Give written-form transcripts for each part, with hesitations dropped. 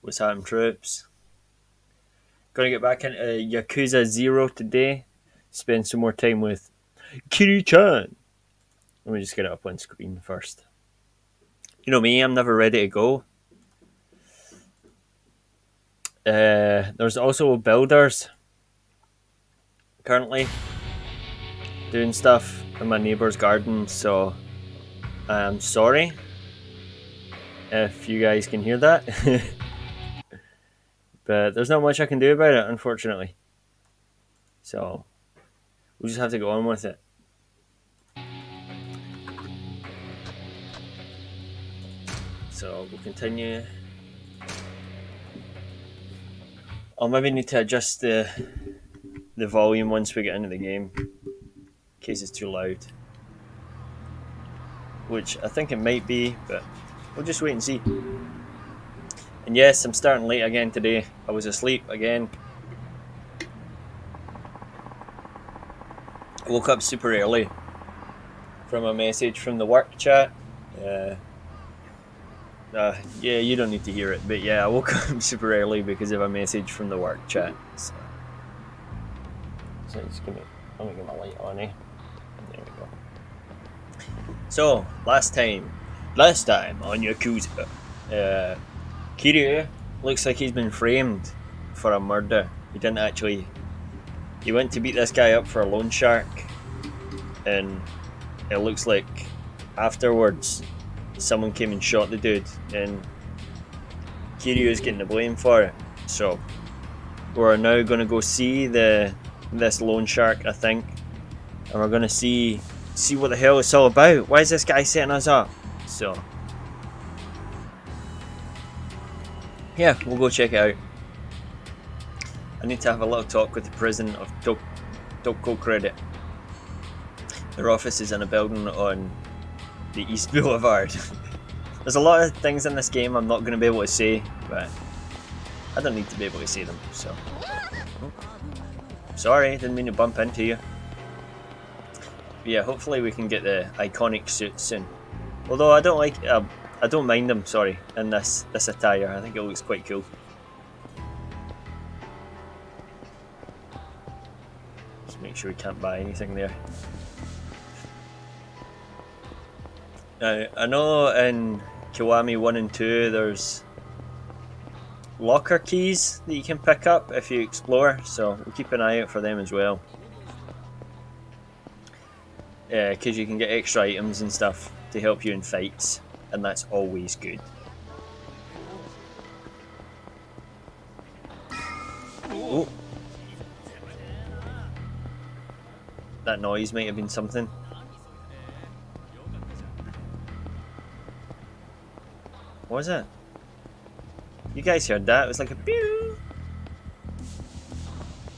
What's happening, troops? Gonna get back into Yakuza 0 today. Spend some more time with Kiryu-chan. Let me just get it up on screen first. You know me, I'm never ready to go. There's also builders currently doing stuff in my neighbour's garden, so I'm sorry if you guys can hear that. But there's not much I can do about it, unfortunately. So we'll just have to go on with it. So we'll continue. I'll maybe need to adjust the volume once we get into the game, in case it's too loud. Which I think it might be, but we'll just wait and see. And yes, I'm starting late again today. I was asleep again. I woke up super early from a message from the work chat. Yeah, you don't need to hear it, but yeah, I woke up super early because of a message from the work chat. So just let me get my light on, eh? There we go. So, last time on Yakuza, Kiryu looks like he's been framed for a murder. He didn't actually. He went to beat this guy up for a loan shark, and it looks like afterwards someone came and shot the dude, and Kiryu is getting the blame for it. So we're now going to go see this loan shark, I think, and we're going to see what the hell it's all about. Why is this guy setting us up? So yeah, we'll go check it out. I need to have a little talk with the president of Toko Credit. Their office is in a building on the East Boulevard. There's a lot of things in this game I'm not going to be able to say, but I don't need to be able to say them, so. Oh. Sorry, didn't mean to bump into you. But yeah, hopefully we can get the iconic suit soon. Although I don't mind them, sorry, in this attire. I think it looks quite cool. Just make sure we can't buy anything there. Now, I know in Kiwami 1 and 2 there's locker keys that you can pick up if you explore, so we'll keep an eye out for them as well. Because you can get extra items and stuff to help you in fights, and that's always good. Oh. That noise might have been something. What was it? You guys heard that? It was like a pew!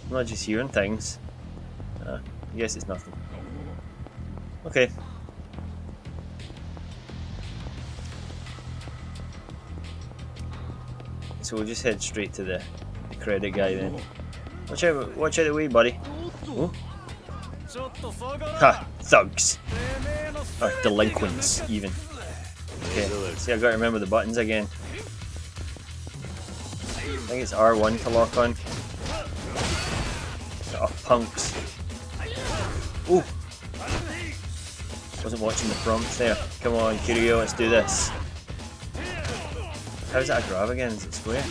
I'm not just hearing things. I guess it's nothing. Okay. So we'll just head straight to the credit guy then. Watch out the way, buddy. Oh. Ha! Thugs! Or delinquents, even. Okay, see, I gotta remember the buttons again. I think it's R1 to lock on. Oh, punks. Ooh! Wasn't watching the prompts there. Come on, Kiryu, let's do this. How's that a grab again? Is it square?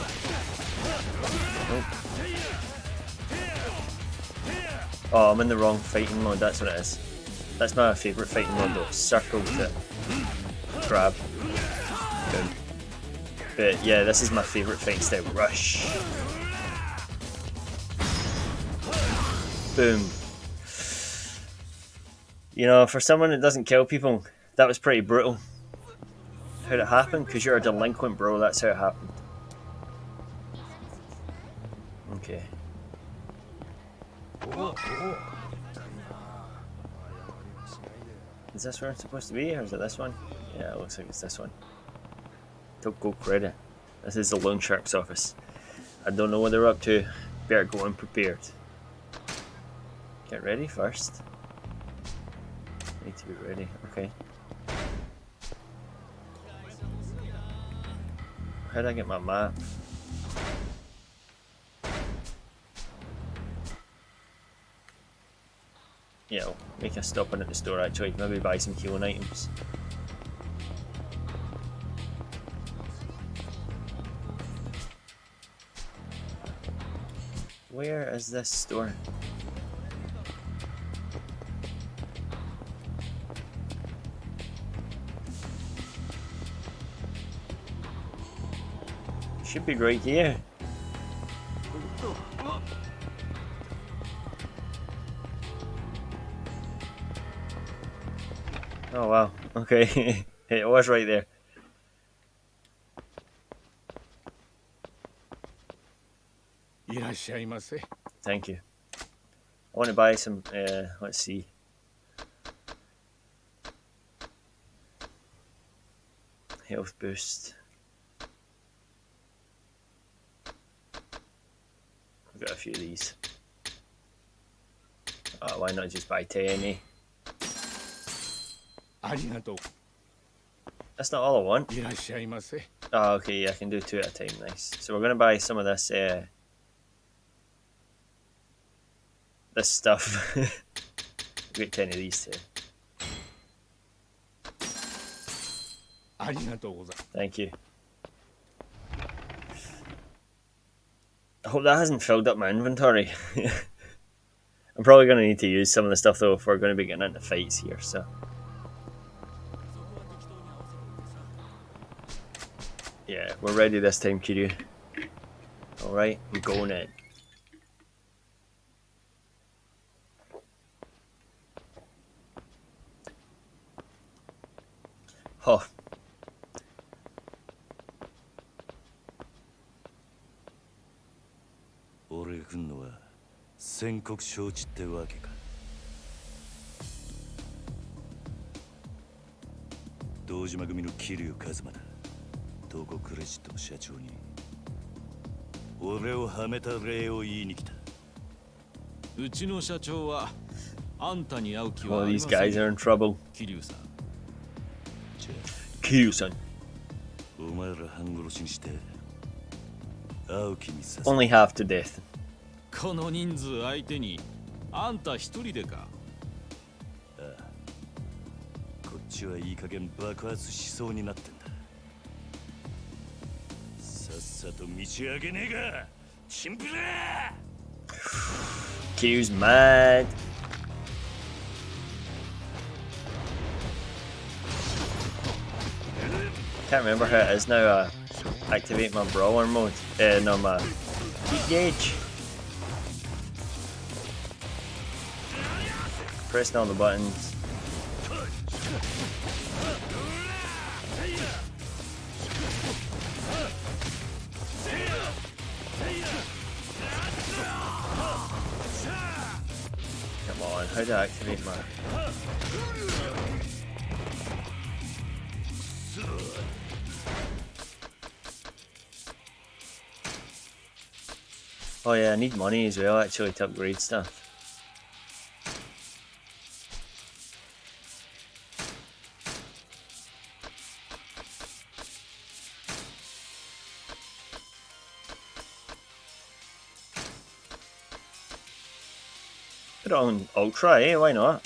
Oh. Oh, I'm in the wrong fighting mode, that's what it is. That's my favourite fighting mode though, circle to grab. Good. But yeah, this is my favourite fighting style, rush. Boom. You know, for someone that doesn't kill people, that was pretty brutal. How'd it happen? Because you're a delinquent, bro, that's how it happened. Okay. Is this where it's supposed to be, or is it this one? Yeah, it looks like it's this one. Toko Credit. This is the loan shark's office. I don't know what they're up to. Better go unprepared. Get ready first. Need to be ready. Okay. How do I get my map? yeah, I'll make a stop in at the store actually. Maybe buy some healing items. Where is this store? Should be right here. Oh wow, okay. It was right there. Thank you. I want to buy some, let's see. Health boost. I've got a few of these. Oh, why not just buy 10, eh? That's not all I want. Oh, okay, yeah, I can do 2 at a time, nice. So we're going to buy some of this, this stuff. Get 10 of these too. Thank you. I hope that hasn't filled up my inventory. I'm probably going to need to use some of the stuff though if we're going to be getting into fights here, so. Yeah, we're ready this time, Kiryu. Alright, I'm going in. Oh. Well, these guys are in trouble. Kiryu-san. Only half to death. Kiryu's mad. Can't remember how it is now. Activate my brawler mode. No, my heat gauge. Pressing all the buttons. Come on, how do I activate my... Oh yeah, I need money as well actually to upgrade stuff. Put it on Ultra, eh? Why not?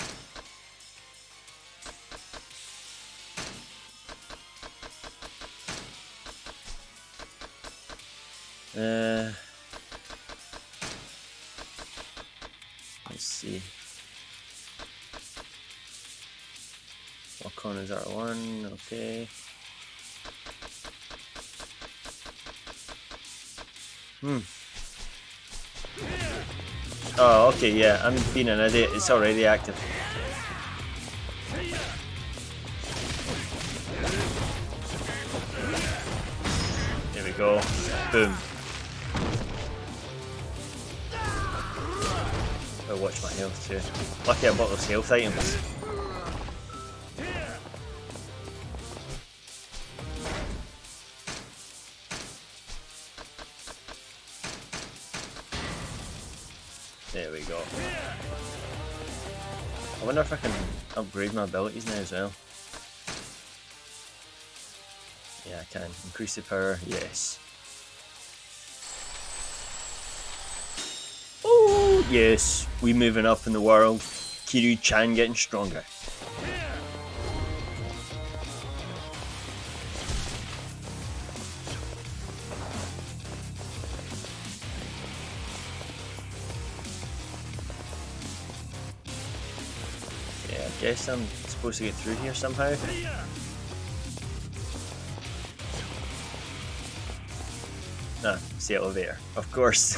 Let's see. What corners are one? Okay. Oh, okay, yeah, I'm being an idiot. It's already active. There we go. Boom. I'll watch my health too. Lucky I bought those health items. There we go. I wonder if I can upgrade my abilities now as well. Yeah, I can. Increase the power, yes. Oh, yes. We moving up in the world. Kiryu-chan getting stronger. Yeah, I guess I'm supposed to get through here somehow. Ah, it's the elevator, of course.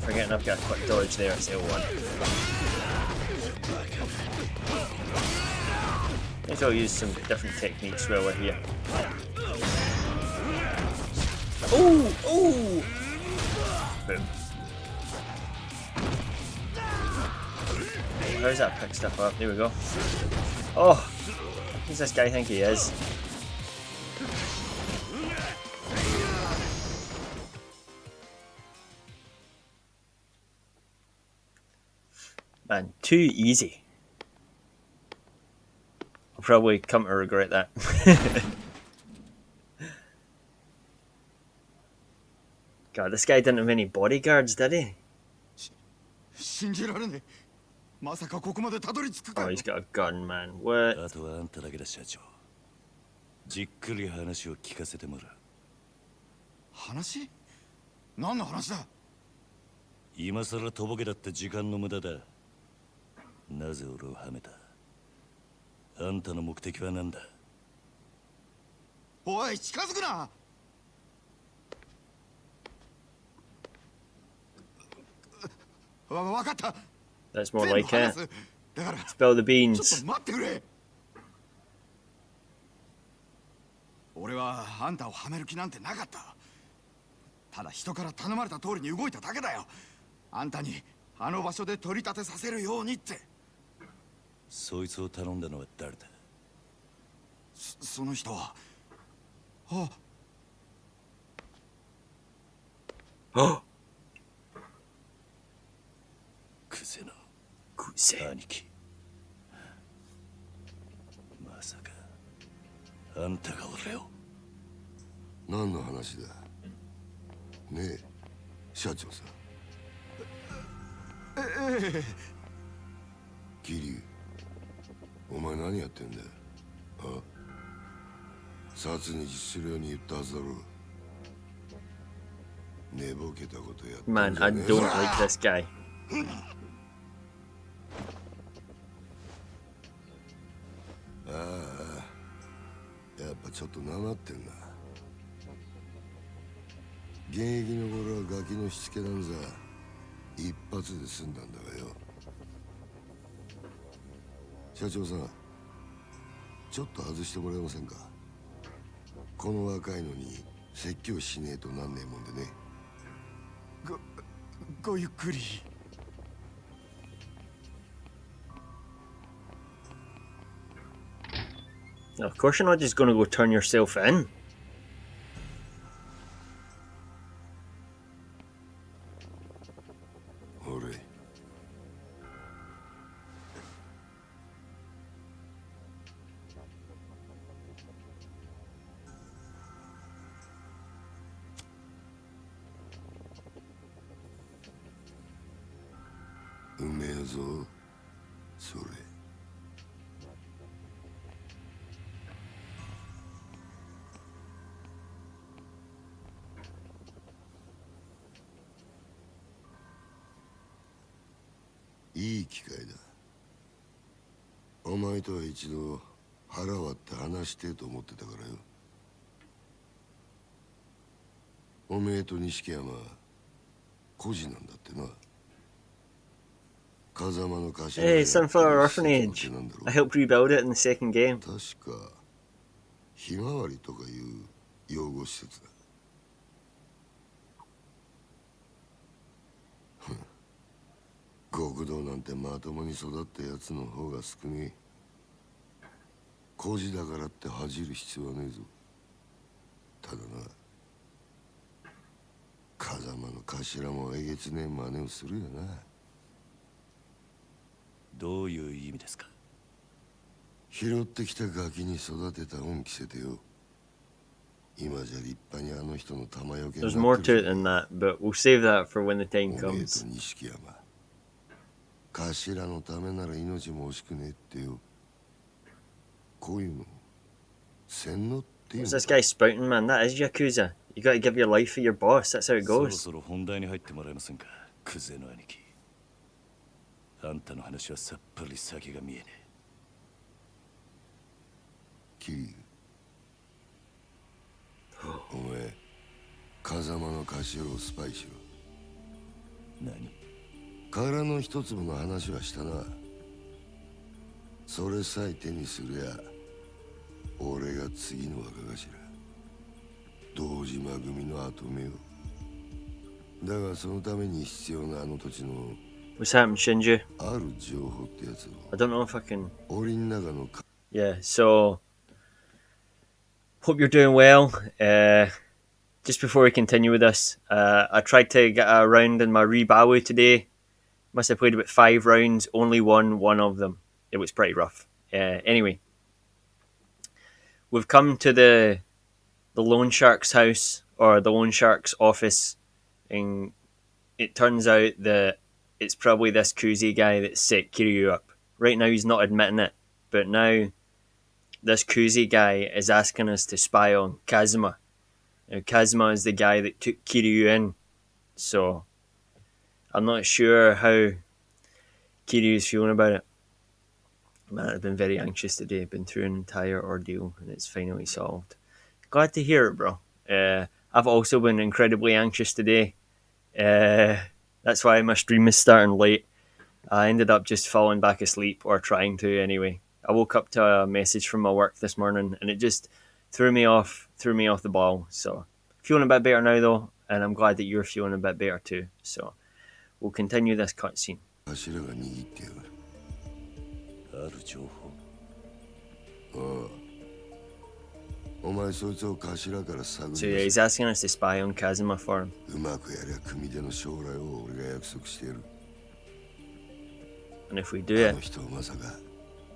Forgetting I've got a quick dodge there at L1. I think I'll use some different techniques while we're here. Oh! Oh! Boom. How's that pick stuff up? There we go. Oh! Who does this guy think he is? Man, too easy. I'll probably come to regret that. God, this guy didn't have any bodyguards, did he? Oh, he's got a gun, man. What? あとはあんただけだ、社長。じっくり話を聞かせてもらう。話？何の話だ？今さらとぼけだって時間の無駄だ。なぜ俺をはめた？あんたの目的は何だ？おい、近づくな！わかった。That's more like it. だから、 Spill the ち beans. ょっと待ってくれ。俺はあんたをはめる気なんてなかった。ただ人から頼まれた通りに動いただけだよ。あんたにあの場所で取り立てさせるようにって。そいつを頼んだのは誰だ？その人は。あ。Oh! クゼの兄貴。まさかあんたが俺を。何の話だねえ、社長さん。桐生、お前何やってんだよ。あ、殺に実するように言ったはずだろう。寝ぼけたことやってんじゃねえ。 Man, I don't like this guy. ああ、やっぱちょっとなまってんな。現役の頃はガキのしつけなんざ一発で済んだんだがよ。社長さん、ちょっと外してもらえませんか。この若いのに説教しねえとなんねえもんでね。ごゆっくり。Of course you're not just gonna go turn yourself in. 俺、うめえぞ、それ。いい機会だ。お前とは一度腹割って話してと思ってたからよ。おめえと錦山孤児なんだってな。風間の頭。 Hey, Sunflower Orphanage. I helped rebuild it in the second game. 確かひまわりとかいう養護施設だ。極道なんてまともに育ったやつの方が少ねえ。孤児だからって恥じる必要はねえぞ。ただな、風間の頭もえげつねえ真似をするよな。どういう意味ですか？拾ってきたガキに育てた恩着せてよ。There's more to it than that, but we'll save that for when the time comes. 頭のためなら命も惜しくねえってよ。こういうの洗脳っていう What's の this guy spouting, man? That is Yakuza. You gotta give your life for your boss. That's how it そろ goes. そろ本題に入ってもらえませんか、クゼの兄貴。あんたの話はさっぱり先が見えねえ。キリュウ、お前風間の頭をスパイしろ。何？殻の一粒の話はしたな。それさえ手にするや俺が次の若頭、堂島組の跡目を。だがそのために必要なあの土地の What's happened, Shinju? ある情報ってやつを I don't know if I can... 檻の中の Yeah, so... Hope you're doing well. Just before we continue with this, I tried to get a round in my Rebawu today. Must have played about 5 rounds, only won one of them. It was pretty rough. Anyway, we've come to the loan shark's house, or the loan shark's office, and it turns out that it's probably this Kuzi guy that set Kiryu up. Right now he's not admitting it, but now this Kuzi guy is asking us to spy on Kazuma. Now, Kazuma is the guy that took Kiryu in, so I'm not sure how Kiryu's feeling about it. Man, I've been very anxious today. I've been through an entire ordeal and it's finally solved. Glad to hear it, bro. I've also been incredibly anxious today. That's why my stream is starting late. I ended up just falling back asleep, or trying to anyway. I woke up to a message from my work this morning and it just threw me off the ball. So feeling a bit better now though, and I'm glad that you're feeling a bit better too. So we'll continue this cutscene. 頭が握ってやがる。ある情報。ああ。お前そいつを頭から探り So yeah, 出 he's せ。 asking us to spy on Kazuma for him. うまくやりゃ組での将来を俺が約束してやる。 And if we do あ it, の人はまさか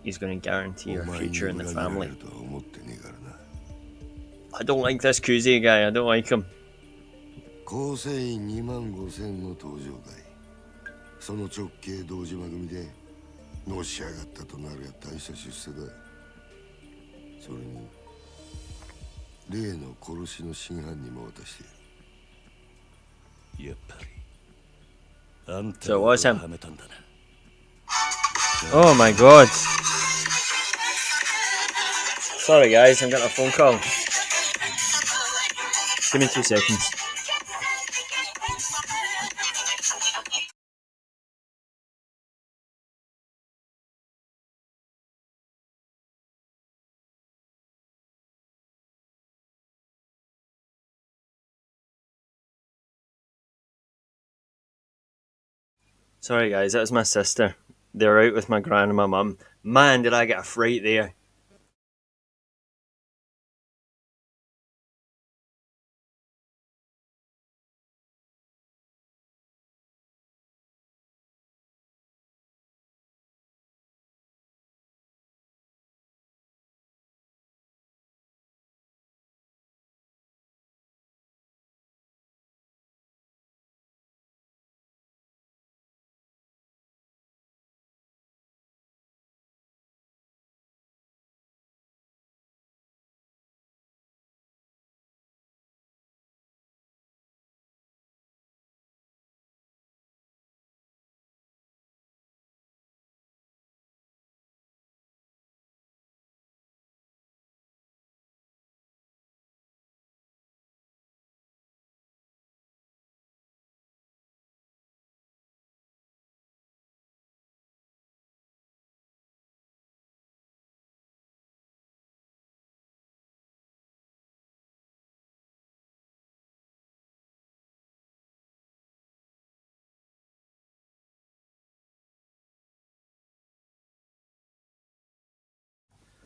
he's going to guarantee お our 前に future in 裏 the 切られ family. るとは思ってねえからな。 I don't like this Kuzi guy. I don't like him. 構成員25000の登場会。その直系堂島組でのし上がったとなるや大した出世だ。それに例の殺しの真犯人も渡してやる。やっぱりあんた So を what's him? はめたんだな。 Oh my god. Sorry guys, I'm getting a phone call. Give me 2 seconds. Sorry guys, that was my sister. They're out with my gran and my mum. Man, did I get a fright there.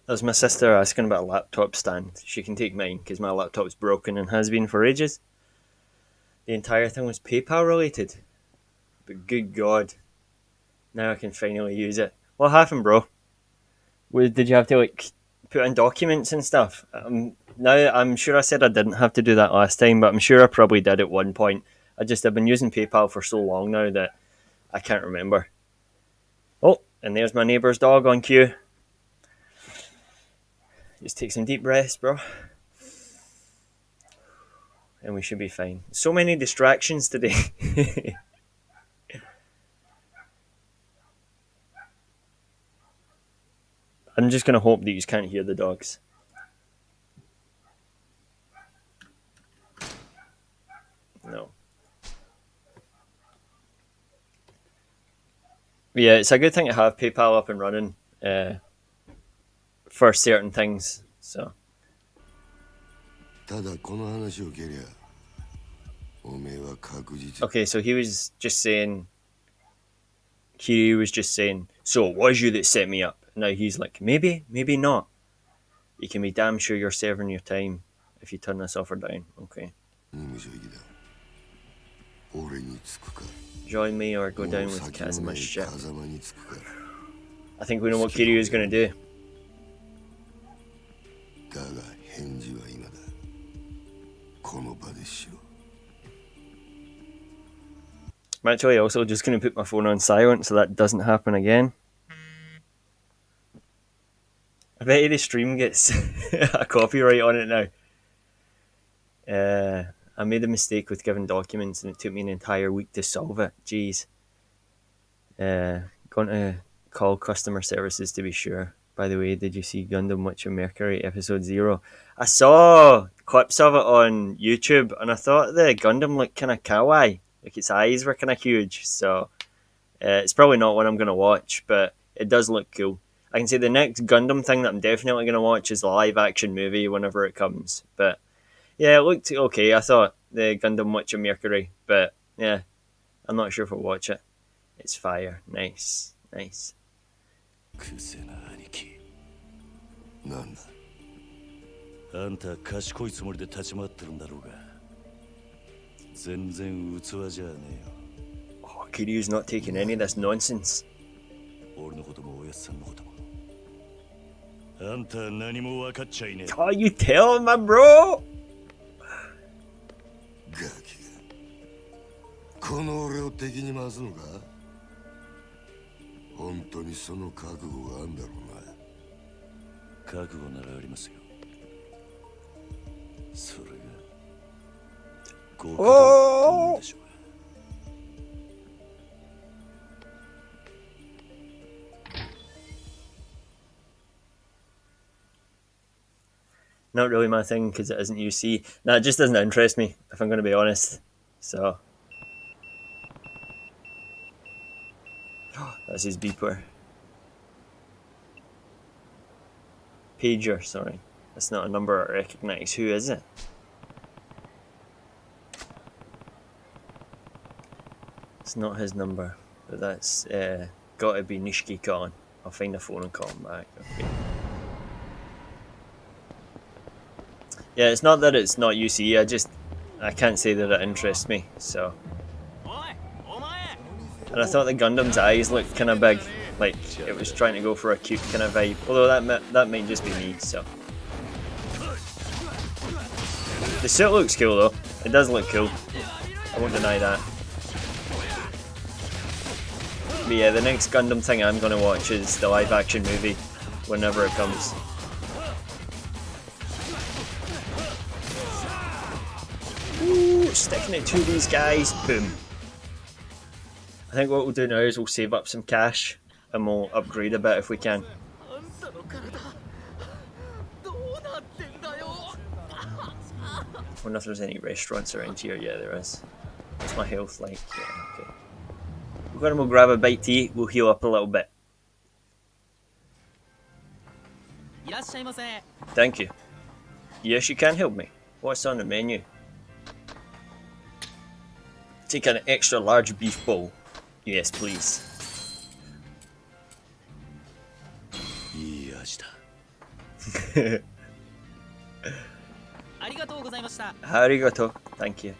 That was my sister asking about a laptop stand. She can take mine because my laptop's broken and has been for ages. The entire thing was PayPal related. But good god. Now I can finally use it. What happened, bro? Did you have to put in documents and stuff. Now, I'm sure I said I didn't have to do that last time, but I'm sure I probably did at one point. I've been using PayPal for so long now that I can't remember. Oh, and there's my neighbour's dog on cue. Just take some deep breaths, bro. And we should be fine. So many distractions today. I'm just going to hope that you can't hear the dogs. No. Yeah, it's a good thing to have PayPal up and running for certain things. So. ただこの話を蹴りゃおめえは確実 Okay, so he was just saying. Kiryu was just saying, so it was you that set me up. Now he's like, maybe, maybe not. You can be damn sure you're serving your time if you turn this offer down. Okay. 無所意だ俺につくか Join me or go もう down with 先の Kazuma's ねえ ship. 風間につくか I think we know what Kiryu is going to do. だが返事は今だこの場でしろ I'm actually also just going to put my phone on silent so that doesn't happen again. I bet you the stream gets a copyright on it now. I made a mistake with giving documents and it took me an entire week to solve it. Jeez. Going to call customer services to be sure. By the way, did you see Gundam Witch of Mercury episode 0? I saw clips of it on YouTube and I thought the Gundam looked kind of kawaii. Like its eyes were kind of huge. So it's probably not one I'm going to watch, but it does look cool. I can say the next Gundam thing that I'm definitely going to watch is the live action movie whenever it comes. But yeah, it looked okay. I thought the Gundam Witch of Mercury, but yeah, I'm not sure if I'll watch it. It's fire. Nice, nice. くせな兄貴なんだあんた賢いつもりで立ち回ってるんだろうが全然器じゃねえよ Oh, Kiryu's not taking any of this nonsense. 俺のこともおやっさんのこともあんたは何も分かっちゃいねえ Oh, you tell him, my bro. ガキがこの俺を敵に回すのか本当にその覚悟があんだろうな覚悟ならありますよそれが極道ってもんでしょうが Not really my thing because it isn't UC. Nah, it just doesn't interest me, if I'm going to be honest. So. That's his beeper. Pager, sorry. That's not a number I recognise. Who is it? It's not his number, but that's got to be Nishiki-Kon. I'll find a phone and call him back. Okay. Yeah, it's not that it's not UC, I can't say that it interests me, so. And I thought the Gundam's eyes looked kind of big, like it was trying to go for a cute kind of vibe, although that might just be me, so. The suit looks cool though, it does look cool, I won't deny that. But yeah, the next Gundam thing I'm going to watch is the live action movie, whenever it comes. Ooh, sticking it to these guys, boom. I think what we'll do now is we'll save up some cash and we'll upgrade a bit if we can. I wonder if there's any restaurants around here. Yeah, there is. What's my health like? Yeah, okay. We'll grab a bite to eat, we'll heal up a little bit. Thank you. Yes, you can help me. What's on the menu? Take an extra large beef bowl. Yes, please. いい味だ Arigato. Thank you.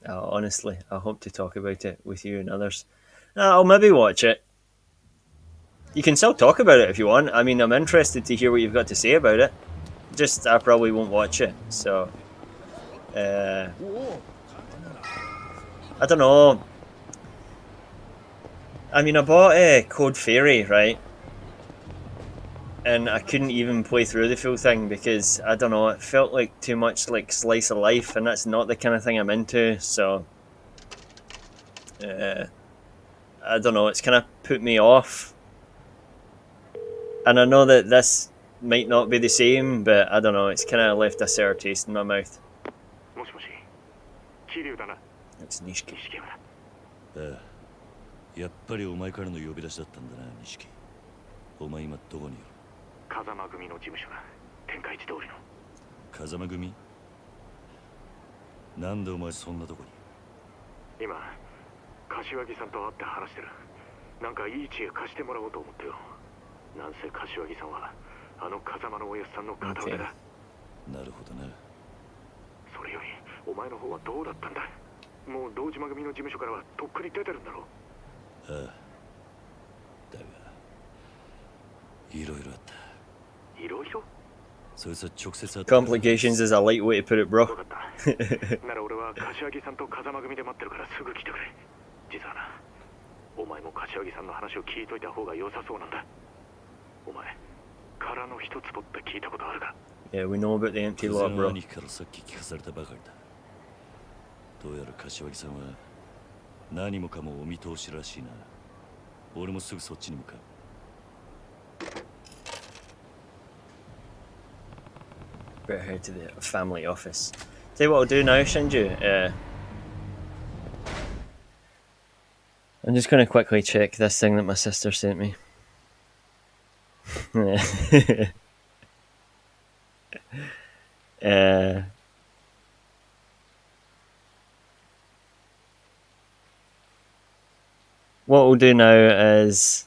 Oh, honestly, I hope to talk about it with you and others. I'll maybe watch it. You can still talk about it if you want. I mean, I'm interested to hear what you've got to say about it. Just, I probably won't watch it, so... I don't know. I mean, I bought Code Fairy, right? And I couldn't even play through the full thing because, I don't know, it felt like too much like slice of life, and that's not the kind of thing I'm into, so... I don't know, it's kind of put me off. And I know that this might not be the same, but I don't know, it's kind of left a sour taste in my mouth. もしもし、桐生だな。 It's Nishiki. 錦山だ。ああ、やっぱりお前からの呼び出しだったんだな、錦。お前今どこにいる？風間組の事務所だ。天下一通りの。風間組？なんでお前そんなとこに？今、柏木さんと会って話してる。なんかいい知恵貸してもらおうと思ってよ。なんせ柏木さんはあの風間のおやすさんの片腕だ。なるほどな。それよりお前の方はどうだったんだ。もう堂島組の事務所からはとっくに出てるんだろう。ああ。だが、いろいろあった。いろいろ？そいつは直接会った。Complications is a light way to put it, bro. 分かった。なら俺は柏木さんと風間組で待ってるからすぐ来てくれ。実はな、お前も柏木さんの話を聞いといた方が良さそうなんだ。お前、殻の一つぼって聞いたことあるか？ Yeah, we know about the empty 風 lot, の bro. 兄貴からさっき聞かされたばかりだ。どうやら柏木さんは何もかもお見通しらしいな。俺もすぐそっちに向かう。Better head to the family office. Tell you what I'll do now, Shinju. I'm just going to quickly check this thing that my sister sent me. What we'll do now is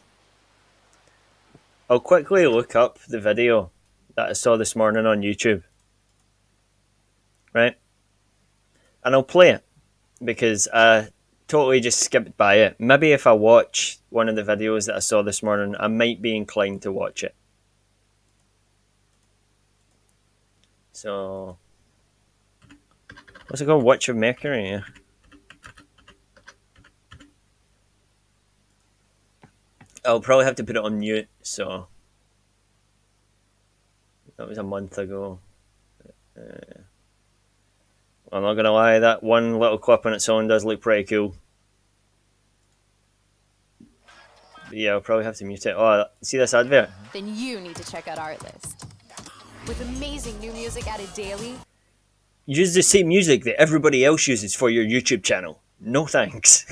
I'll quickly look up the video that I saw this morning on YouTube, right? And I'll play it because I totally just skipped by it. Maybe if I watch one of the videos that I saw this morning, I might be inclined to watch it. So, what's it called? Witch of Mercury, yeah. I'll probably have to put it on mute, so... That was a month ago. I'm not gonna lie, that one little clip on its own does look pretty cool. But yeah, I'll probably have to mute it. Oh, see this advert? Then you need to check out our list. With amazing new music added daily. Use the same music that everybody else uses for your YouTube channel. No thanks.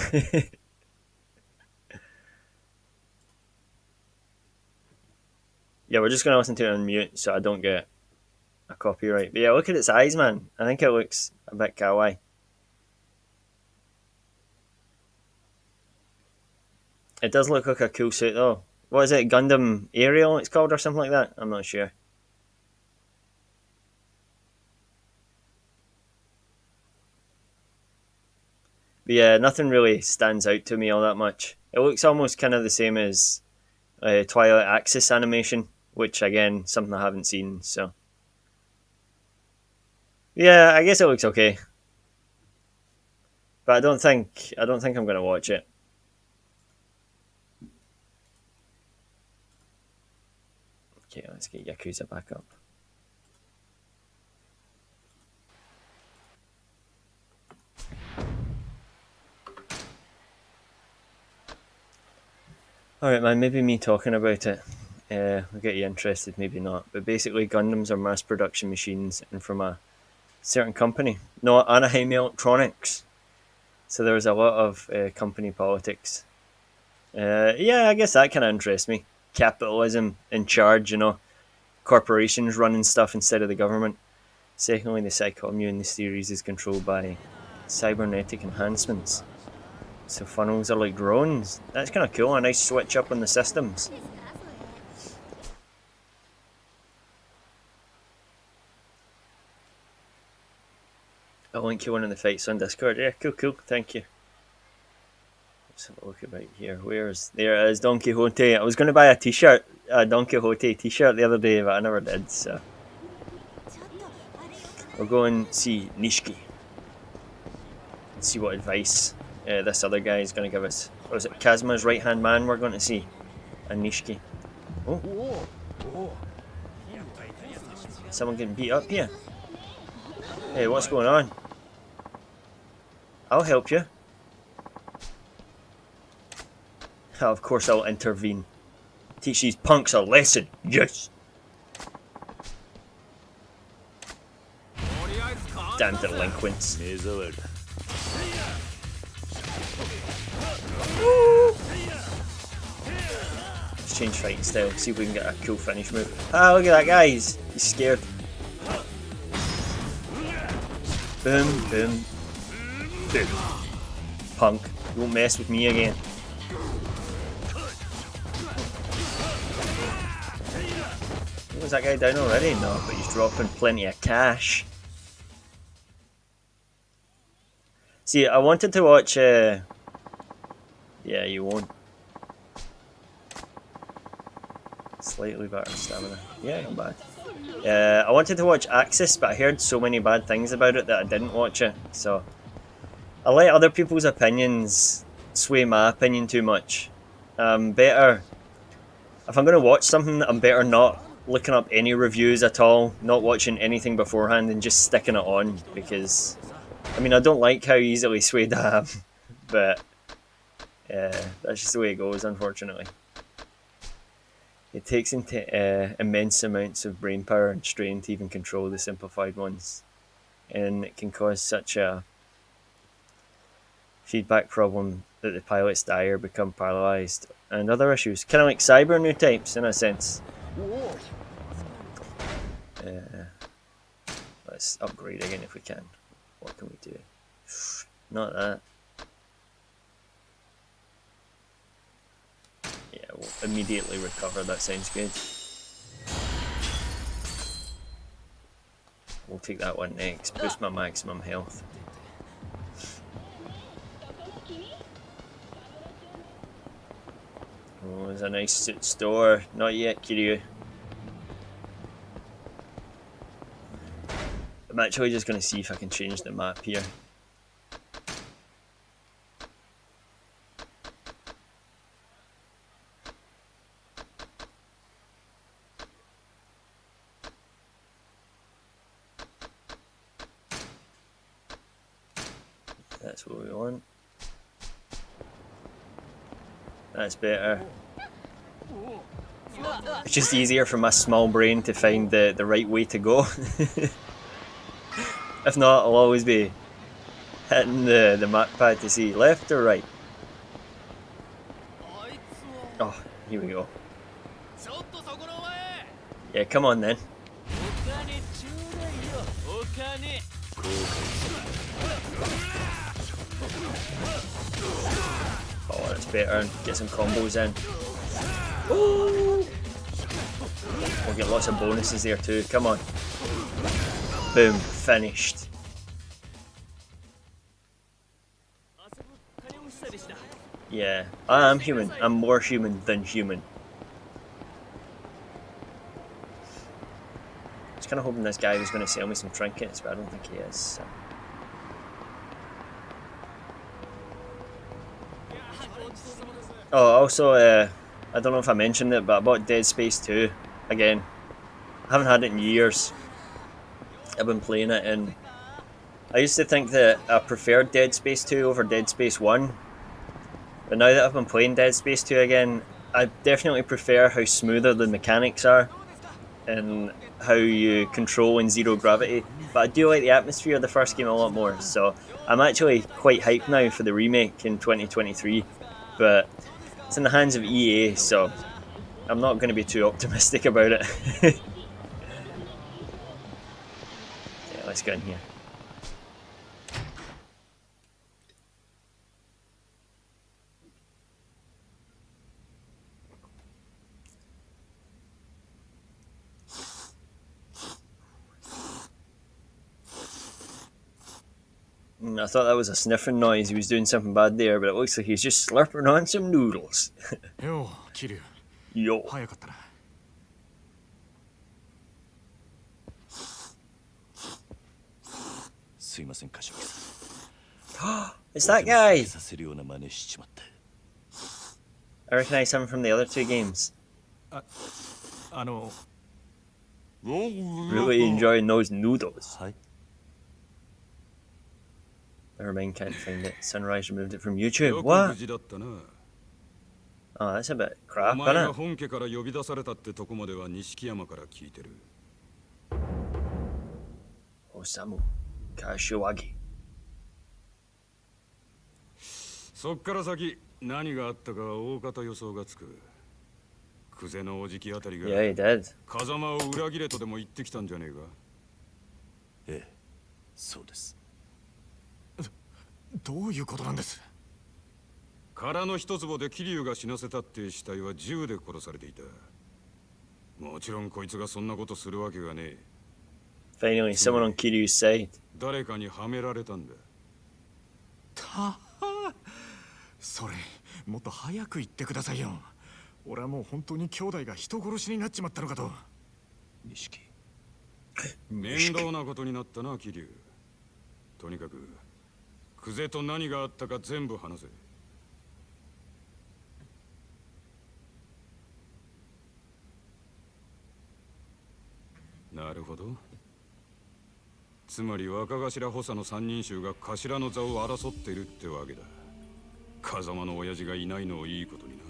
Yeah, we're just gonna listen to it on mute so I don't get a copyright. But yeah, look at its eyes, man. I think it looks a bit kawaii. It does look like a cool suit though. What is it, Gundam Aerial it's called or something like that? I'm not sure. But yeah, nothing really stands out to me all that much. It looks almost kind of the same as Twilight Axis animation, which again, something I haven't seen, so... Yeah, I guess it looks okay. But I don't think I'm gonna watch it. Okay, let's get Yakuza back up. Alright man, maybe me talking about it will get you interested, maybe not. But basically Gundams are mass production machines and from a certain company. No, Anaheim Electronics. So there's a lot of company politics. Yeah, I guess that kind of interests me. Capitalism in charge, you know. Corporations running stuff instead of the government. Secondly, the psychomu in the series is controlled by cybernetic enhancements. So funnels are like drones. That's kind of cool, a nice switch up on the systems. I'll link you one of the fights on Discord. Yeah, cool, thank you. Let's have a look about here. There is Don Quixote. I was going to buy a t-shirt, a Don Quixote t-shirt the other day, but I never did, so. We'll go and see Nishiki. See what advice this other guy is going to give us. Or is it Kazuma's right-hand man we're going to see? And Nishiki. Oh. Someone getting beat up here. Hey, what's going on? I'll help you. Oh, of course I'll intervene. Teach these punks a lesson. Yes! Damn delinquents. Let's change fighting style. See if we can get a cool finish move. Ah, look at that guy. He's scared. Boom, boom, boom. Punk. You won't mess with me again. Was that guy down already? No, but he's dropping plenty of cash. See, I wanted to watch... Yeah, you won't. Slightly better stamina. Yeah, not bad. I wanted to watch Axis, but I heard so many bad things about it that I didn't watch it. So, I let other people's opinions sway my opinion too much. Better... If I'm going to watch something, I'm better not looking up any reviews at all, not watching anything beforehand and just sticking it on, because I mean, I don't like how easily swayed I am, but that's just the way it goes, unfortunately. It takes immense amounts of brain power and strain to even control the simplified ones, and it can cause such a feedback problem that the pilots die or become paralyzed, and other issues, kind of like cyber new types in a sense. Let's upgrade again if we can. What can we do? Not that. Yeah, we'll immediately recover. That sounds good. We'll take that one next. Boost my maximum health. Oh, there's a nice suit store. Not yet, Kiryu. I'm actually just going to see if I can change the map here. That's what we want. That's better. It's just easier for my small brain to find the right way to go. If not, I'll always be hitting the map pad to see left or right. Oh, here we go. Yeah, come on then. Oh, that's better. Get some combos in. Ooh. We'll get lots of bonuses there too. Come on. Boom. Finished. Yeah, I am human. I'm more human than human. I was kind of hoping this guy was going to sell me some trinkets, but I don't think he is. So. Oh, also, I don't know if I mentioned it, but I bought Dead Space 2 again. I haven't had it in years. I've been playing it, and I used to think that I preferred Dead Space 2 over Dead Space 1. But now that I've been playing Dead Space 2 again, I definitely prefer how smoother the mechanics are and how you control in zero gravity. But I do like the atmosphere of the first game a lot more, so I'm actually quite hyped now for the remake in 2023. But it's in the hands of EA, so I'm not going to be too optimistic about it. Yeah, let's go in here. I thought that was a sniffing noise. He was doing something bad there, but it looks like he's just slurping on some noodles. よう、桐生。 Yo. 早かったな。すいません、柏木さん。 It's that guy! させるような真似しちまって。 I recognize him from the other two games. あの、 Really enjoying those noodles. はい。 Never mind, can't find it. Sunrise removed it from YouTube. よく What? 無事だったな。 Oh, that's a bit お crap, 前が isn't it? 本家から呼び出されたってとこまでは錦山から聞いてる。 Osamu Kashiwagi. そっから先何があったか大方予想がつく。久世のおじきあたりが Yeah, he did. 風間を裏切れとでも言ってきたんじゃねえか。ええ、そうです。どういうことなんです？殻の一坪で桐生が死なせたって死体は銃で殺されていた。もちろんこいつがそんなことするわけがねえ。 Finally, someone on Kiryu's side. 誰かにはめられたんだ。それ、もっと早く言ってくださいよ。俺はもう本当に兄弟が人殺しになっちまったのかと。錦。面倒なことになったな、桐生。とにかく久世と何があったか全部話せ。なるほど。つまり若頭補佐の三人衆が頭の座を争っているってわけだ。風間の親父がいないのをいいことにな。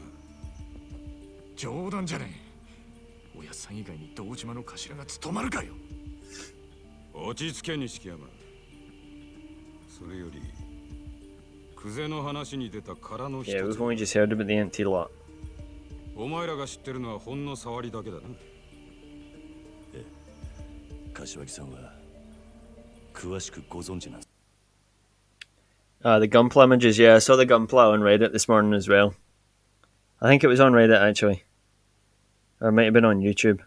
冗談じゃねえ。親さん以外に堂島の頭が務まるかよ。落ち着け錦山。それより久世の話に出た殻の一 Yeah, つ。 we've only just heard about the empty lot. お前らが知ってるのはほんの触りだけだな。柏木さんは詳しくご存知なんです。 The Gunpla images, yeah, I saw the Gunpla on Reddit this morning as well. I think it was on Reddit actually. Or it might have been on YouTube.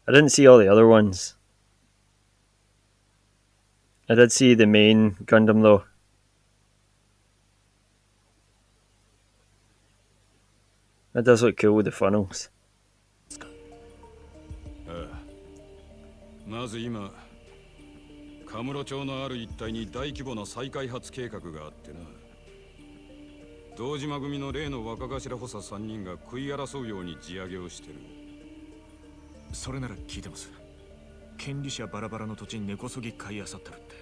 I didn't see all the other ones. I did see the main Gundam though. That does look cool with the funnels. まず今カムロ町のある一帯に大規模な再開発計画があってな。堂島組の例の若頭補佐3人が食い争うように地上げをしてる。それなら聞いてます。権利者バラバラの土地に根こそぎ買い漁ってるって。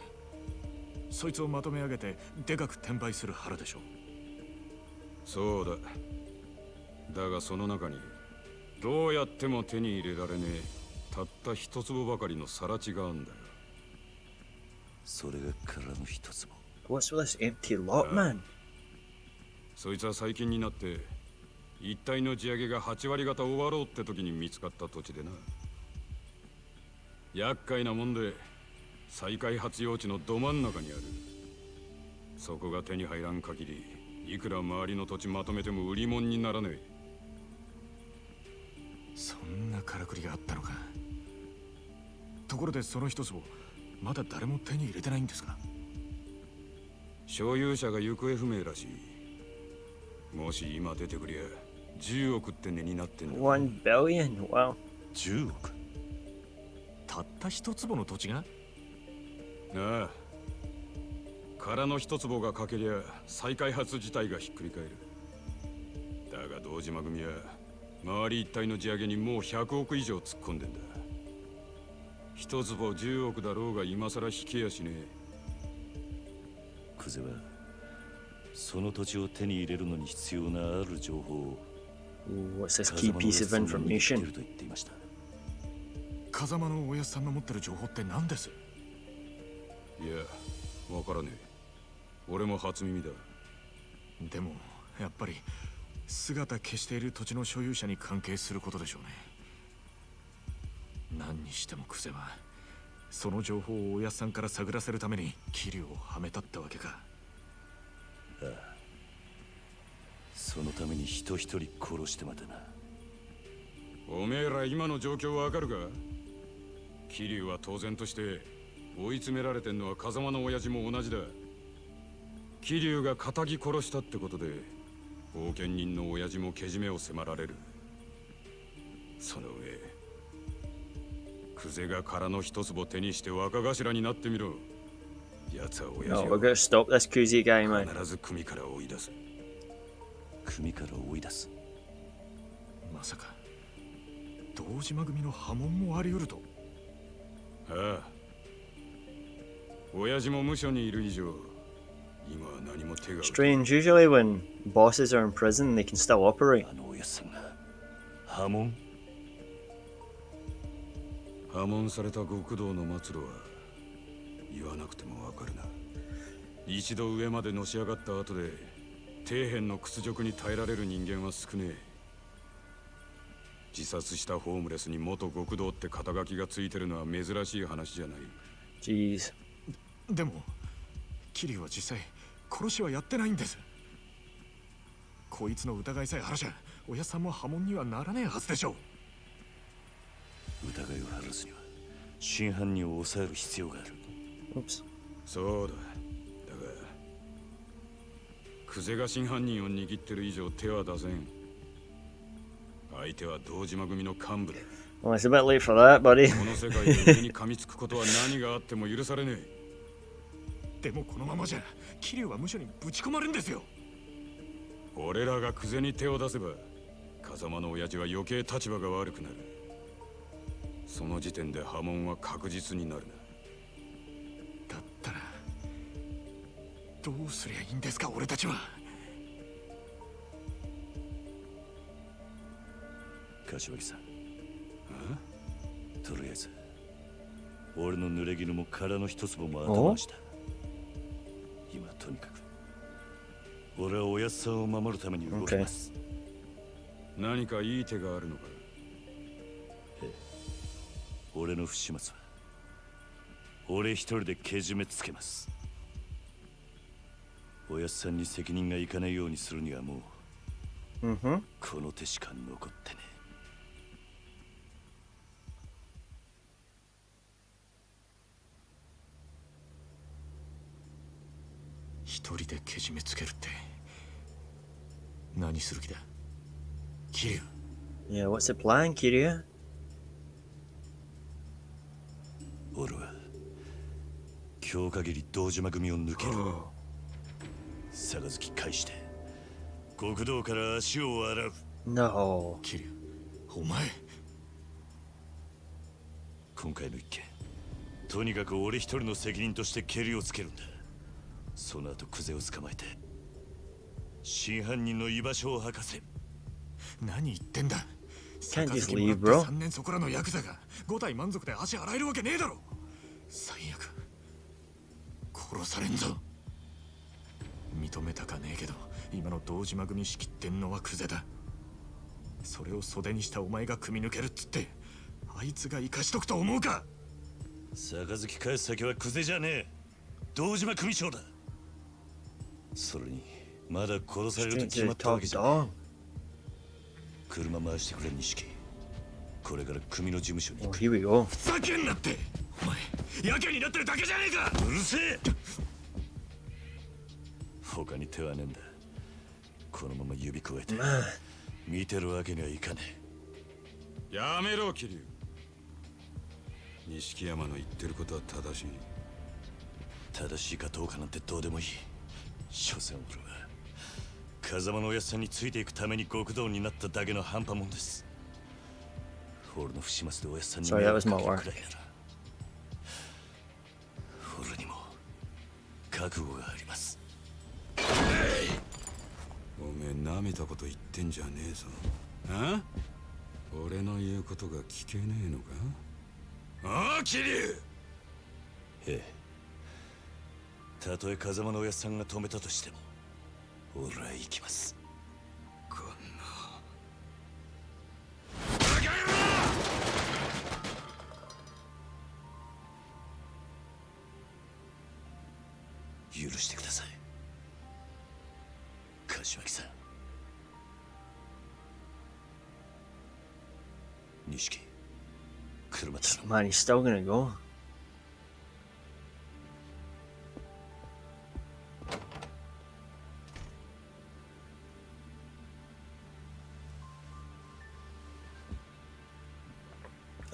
そいつをまとめ上げてでかく転売する腹でしょ。そうだ。だがその中にどうやっても手に入れられねえたった一坪ばかりの更地があんだよ。それが殻の一坪。 What's with this empty lot, man? そいつは最近になって一帯の地上げが8割方終わろうって時に見つかった土地でな。厄介なもんで再開発用地のど真ん中にある。そこが手に入らん限りいくら周りの土地まとめても売り物にならねえ。そんなからくりがあったのか。ところでその一坪まだ誰も手に入れてないんですか？所有者が行方不明らしい。もし今出てくりゃ10億って値になってんだ。1 billion? Wow. 10億。たった一坪の土地が？ああ。殻の一坪がかけりゃ再開発自体がひっくり返る。だが堂島組は周り一帯の地上げにもう100億以上突っ込んでんだ。一坪10億だろうが今さら引けやしねえ。久世はその土地を手に入れるのに必要なある情報を Ooh, what's this key piece of information? と言っていました。風間のおやっさんの持ってる情報って何です？いや、わからねえ。俺も初耳だ。でもやっぱり姿消している土地の所有者に関係することでしょうね。何にしても久世はその情報をおやっさんから探らせるために桐生をはめたってわけか。ああ、そのために人一人殺してまでな。おめえら今の状況わかるか？桐生は当然として追い詰められてんのは風間の親父も同じだ。桐生が仇殺したってことで後見人の親父もけじめを迫られる。その上クゼが殻の一粒手にして若頭になってみろ。奴は親 No, 父 we're を gonna stop this Kuzi guy, man. 必ず組から追い出す。組から追い出す。まさか堂島組の波紋もあり得ると。ああ、親父も無所にいる以上今は何も手が。 Strange. Usually when bosses are in prison, they can still operate. あのおやっさんが波紋。破門された極道の末路は言わなくてもわかるな。一度上までのし上がった後で底辺の屈辱に耐えられる人間は少ねえ。自殺したホームレスに元極道って肩書きがついてるのは珍しい話じゃない。 Jeez. でも桐生は実際殺しはやってないんです。こいつの疑いさえ晴らしゃ親さんも波紋にはならねえはずでしょう。疑いを晴らすには真犯人を抑える必要がある。 Oops. そうだ。だがクゼが真犯人を握ってる以上手は出せん。相手は堂島組の幹部だ。 Well, it's a bit late for that, buddy. この世界で上に噛みつくことは何があっても許されねえ。でもこのままじゃ桐生は無所にぶち込まれるんですよ。俺らがクゼに手を出せば風間の親父は余計立場が悪くなる。その時点で波紋は確実になるな。だったらどうすりゃいいんですか俺たちは。柏木さん、とりあえず俺の濡れ衣も殻の一粒も頭にした。今とにかく俺はおやっさんを守るために動きます。何かいい手があるのか。俺の不始末は俺一人でけじめつけます。おやっさんに責任がいかないようにするにはもう、この手しか残ってね。一人でけじめつけるって何する気だ桐生。 Yeah, what's the plan, Kiryu? 俺は今日限り堂島組を抜ける。杯返して極道から足を洗う。 No. 桐生お前。今回の一件とにかく俺一人の責任としてケリをつけるんだ。その後クゼを捕まえて真犯人の居場所を吐かせ。何言ってんだ。 Can't just 杯 leave, もらっ bro. て3年そこらのヤクザが5体満足で足洗えるわけねえだろ。最悪殺されんぞ。認めたかねえけど今の堂島組仕切ってんのはクゼだ。それを袖にしたお前が組み抜けるっつってあいつが生かしとくと思うか。杯返す先はクゼじゃねえ、堂島組長だ。それにまだ殺されると Straight 決 to ま the ったわ top けじゃない。 dog. 車回してくれ錦。これから組の事務所に Oh, 行く。 here we go. ふざけんなって。お前やけになってるだけじゃねえか。うるせえ。他に手はねえんだ。このまま指くわえて見てるわけにはいかねやめろ桐生。錦山の言ってることは正しい。え。正しいかどうかなんてどうでもいい。所詮俺は風間のおやっさんについていくために極道になっただけの半端もんです。俺の不始末でおやっさんに Sorry, that was my 迷惑 work. かけるくらいなら俺にも覚悟があります。おめえ舐めたこと言ってんじゃねえぞ。あ？俺の言うことが聞けねえのか。ああ桐生。ええ。たとえ風間のおやっさんが止めたとしても俺は行きます。こんな許してください柏木さん。錦、車頼む。 Man, he's still gonna go.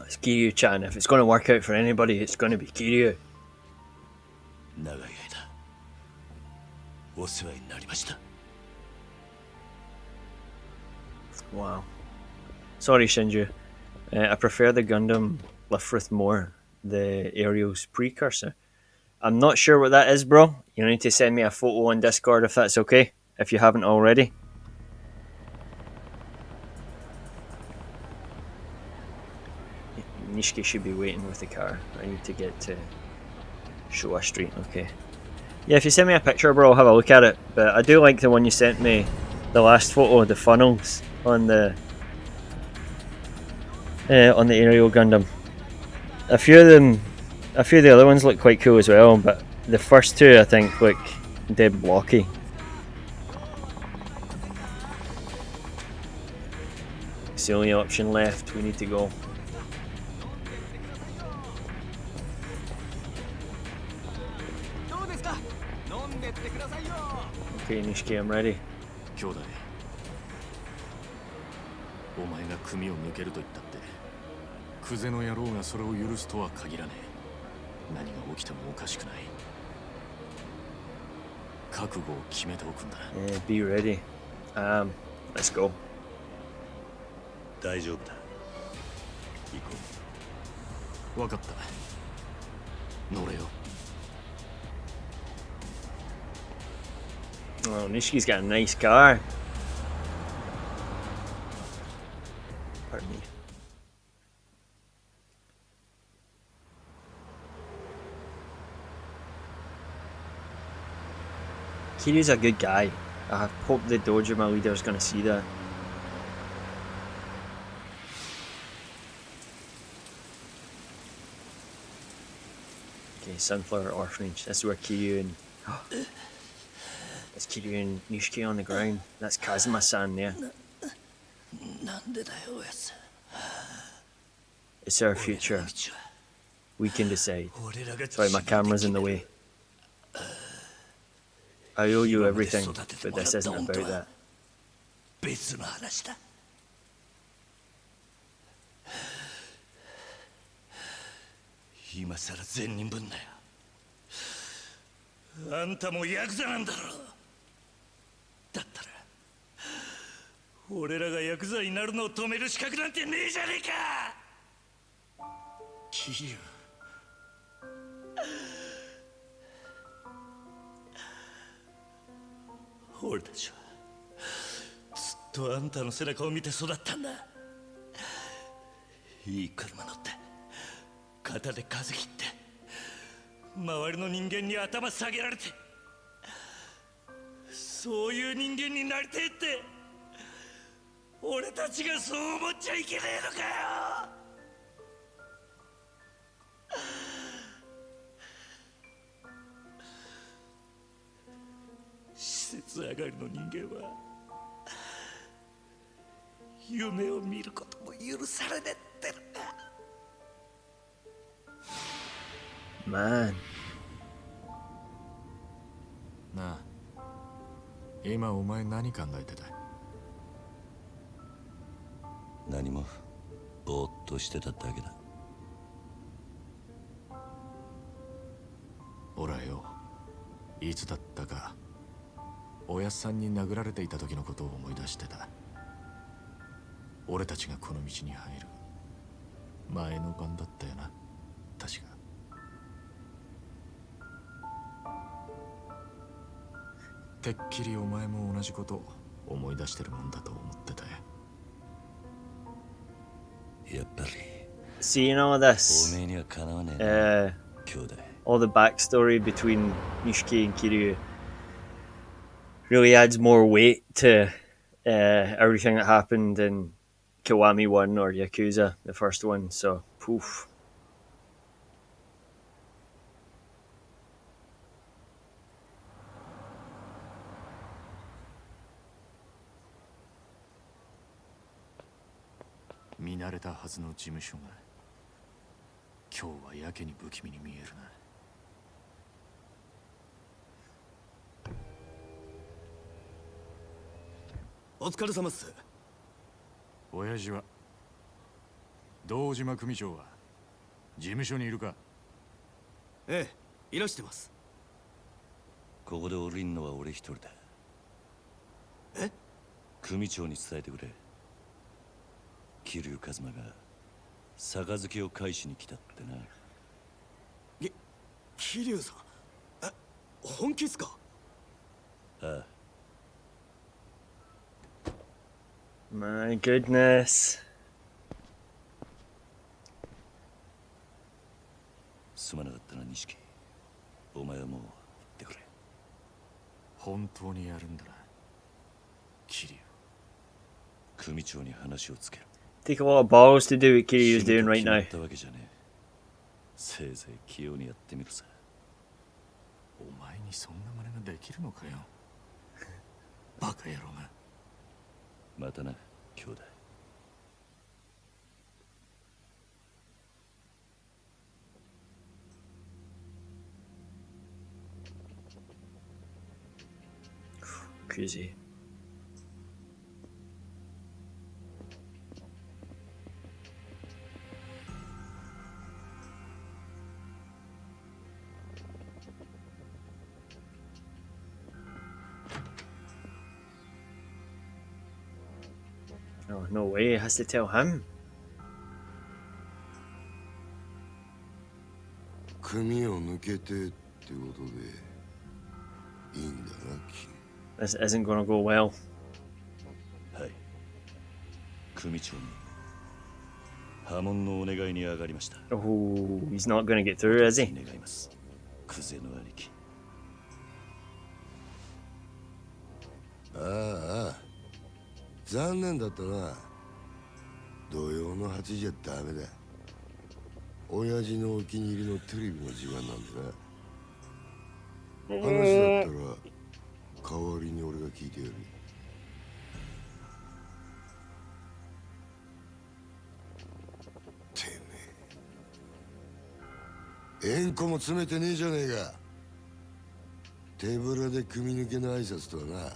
it's Kiryu-chan. If it's going to work out for anybody, it's going to be Kiryu. 長い間お世話になりました。 Wow. Sorry, Shinju. I prefer the Gundam Lifrith more, the Aerial's precursor. I'm not sure what that is, bro. You need to send me a photo on Discord if that's okay, if you haven't already. Nishiki should be waiting with the car. I need to get to Showa Street, okay. Yeah, if you send me a picture, bro, I'll have a look at it. But I do like the one you sent me, the last photo, the funnels on the aerial Gundam. A few of the other ones look quite cool as well, but the first two I think look dead blocky. It's the only option left. We need to go. Okay, Nishiki, I'm ready. 兄弟、お前が組を抜けると言ったって、クゼの野郎がそれを許すとは限らねえ。何が起きてもおかしくない。覚悟を決めておくんだ。Be ready. Let's go. 大丈夫だ。行こう。分かった。乗れよ。 Oh, Nishiki's got a nice car. Pardon me. Kiryu's a good guy. I hope the Dojima leader's gonna see that. Okay, Sunflower Orphanage. That's where Kiryu and... That's Kiryu and Nishiki on the ground. That's Kazuma-san there. It's our future. We can decide. Sorry, my camera's in the way. I owe you everything, but this isn't about that. 別の話だ。今さら善人ぶんなよ。あんたもヤクザなんだろ。だったら俺らがヤクザになるのを止める資格なんてねえじゃねえか。キリュウ。俺たちはずっとあんたの背中を見て育ったんだ。いい車乗って肩で風切って周りの人間に頭下げられて、そういう人間になりてえって俺たちがそう思っちゃいけねえのかよ。施設上がりの人間は夢を見ることも許されねえってのか。Man. なあ、今お前何考えてた？何もぼーっとしてただけだ。俺はよ、いつだったかおやっさんに殴られていた時のことを思い出してた。俺たちがこの道に入る前の晩だったよな、確か。てっきりお前も同じこと思い出してるもんだと思ってたよ。やっぱり See, you know this. おめえにはかなわねえな、兄弟。 All the backstory between Nishiki and Kiryu really adds more weight to everything that happened in Kiwami 1 or Yakuza, the first one. So, poof.「見慣れたはずの事務所が今日はやけに不気味に見えるな。お疲れ様っす。親父は堂島組長は事務所にいるか？ええ、いらしてます。ここで降りんのは俺一人だ。え？組長に伝えてくれ。桐生一馬が杯を返しに来たってな。桐生さん、本気っすか？ああ。 My goodness. すまなかったな、錦。お前はもう行ってくれ。本当にやるんだな、桐生。組長に話をつける。 Take a lot of balls to do what Kiryu's doing right now. 決まったわけじゃねえ。せいぜい器用にやってみるさ。お前にそんな真似ができるのかよ。バカ野郎が。またな、兄弟。Crazy. Oh, no way, it has to tell him. 組を抜けてってことでいいんだな、君。 This isn't gonna go well. はい。組長に破門のお願いに上がりました。 Oh, he's not gonna get through, is he? 願います。クゼの兄貴。ああ、残念だったな。土曜の8時じゃダメだ。親父のお気に入りのテレビの時間なんでな。話だったら代わりに俺が聞いてやる。てめえ、縁故も詰めてねえじゃねえか。手ぶらで組抜けの挨拶とはな。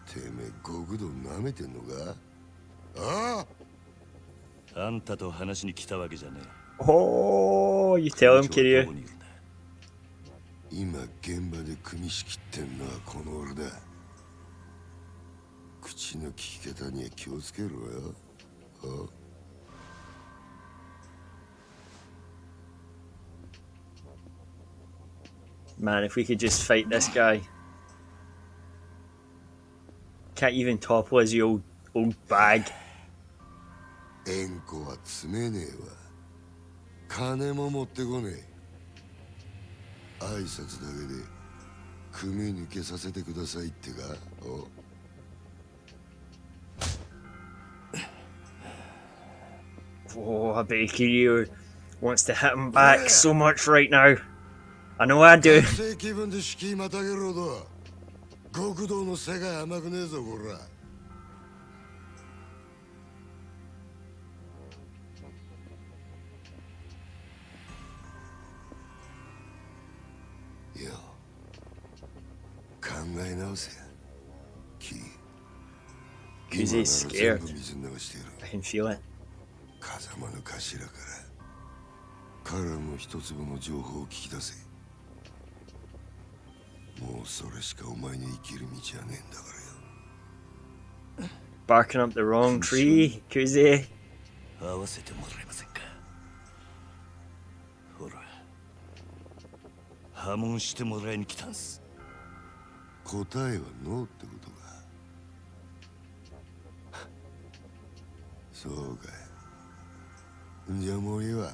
てめえ極道舐めてんのか？ああ、あんたと話に来たわけじゃねえ。 Oh, you tell him, Kiryu. 今現場で組み仕切ってんのはこの俺だ。口の利き方には気をつけろよ。あ？ Man, if we could just fight this guy. Can't even topple his old bag. 縁故は詰めねえわ。金も持ってこねえ。挨拶だけで組抜けさせてくださいってか？お？ Oh, I bet Kiryu wants to hit him back so much right now. I know I do. 気分で敷居またげるほど極道の世界甘くねえぞ、こら。よ、考え直せや。Because he's scared. I can feel it. 風間の頭から彼の一粒の情報を聞き出せ。もうそれしかお前の生きる道はねえんだからよ。Barking up the wrong tree, Kuze. 合わせてもらえませんか。ほら、破門してもらいに来たんす。答えはノーってことか。そうかい。じゃあもういいわ。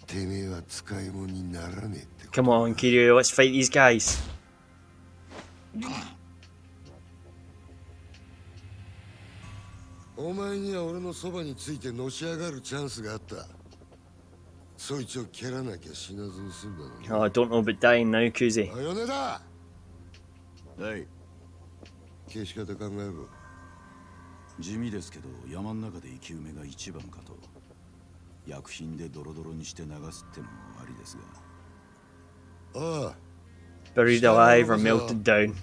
てめえは使い物にならねえってこと。 Come on, Kiryu, let's fight these guys. お前には俺のそばについてのし上がるチャンスがあった。そいつを蹴らなきゃ死なずに済んだのに。 Oh, I don't know about dying now, Kuze. あ、米だ。はい。消し方考えろ。地味ですけど山の中で生き埋めが一番かと。薬品でドロドロにして流すってのもありですが。ああ。 Buried alive or melted down.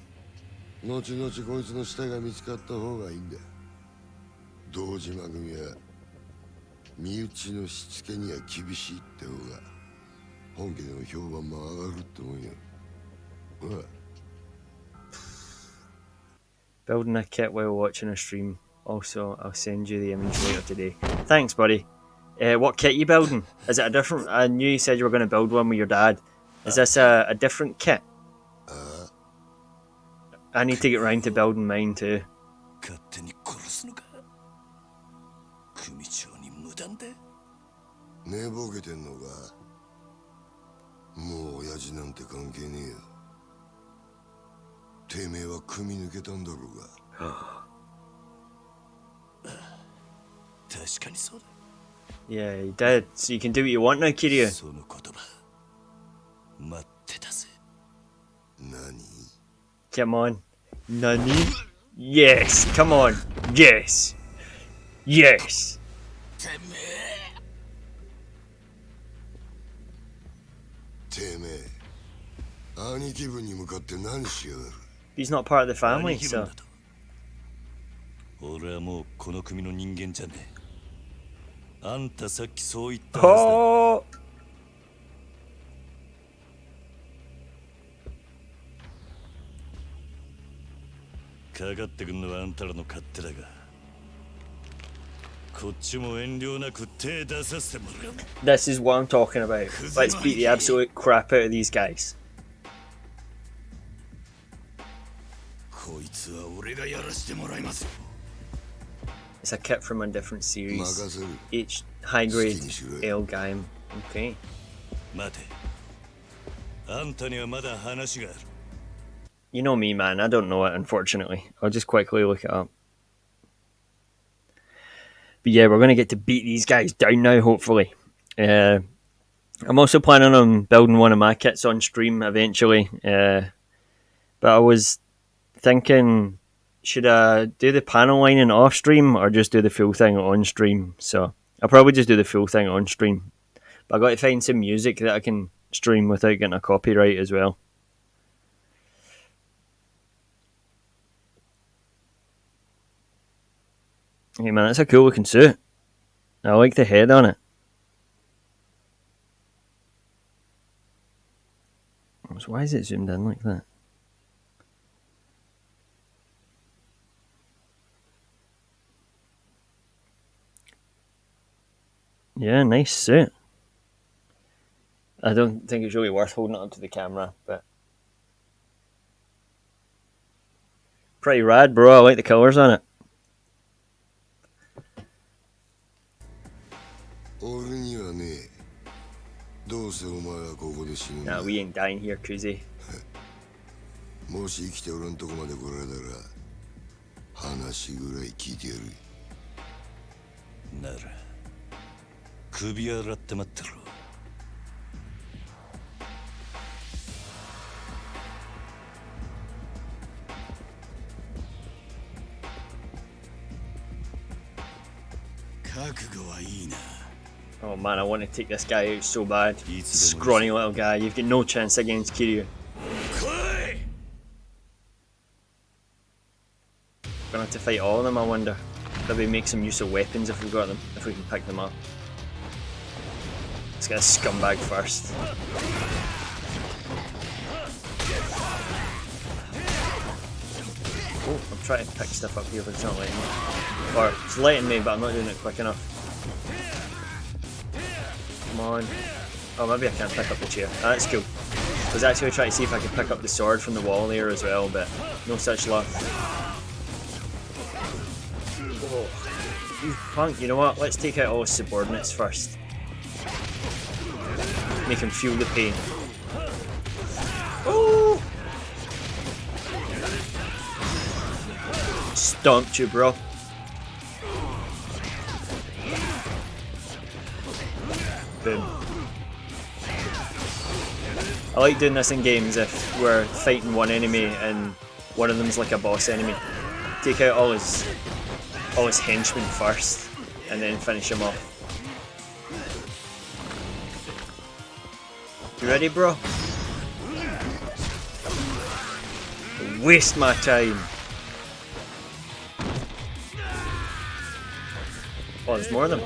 後々こいつの死体が見つかった方がいいんだ。堂島組は身内のしつけには厳しいって方が本家での評判も上がるって思うよ。ほら。 Building a kit while watching a stream. Also, I'll send you the image later today. Thanks, buddy. What kit you building? Is it a different... I knew you said you were going to build one with your dad. Is this a different kit? I need to get round to building mine too. 勝手に殺すのか。組長に無断で。寝ぼけてんのか。もう親父なんて関係ねえよ。てめえは組み抜けたんだろうが。確かにそうだ。 Yeah, you did. So you can do what you want now, Kiryu. その言葉待ってたぜ。何? Come on. Nani? Yes, come on. Yes. Yes. てめえ、兄貴分に向かって何しやがる。 He's not part of the family, 兄貴分 so... だと。俺はもうこの組の人間じゃねえ。あんたさっきそう言ったはずだ。 Oh! かかってくんのはあんたらの勝手だが、こっちも遠慮なく手出させてもらう。 This is what I'm talking about. Let's beat the absolute crap out of these guys. こいつは俺がやらしてもらいますよ。 It's a kit from a different series. 任せる。 Each high grade 好きにしろよ。 ale game. Okay. 待て。あんたにはまだ話がある。 You know me, man. I don't know it, unfortunately. I'll just quickly look it up. But yeah, we're going to get to beat these guys down now, hopefully. I'm also planning on building one of my kits on stream eventually. But I was thinking, should I do the panel lining off stream or just do the full thing on stream? So I'll probably just do the full thing on stream. But I've got to find some music that I can stream without getting a copyright as well. Hey man, that's a cool looking suit. I like the head on it. So why is it zoomed in like that? Yeah, nice suit. I don't think it's really worth holding it up to the camera, but pretty rad, bro. I like the colours on it. 俺にはね、どうせお前はここで死ぬんだ。 Nah, we ain't dying here, Kuzi. もし生きて俺んとこまで来られたら、話ぐらい聞いてやる。なら、首洗って待ってろ。 覚悟はいいな。 Oh man, I want to take this guy out so bad. Scrawny little guy. You've got no chance against Kiryu. Gonna have to fight all of them, I wonder. Maybe make some use of weapons if we've got them, if we can pick them up. Let's get a scumbag first. Oh, I'm trying to pick stuff up here, but it's not letting me. Or it's letting me, but I'm not doing it quick enough. Come on. Oh, maybe I can't pick up the chair. Ah, that's cool. I was actually trying to see if I could pick up the sword from the wall there as well, but no such luck. Oh, you punk. You know what? Let's take out all his subordinates first. Make him feel the pain. Oh! Stomped you, bro. Boom. I like doing this in games if we're fighting one enemy and one of them's like a boss enemy. Take out all his henchmen first and then finish him off. You ready, bro? Waste my time. Oh, there's more of them.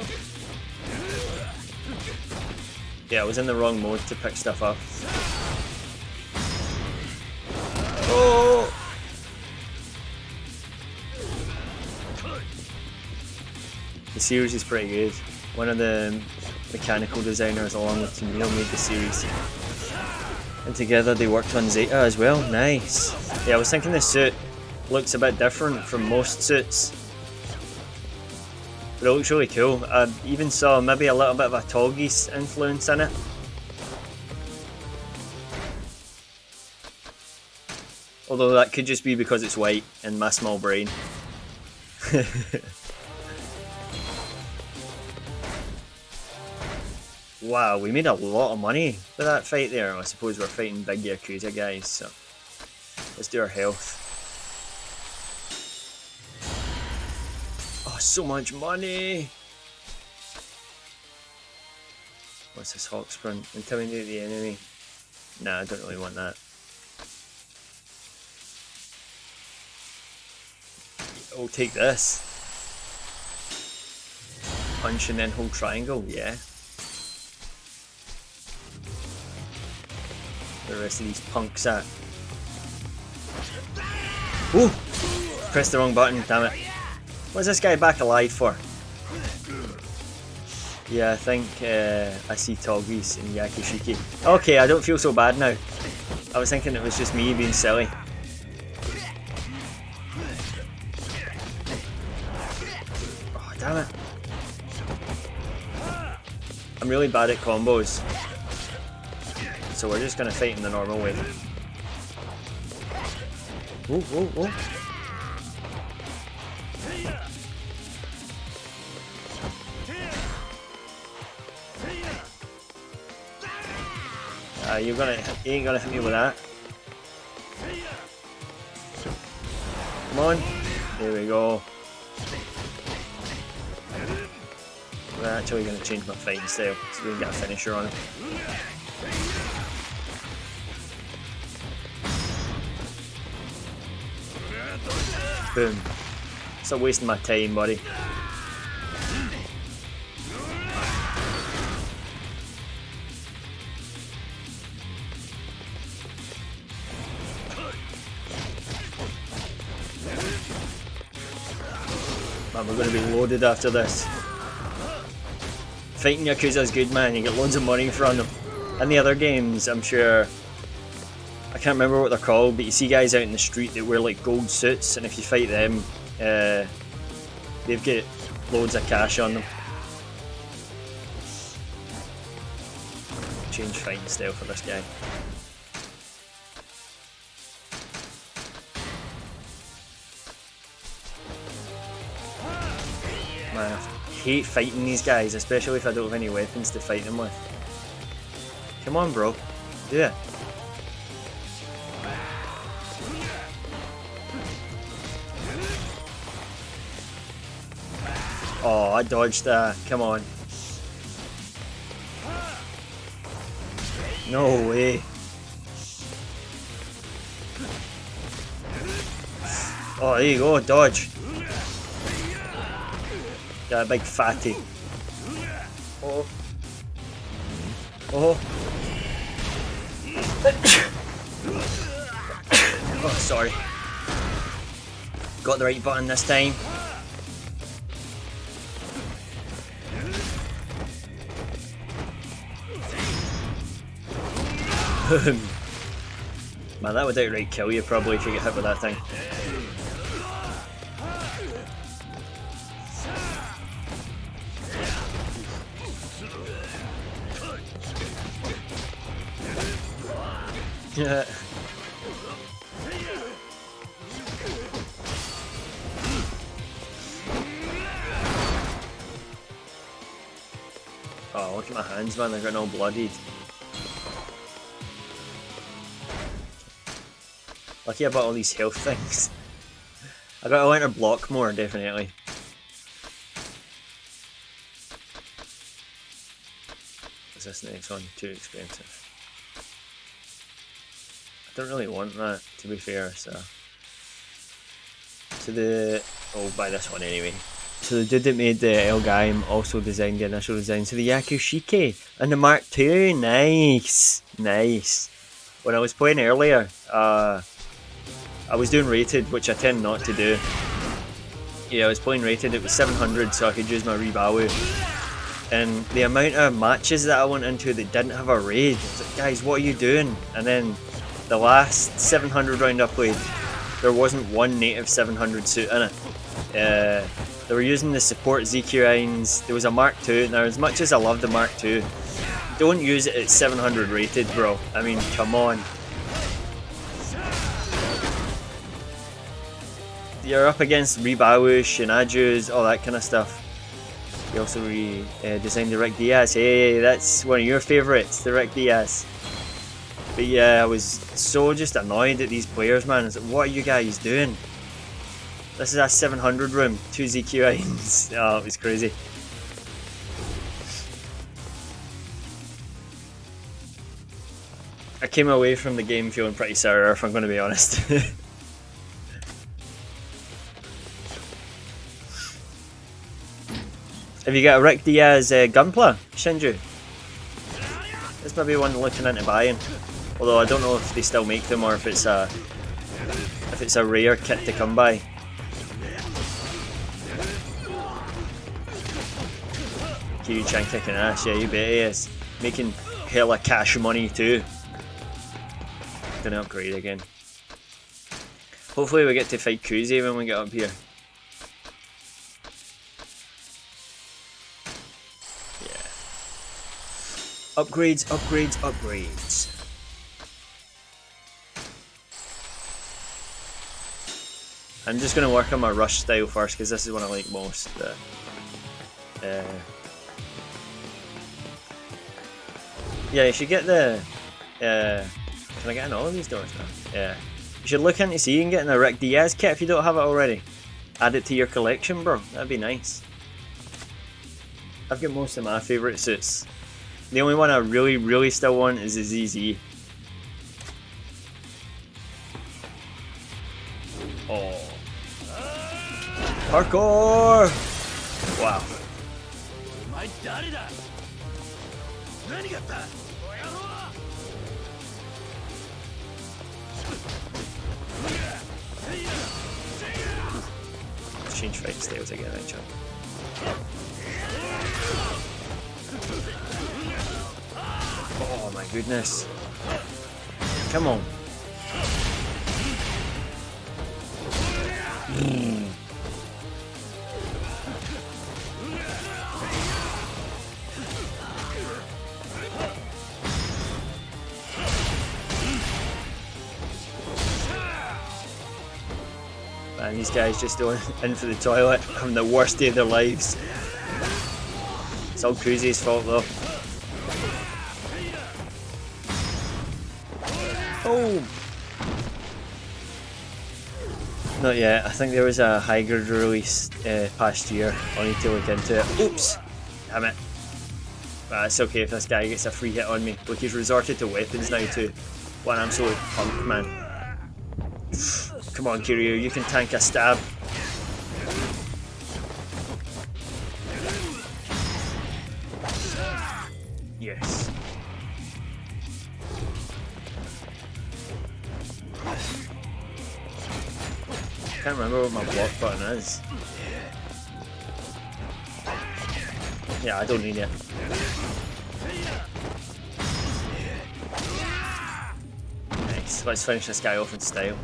Yeah, I was in the wrong mode to pick stuff up. Oh! The series is pretty good. One of the mechanical designers along with Tomino made the series. And together they worked on Zeta as well. Nice. Yeah, I was thinking the suit looks a bit different from most suits. But it looks really cool. I even saw maybe a little bit of a Toggy's influence in it. Although that could just be because it's white and my small brain. Wow, we made a lot of money for that fight there. I suppose we're fighting big Yakuza guys, so let's do our health. Oh, so much money! What's this Hawk Sprint? Intimidate the enemy. Nah, I don't really want that. Oh, take this. Punch and then hold triangle, yeah. The rest of these punks at. Ooh! Pressed the wrong button, damn it. What's this guy back alive for? Yeah, I think I see Toggies and Yakushiki. Okay, I don't feel so bad now. I was thinking it was just me being silly. Oh, damn it. I'm really bad at combos. So we're just gonna fight in the normal way. Whoa, whoa, whoa. You ain't gonna hit me with that. Come on. There we go. We're actually gonna change my fighting style so we can get a finisher on him. Boom. Stop wasting my time, buddy. Man, we're going to be loaded after this. Fighting Yakuza is good, man. You get loads of money from them. In the other games, I'm sure... I can't remember what they're called, but you see guys out in the street that wear like gold suits, and if you fight them, they've got loads of cash on them. Change fighting style for this guy. Man, I hate fighting these guys, especially if I don't have any weapons to fight them with. Come on, bro. Do it. Oh, I dodged that. Come on. No way. Oh, there you go. Dodge. That big fatty. Oh. Oh. Oh, sorry. Got the right button this time. Man, that would outright kill you probably if you get hit with that thing. Yeah. Oh, look at my hands, man, they're getting all bloodied. Lucky I bought all these health things. I gotta learn to block more, definitely. Is this next one too expensive? I don't really want that, to be fair, so... I'll buy this one anyway. So the dude that made the Elgaim also designed the initial design. So the Yakushike and the Mark II, nice, nice. When I was playing earlier, I was doing rated, which I tend not to do. Yeah, I was playing rated, it was 700 so I could use my Rebawu. And the amount of matches that I went into that didn't have a raid, I was like, guys, what are you doing? And then the last 700 round I played, there wasn't one native 700 suit in it. They were using the support ZQ9s, there was a Mark II. Now as much as I love the Mark II, don't use it at 700 rated, bro. I mean, come on. You're up against Rebawu, Shinajus, all that kind of stuff. You also designed the Rick Diaz. Hey, that's one of your favourites, the Rick Diaz. But yeah, I was so just annoyed at these players, man. I was like, what are you guys doing? This is a 700 room, 2 ZQIs. Oh, it was crazy. I came away from the game feeling pretty sour, if I'm going to be honest. Have you got a Rick Diaz Gunpla, Shinju? This might be one looking into buying. Although I don't know if they still make them or if it's a rare kit to come by. Kiryu-chan kicking ass, yeah, you bet he is. Making hella cash money too. Gonna upgrade again. Hopefully we get to fight Kuzi when we get up here. Yeah. Upgrades, upgrades, upgrades. I'm just gonna work on my rush style first because this is what I like most. Yeah, you should get the. Can I get in all of these doors now? Yeah. You should look into seeing getting a Rick Diaz kit if you don't have it already. Add it to your collection, bro. That'd be nice. I've got most of my favourite suits. The only one I really, really still want is the ZZ. Oh. Parkour! Wow. Let's change fight styles again, actually. Oh my goodness. Come on. Man, these guys just going in for the toilet, having the worst day of their lives. It's all Cruzy's fault though. Oh! Not yet. I think there was a high grade release past year. I'll need to look into it. Oops! Damn it. It's okay if this guy gets a free hit on me. Look, he's resorted to weapons now too. What an absolute punk, man. Come on, Kiryu, you can tank a stab. Yes. Can't remember what my block button is. Yeah, I don't need it. Nice. Let's finish this guy off in style.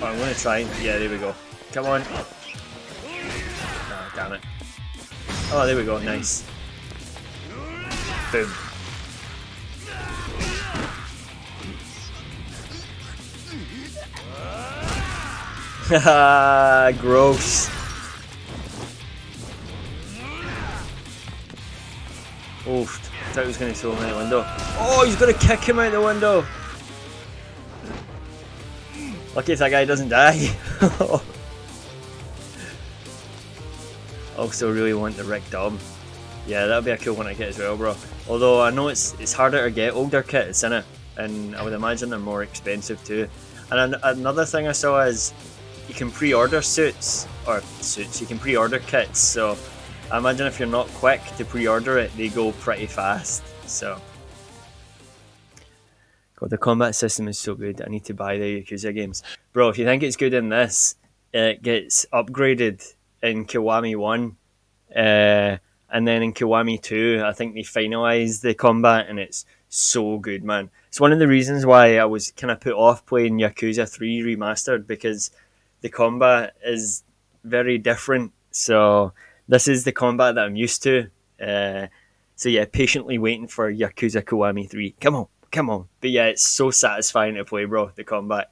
I'm gonna try. Yeah, there we go. Come on. Oh, damn it. Oh, there we go. Nice. Boom. Haha, gross. Oof. I thought he was gonna throw him out the window. Oh, he's gonna kick him out the window. Lucky if that guy doesn't die. Also really want the Rick Dub. Yeah, that'll be a cool one to get as well, bro. Although I know it's harder to get older kits in it, and I would imagine they're more expensive too. And another thing I saw is you can pre-order suits, you can pre-order kits, so I imagine if you're not quick to pre-order it, they go pretty fast. So, God, the combat system is so good. I need to buy the Yakuza games. Bro, if you think it's good in this, it gets upgraded in Kiwami 1, and then in Kiwami 2, I think they finalised the combat, and it's so good, man. It's one of the reasons why I was kind of put off playing Yakuza 3 Remastered, because the combat is very different. So this is the combat that I'm used to. So yeah, patiently waiting for Yakuza Kiwami 3. Come on. But yeah, it's so satisfying to play, bro, the combat.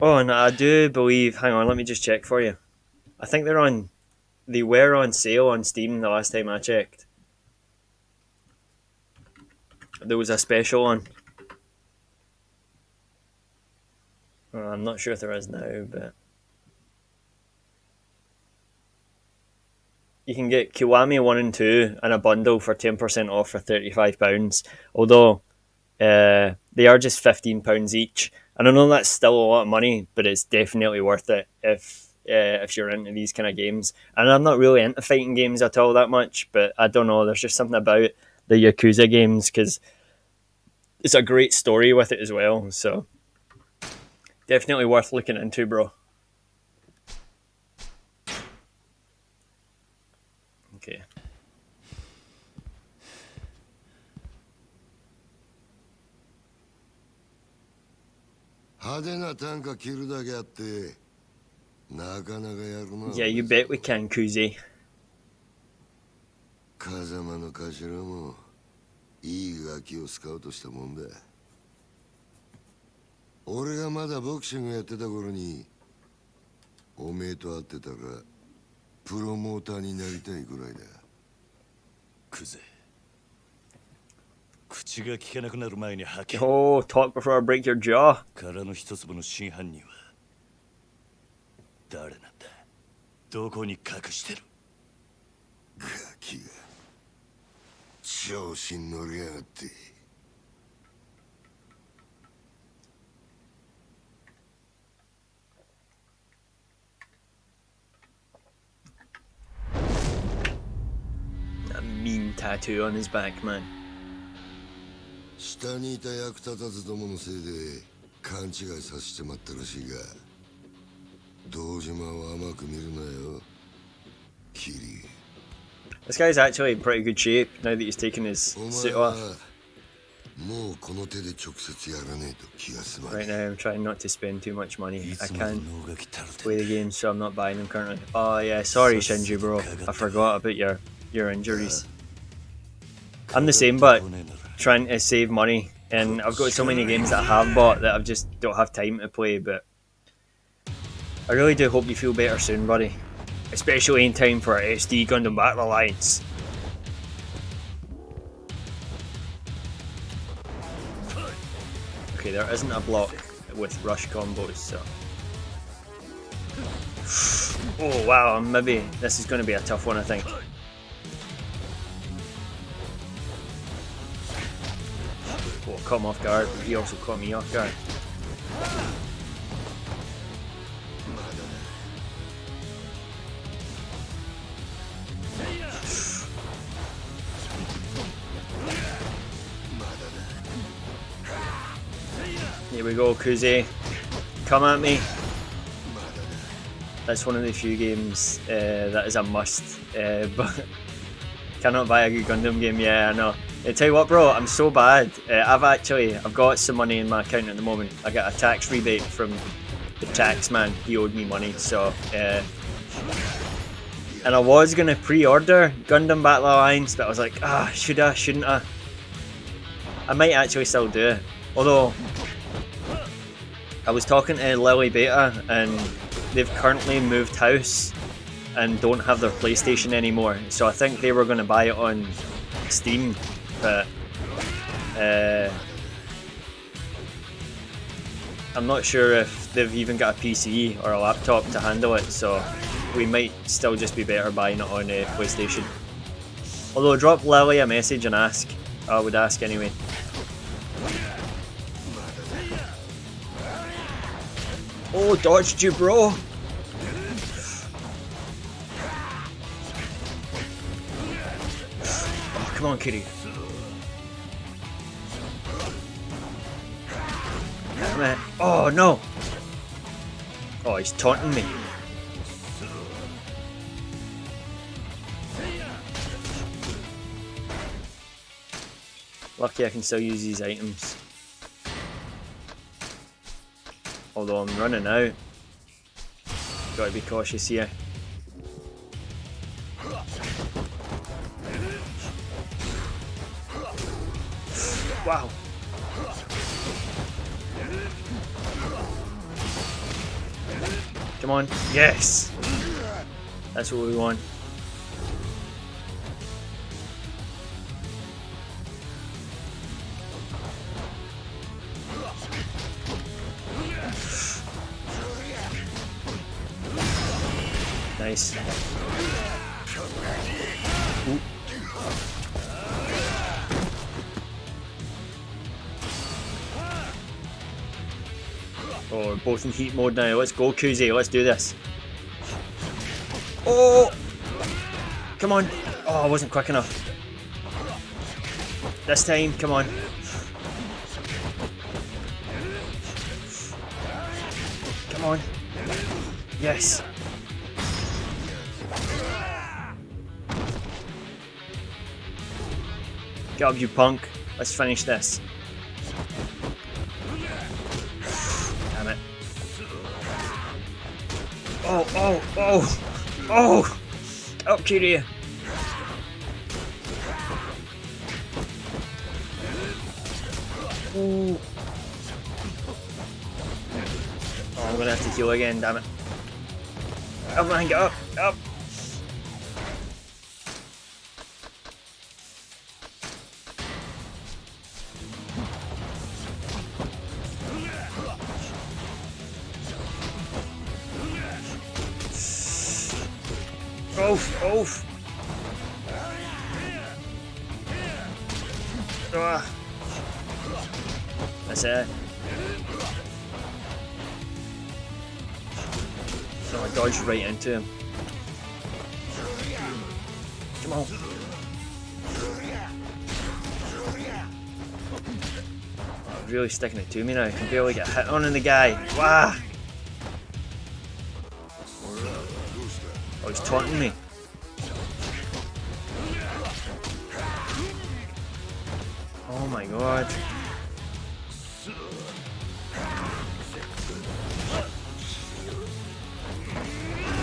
Oh, and I do believe, hang on, let me just check for you. I think they were on sale on Steam the last time I checked. There was a special on. I'm not sure if there is now, but you can get Kiwami 1 and 2 in a bundle for 10% off for £35. Although they are just £15 each. And I know that's still a lot of money, but it's definitely worth it if you're into these kind of games. And I'm not really into fighting games at all that much, but I don't know, there's just something about the Yakuza games, because it's a great story with it as well. So definitely worth looking into, bro. Okay. Yeah, you bet we can, Kuzi. 風間の頭もいいガキをスカウトしたもんだ。俺がまだボクシングやってた頃におめえと会ってたらプロモーターになりたいぐらいだ。クゼ、口が聞けなくなる前に吐け。Oh, talk before I break your jaw. 殻の一粒の真犯人は誰なんだ？どこに隠してる？ガキが調子に乗りやがって。A mean tattoo on his back, man. 下にいた役立たずどものせいで勘違いさせてまったらしいが、堂島を甘く見るなよ、キリ。 This guy's actually in pretty good shape now that he's taken his suit off. Right now I'm trying not to spend too much money. I can't play the game, so I'm not buying them currently. Oh yeah, sorry Shinji bro, I forgot about your injuries. I'm the same, but trying to save money, and I've got so many games that I have bought that I just don't have time to play, but I really do hope you feel better soon, buddy. Especially in time for SD Gundam Battle Alliance. Okay, there isn't a block with rush combos, so... Oh wow, maybe this is going to be a tough one, I think. Oh, caught him off guard, but he also caught me off guard. Here we go, Kuzi. Come at me. That's one of the few games that is a must, but cannot buy a good Gundam game. Yeah, I know. I tell you what, bro, I'm so bad. I've got some money in my account at the moment. I got a tax rebate from the tax man. He owed me money, so and I was gonna pre-order Gundam Battle Alliance, but I was like, should I? Shouldn't I? I might actually still do it, although. I was talking to Lily Beta, and they've currently moved house and don't have their PlayStation anymore, so I think they were going to buy it on Steam, but I'm not sure if they've even got a PC or a laptop to handle it, so we might still just be better buying it on PlayStation. Although drop Lily a message and ask. I would ask anyway. Oh, dodged you, bro! Oh, come on, Kiryu. Damn it. Oh, no! Oh, he's taunting me. Lucky I can still use these items. Although I'm running out. Gotta be cautious here. Wow. Come on. Yes! That's what we want. Nice. Ooh. Oh, we're both in heat mode now. Let's go, Kuzi. Let's do this. Oh! Come on. Oh, I wasn't quick enough. This time, come on. Come on. Yes. Get up, you punk. Let's finish this. Damn it. Oh, oh, oh, oh! Get up, Kiryu. Ooh. Oh, I'm gonna have to heal again, damn it. Up, man, get up, up! Oof, oof. That's it. So I dodged right into him. Come on. Oh, really sticking it to me now. I can barely get hit on the guy. Wow. Oh, he's taunting me. Oh my god.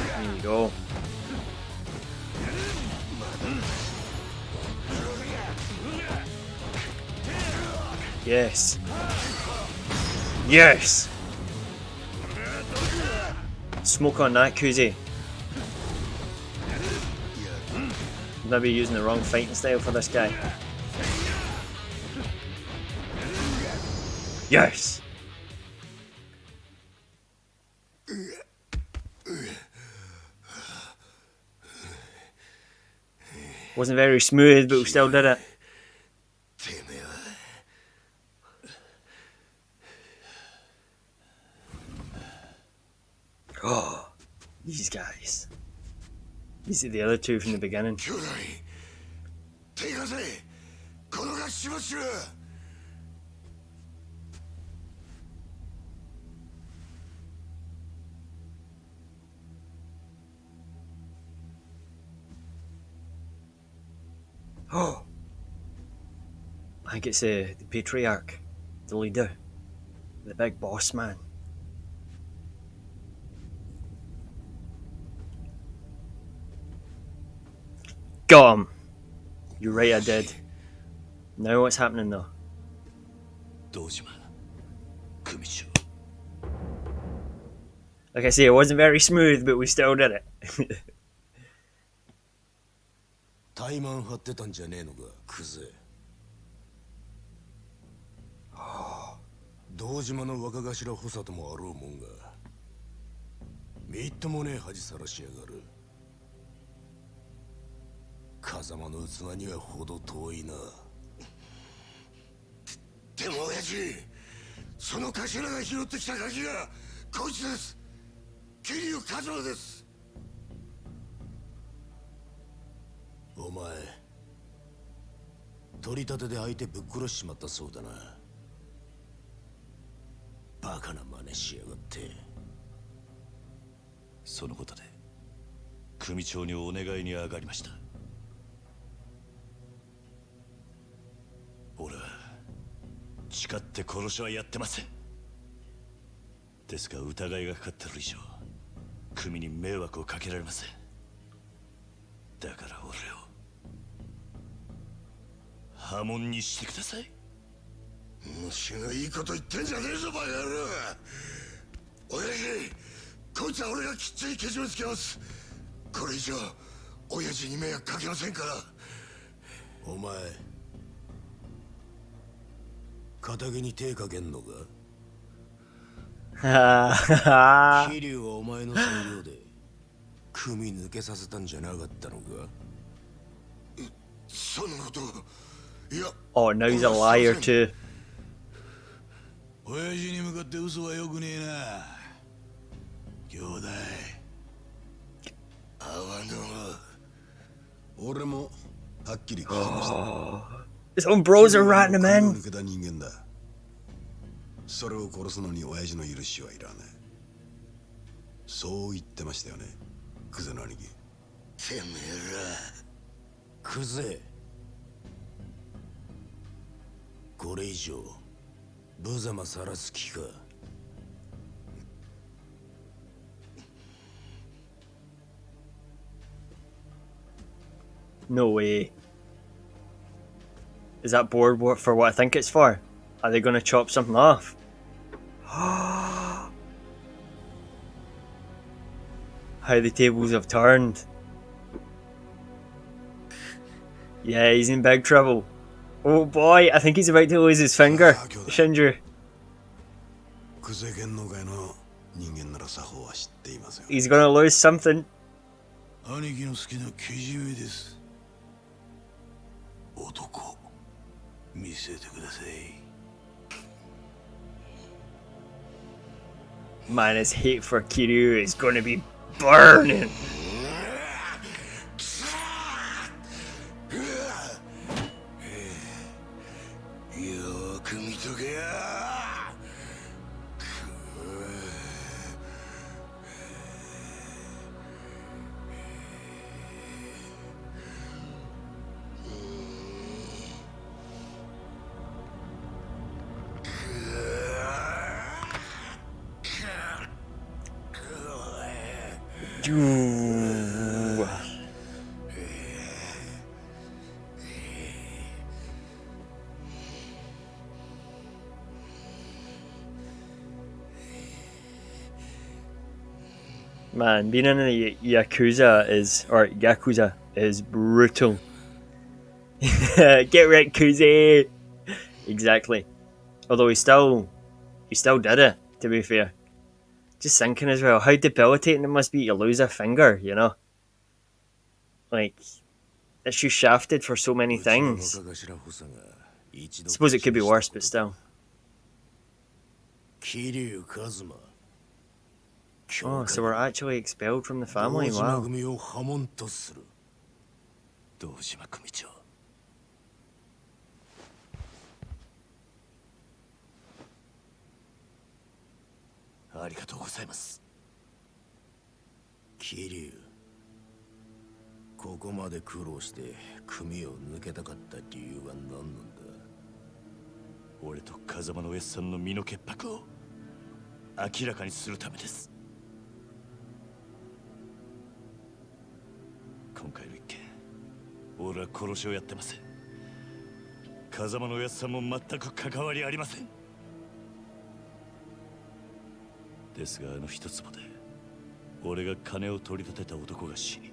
There you go. Yes. Yes! Smoke on that, Kuzi. Maybe using the wrong fighting style for this guy. Yes! Wasn't very smooth, but we still did it. Oh, these guys. These are the other two from the beginning. Oh, I think it's the patriarch, the leader, the big boss man. Got him! You're right, I did. Now what's happening though? Like I say, it wasn't very smooth, but we still did it. 怠慢張ってたんじゃねえのか、クズ。堂島の若頭補佐ともあろうもんがみっともねえ恥さらしやがる。風間の器にはほど遠いな。でも親父、その頭が拾ってきた鍵がこいつです。桐生一馬です。お前取り立てで相手ぶっ殺しちまったそうだな。バカな真似しやがって。そのことで組長にお願いに上がりました。俺は誓って殺しはやってません。ですが疑いがかかってる以上組に迷惑をかけられません。だから俺を破門にしてください。虫がいいこと言ってんじゃねえぞバカ野郎。親父、こいつは俺がきっちりけじめつけます。これ以上親父に迷惑かけませんから。お前仇に手かけんのか。桐生はお前の裁量で組抜けさせたんじゃなかったのか。そんなこと。いや。Oh, now he's a liar too. 親父に向かって嘘はよくねえな。兄弟。あわの。俺もはっきり聞きました。His own bros are ratting him in. 抜けた人間だ。それを殺すのに親父の許しはいらない。そう言ってましたよね、クゼの兄貴。てめえらクゼ、これ以上無様さらす気か。No way. Is that board for what I think it's for? Are they going to chop something off? How the tables have turned. Yeah, he's in big trouble. Oh boy, I think he's about to lose his finger. Shinju. He's gonna lose something. 兄貴の好きなけじめです。男、見せてください。Man, his hate for Kiryu is gonna be burning. Man, being in a Yakuza is brutal. Get wrecked, Kuze! Exactly. Although he still did it, to be fair. Just thinking as well, how debilitating it must be to lose a finger, you know? Like, it's just shafted for so many things. Suppose it could be worse, but still. Oh, so we're actually expelled from the family, wow. ありがとうございます。桐生、ここまで苦労して組を抜けたかった理由は何なんだ。俺と風間のおやっさんの身の潔白を明らかにするためです。今回の一件、俺は殺しをやってません。風間のおやっさんも全く関わりありません。ですがあの一坪で俺が金を取り立てた男が死に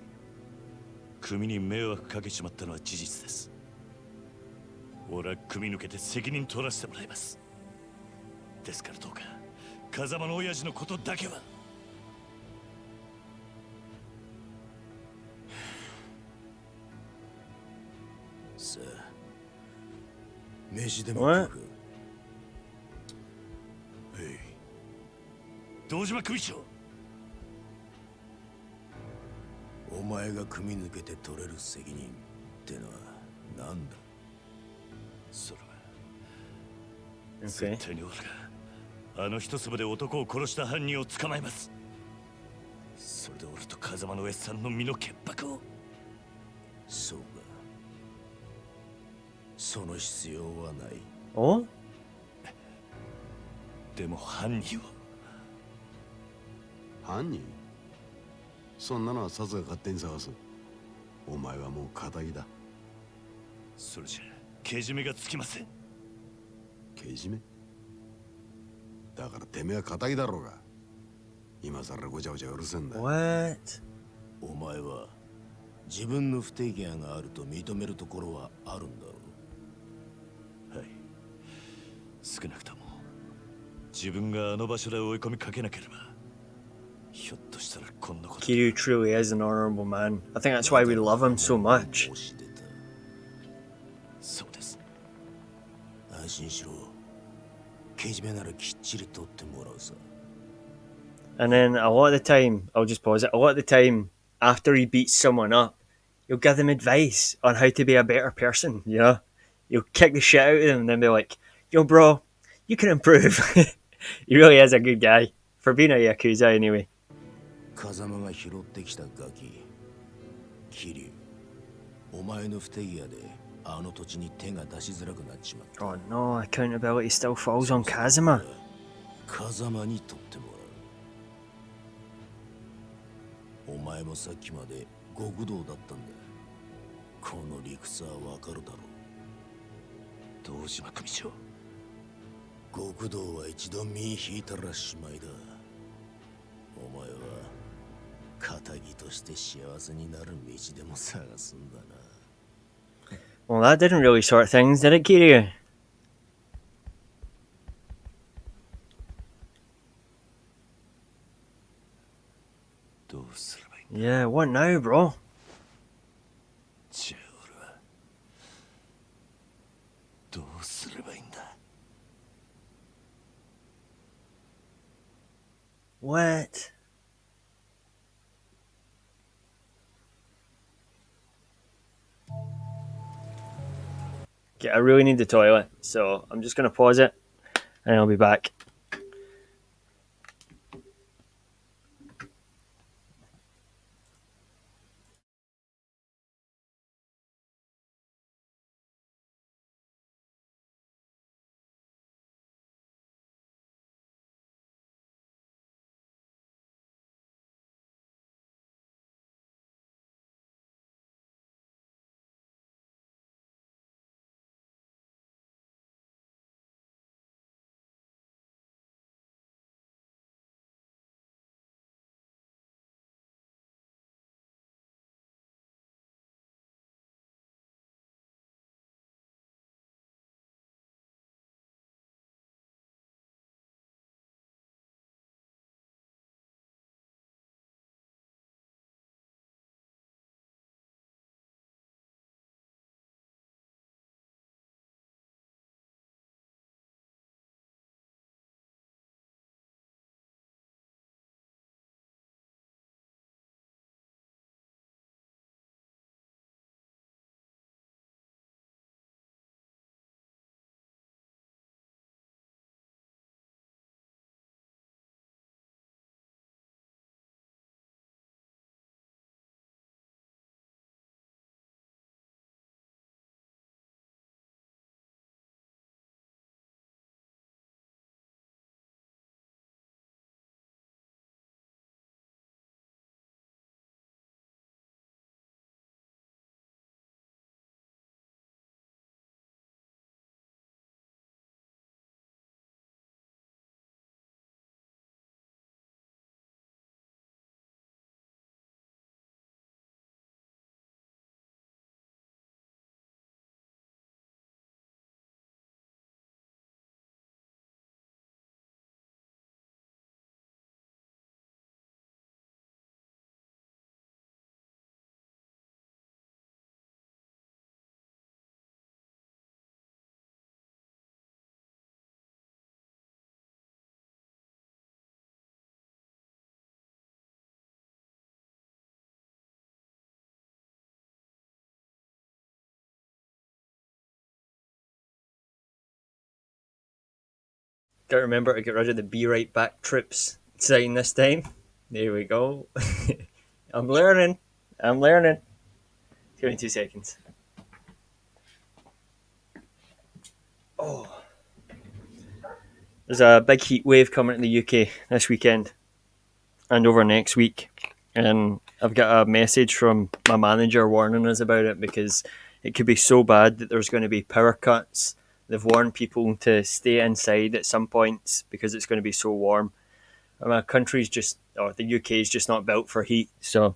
組に迷惑かけちまったのは事実です。俺は組抜けて責任取らせてもらいます。ですからどうか風間の親父のことだけは。さあ飯でも食うか。堂島組長、お前が組み抜けて取れる責任ってのは何だ。それは絶対に俺があの一粒で男を殺した犯人を捕まえます。それで俺と風間のおやさんの身の潔白を。そうか、その必要はない。おでも犯人を。犯人？そんなのはサツが勝手に探す。お前はもう仇だ。それじゃけじめがつきません。けじめ？だからてめえは仇だろうが。今さらごちゃごちゃうるせえんだ。What？ お前は自分の不手際があると認めるところはあるんだろう。はい、少なくとも自分があの場所で追い込みかけなければ、ひょっとしたらこんなこと。 Kiryu truly is an honorable man. I think that's why we love him so much. そうです。安心しろ。けじめならきっちり取ってもらうさ。 And then a lot of the time, I'll just pause it, a lot of the time, after he beats someone up, you'll give them advice on how to be a better person, you know? You'll kick the shit out of them and then be like, yo bro, you can improve. He really is a good guy. For being a Yakuza anyway. 風間が拾ってきたガキ、桐生、お前の不手際であの土地に手が出しづらくなっちまった。 Oh no, accountability still falls on Kazuma. 風間に取ってもらう。お前もさっきまで極道だったんだ。この理屈はわかるだろう。堂島組長、極道は一度身引いたらしまいだ。お前は仇として幸せになる道でも探すんだな。 Well, that didn't really sort things, did it, Kiryu? Yeah, what now, bro? What? Okay, I really need the toilet, so I'm just going to pause it and I'll be back. Gotta remember to get rid of the Be Right Back troops sign this time. There we go. I'm learning. Give me 2 seconds. Oh. There's a big heat wave coming to the UK this weekend and over next week. And I've got a message from my manager warning us about it because it could be so bad that there's going to be power cuts. They've warned people to stay inside at some points because it's going to be so warm. My country's the UK is just not built for heat. So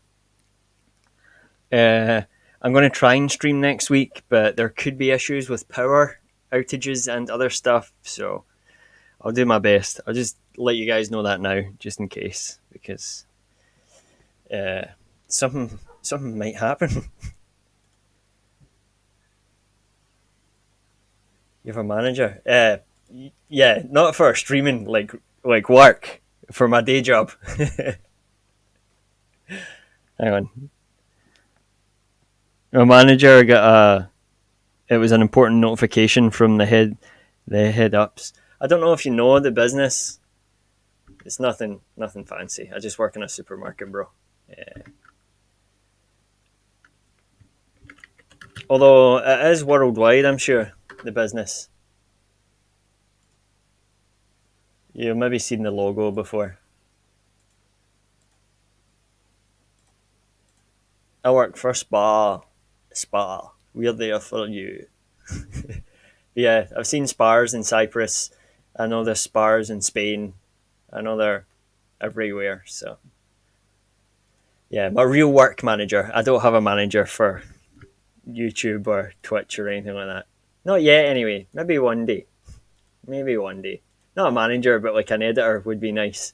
I'm going to try and stream next week, but there could be issues with power outages and other stuff. So I'll do my best. I'll just let you guys know that now, just in case, because something might happen. You have a manager? Yeah, not for streaming, like work, for my day job. Hang on. My manager got it was an important notification from the head ups. I don't know if you know the business. It's nothing fancy. I just work in a supermarket, bro. Yeah. Although it is worldwide, I'm sure, the business. You've maybe seen the logo before. I work for Spa. We're there for you. Yeah, I've seen Spars in Cyprus. I know there's Spars in Spain. I know they're everywhere. So, yeah, my real work manager. I don't have a manager for YouTube or Twitch or anything like that. Not yet, anyway. Maybe one day. Not a manager, but like an editor would be nice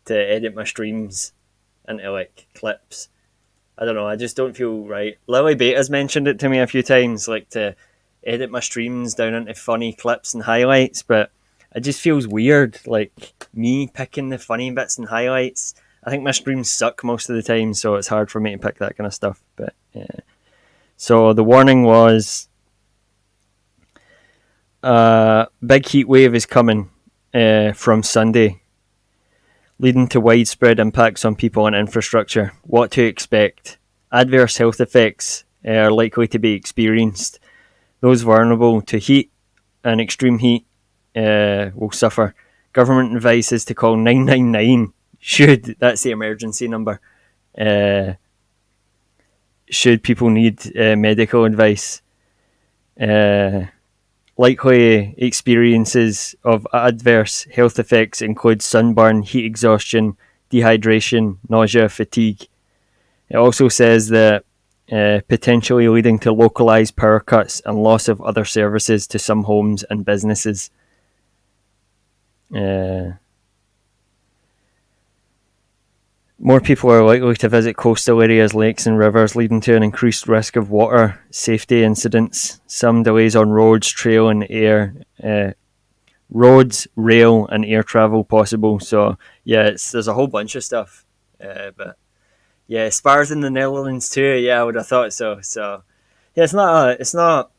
to edit my streams into like clips. I don't know. I just don't feel right. Lily Beta's mentioned it to me a few times, like to edit my streams down into funny clips and highlights, but it just feels weird, like me picking the funny bits and highlights. I think my streams suck most of the time, so it's hard for me to pick that kind of stuff. But yeah. So the warning was big heat wave is coming from Sunday, leading to widespread impacts on people and infrastructure. What to expect? Adverse health effects are likely to be experienced. Those vulnerable to heat and extreme heat will suffer. Government advises to call 999 that's the emergency number, should people need medical advice. Likely experiences of adverse health effects include sunburn, heat exhaustion, dehydration, nausea, fatigue. It also says that potentially leading to localized power cuts and loss of other services to some homes and businesses. More people are likely to visit coastal areas, lakes and rivers, leading to an increased risk of water safety incidents. Some delays on roads, rail and air travel possible. So yeah, there's a whole bunch of stuff. But yeah, Spars in the Netherlands too. Yeah, I would have thought so. So yeah, it's not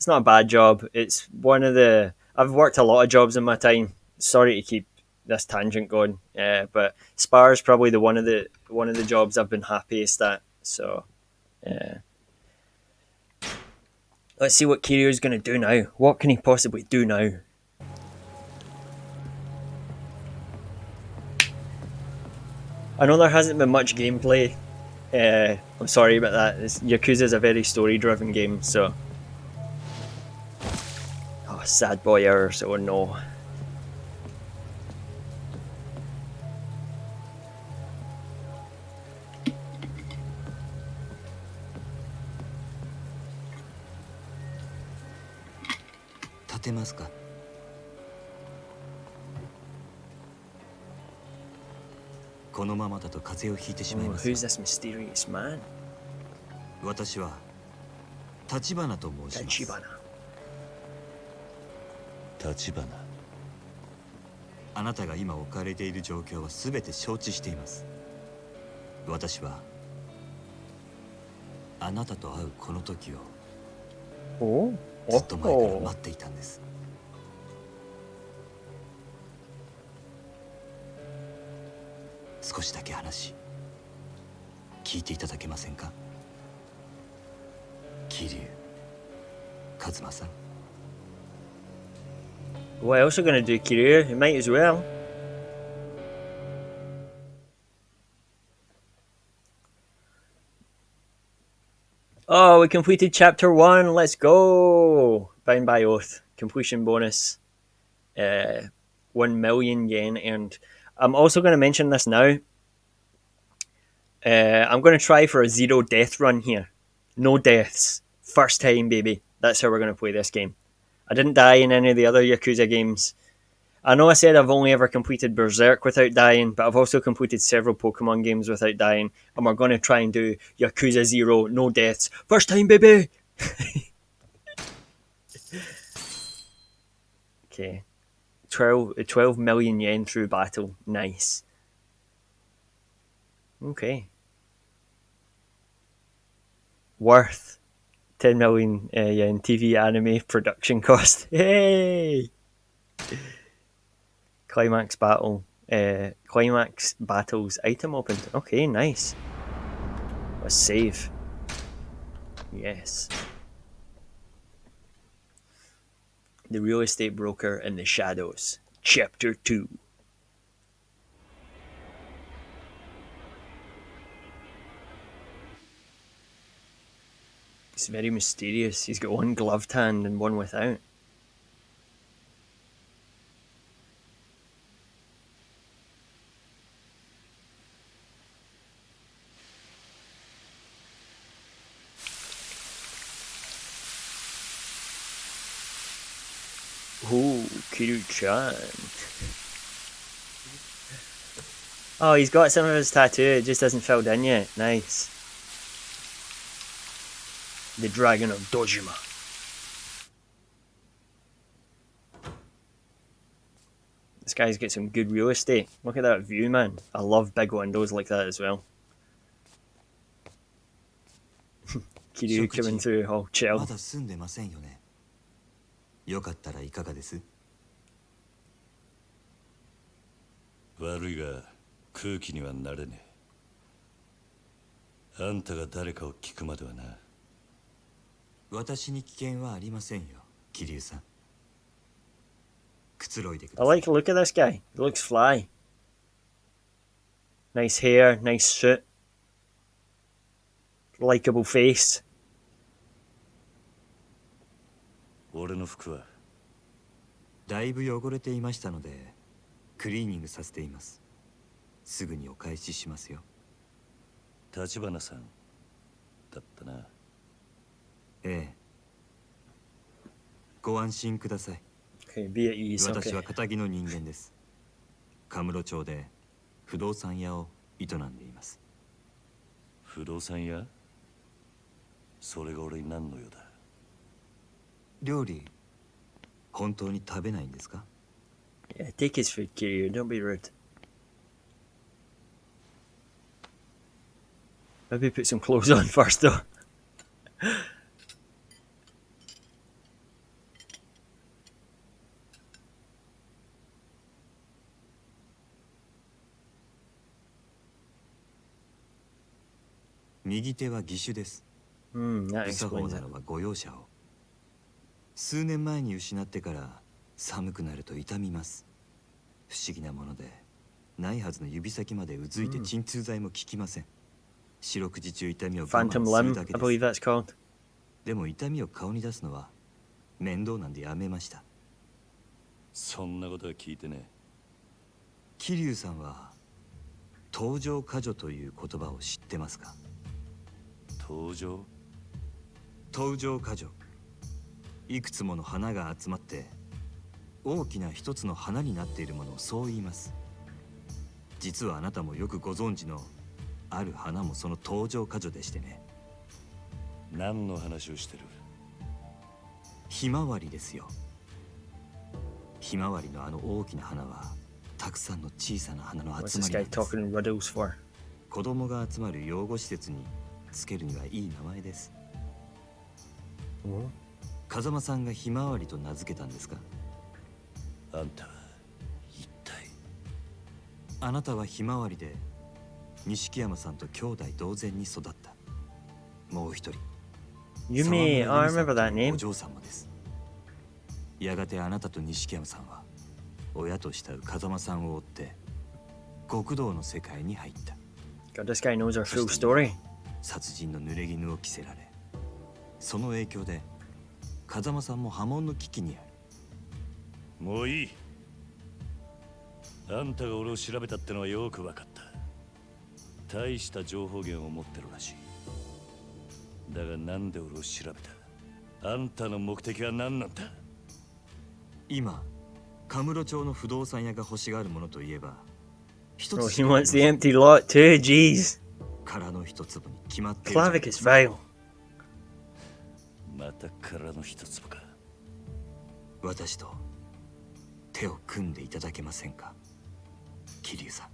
a bad job. It's one of the I've worked a lot of jobs in my time. Sorry to keep this tangent going, but Spar's probably one of the jobs I've been happiest at. So, let's see what Kiryu's going to do now. What can he possibly do now? I know there hasn't been much gameplay. I'm sorry about that. Yakuza is a very story-driven game, so. Oh, sad boy errors. Oh no. Who's this mysterious man? 私は立花と申します。立花。あなたが今置かれている状況はすべて承知しています。私はあなたと会うこの時をずっと前から待っていたんです。少しだけ話聞いていただけませんか？桐生一馬さん。 What else are we gonna do, Kiryu? You might as well. Oh, we completed chapter 1. Let's go. Bound by oath. Completion bonus. 1 million yen earned. I'm also going to mention this now. I'm going to try for a 0 death run here. No deaths. First time, baby. That's how we're going to play this game. I didn't die in any of the other Yakuza games. I know I said I've only ever completed Berserk without dying, but I've also completed several Pokemon games without dying, and we're going to try and do Yakuza 0, no deaths. First time, baby! Okay. 12 million yen through battle. Nice. Okay. Worth 10 million yen TV anime production cost. Hey! Climax battle. Climax battles item opened. Okay, nice. Let's save. Yes. The real estate broker in the shadows. Chapter 2. It's very mysterious. He's got one gloved hand and one without. Oh, Kiryu-chan. Oh, he's got some of his tattoo, it just hasn't filled in yet. Nice. The Dragon of Dojima. This guy's got some good real estate. Look at that view, man. I love big windows like that as well. Kiryu coming through, all chill. まだ住んでませんよね。よかったらいかがです？悪いが空気にはなれねえ。あんたが誰かを聞くまではな。私に危険はありませんよ、桐生さん。くつろいでく I ださい。 like the look of this guy. He looks fly. Nice hair, nice suit. Likeable face. 俺の服はだいぶ汚れていましたのでクリーニングさせています。すぐにお返ししますよ。立花さんだったな。ええ。ご安心ください。 Okay, be at ease. 私 Okay. は堅気の人間です。カムロ町で不動産屋を営んでいます。不動産屋？それが俺に何の用だ？料理本当に食べないんですか？ Yeah, take his food, Kiryu. Don't be rude. Maybe put some clothes on first, though. That 不作法 explains な it. らばご容赦を。数年前に失ってから寒くなると痛みます。不思議なものでないはずの指先までうずいて鎮痛剤も効きません。四六時中痛みを我 Phantom 慢する limb, だけ I で believe す。 that's called. でも痛みを顔に出すのは面倒なんでやめました。そんなことは聞いてねえ。桐生さんは登場過剰という言葉を知ってますか？登場？登場過剰。いくつもの花が集まって大きな一つの花になっているものをそう言います。実はあなたもよくご存知のある花もその登場過剰でしてね。何の話をしてる？ひまわりですよ。ひまわりのあの大きな花はたくさんの小さな花の What's 集 this まり guy なんです。 talking riddles for? 子供が集まる養護施設につけるにはいい名前です。風間さんがひまわりと名付けたんですか？あんたは一体？あなたはひまわりで錦山さんと兄弟同然に育った。もう一人、 Yumi, I remember that お name. 嬢さんもです。やがてあなたと錦山さんは親と慕う風間さんを追って極道の世界に入った。 God, this guy knows our full story. 殺人の濡れ衣を着せられ、その影響で風間さんも破門の危機にある。もういい。あんたが俺を調べたってのはよく分かった。大した情報源を持ってるらしい。だがなんで俺を調べた？あんたの目的は何なんだ？今カムロ町の不動産屋が欲しがるものといえば、一 Oh, つ he wants the empty lot too, jeez. 空の一粒に決まっている。 Clavicus Vale. また空の一粒か。私と手を組んでいただけませんか、桐生さん。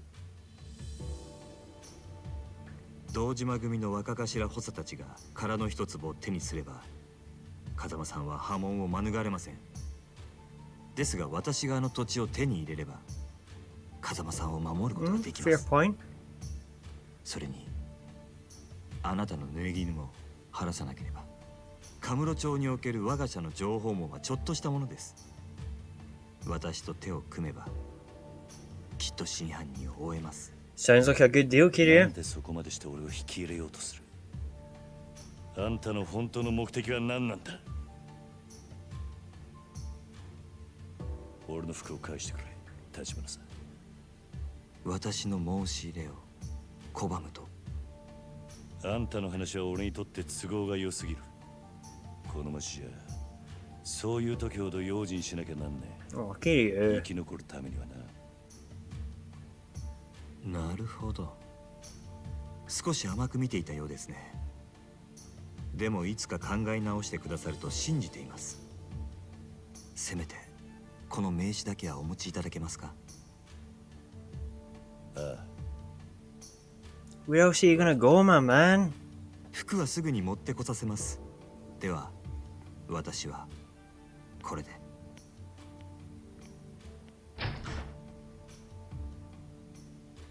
堂島組の若頭補佐たちが空の一粒を手にすれば、風間さんは破門を免れません。ですが私があの土地を手に入れれば、風間さんを守ることができま Fair す。 point. それにあなたの濡れ衣も晴らさなければ、カムロ町における我が社の情報網はちょっとしたものです。私と手を組めばきっと真犯人を追えます。 Sounds like a good deal, な Kiryu. んでそこまでして俺を引き入れようとする？あんたの本当の目的は何なんだ？俺の服を返してくれ、立花さん。私の申し入れを拒むと？あんたの話は俺にとって都合が良すぎる。この町じゃそういう時ほど用心しなきゃなんねえ。 Oh, Kiryu. 生き残るためにはな。なるほど。少し甘く見ていたようですね。でもいつか考え直してくださると信じています。せめてこの名刺だけはお持ちいただけますか？ああ。 Where else are you gonna go, my man? 服はすぐに持ってこさせます。では私はこれで。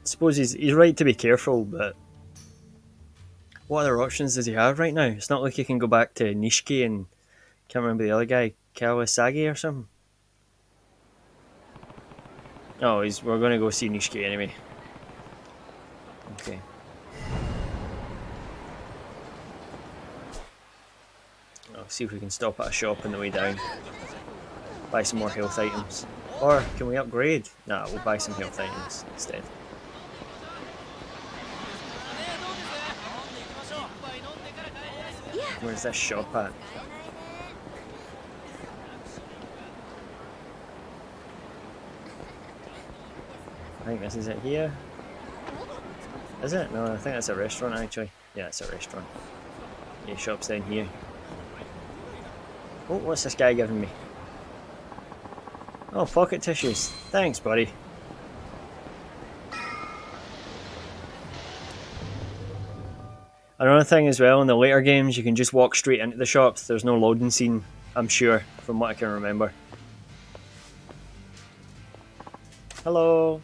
Suppose he's right to be careful, but what other options does he have right now? It's not like he can go back to Nishiki and can't remember the other guy, Kawasagi or something. Oh, we're gonna go see Nishiki anyway. Okay. I'll see if we can stop at a shop on the way down. Buy some more health items. Or can we upgrade? Nah, we'll buy some health items instead. Where's this shop at? I think this is it here. Is it? No, I think that's a restaurant actually. Yeah, it's a restaurant. Yeah, shop's down here. Oh, what's this guy giving me? Oh, pocket tissues. Thanks, buddy. Another thing as well, in the later games, you can just walk straight into the shops. There's no loading scene, I'm sure, from what I can remember. Hello.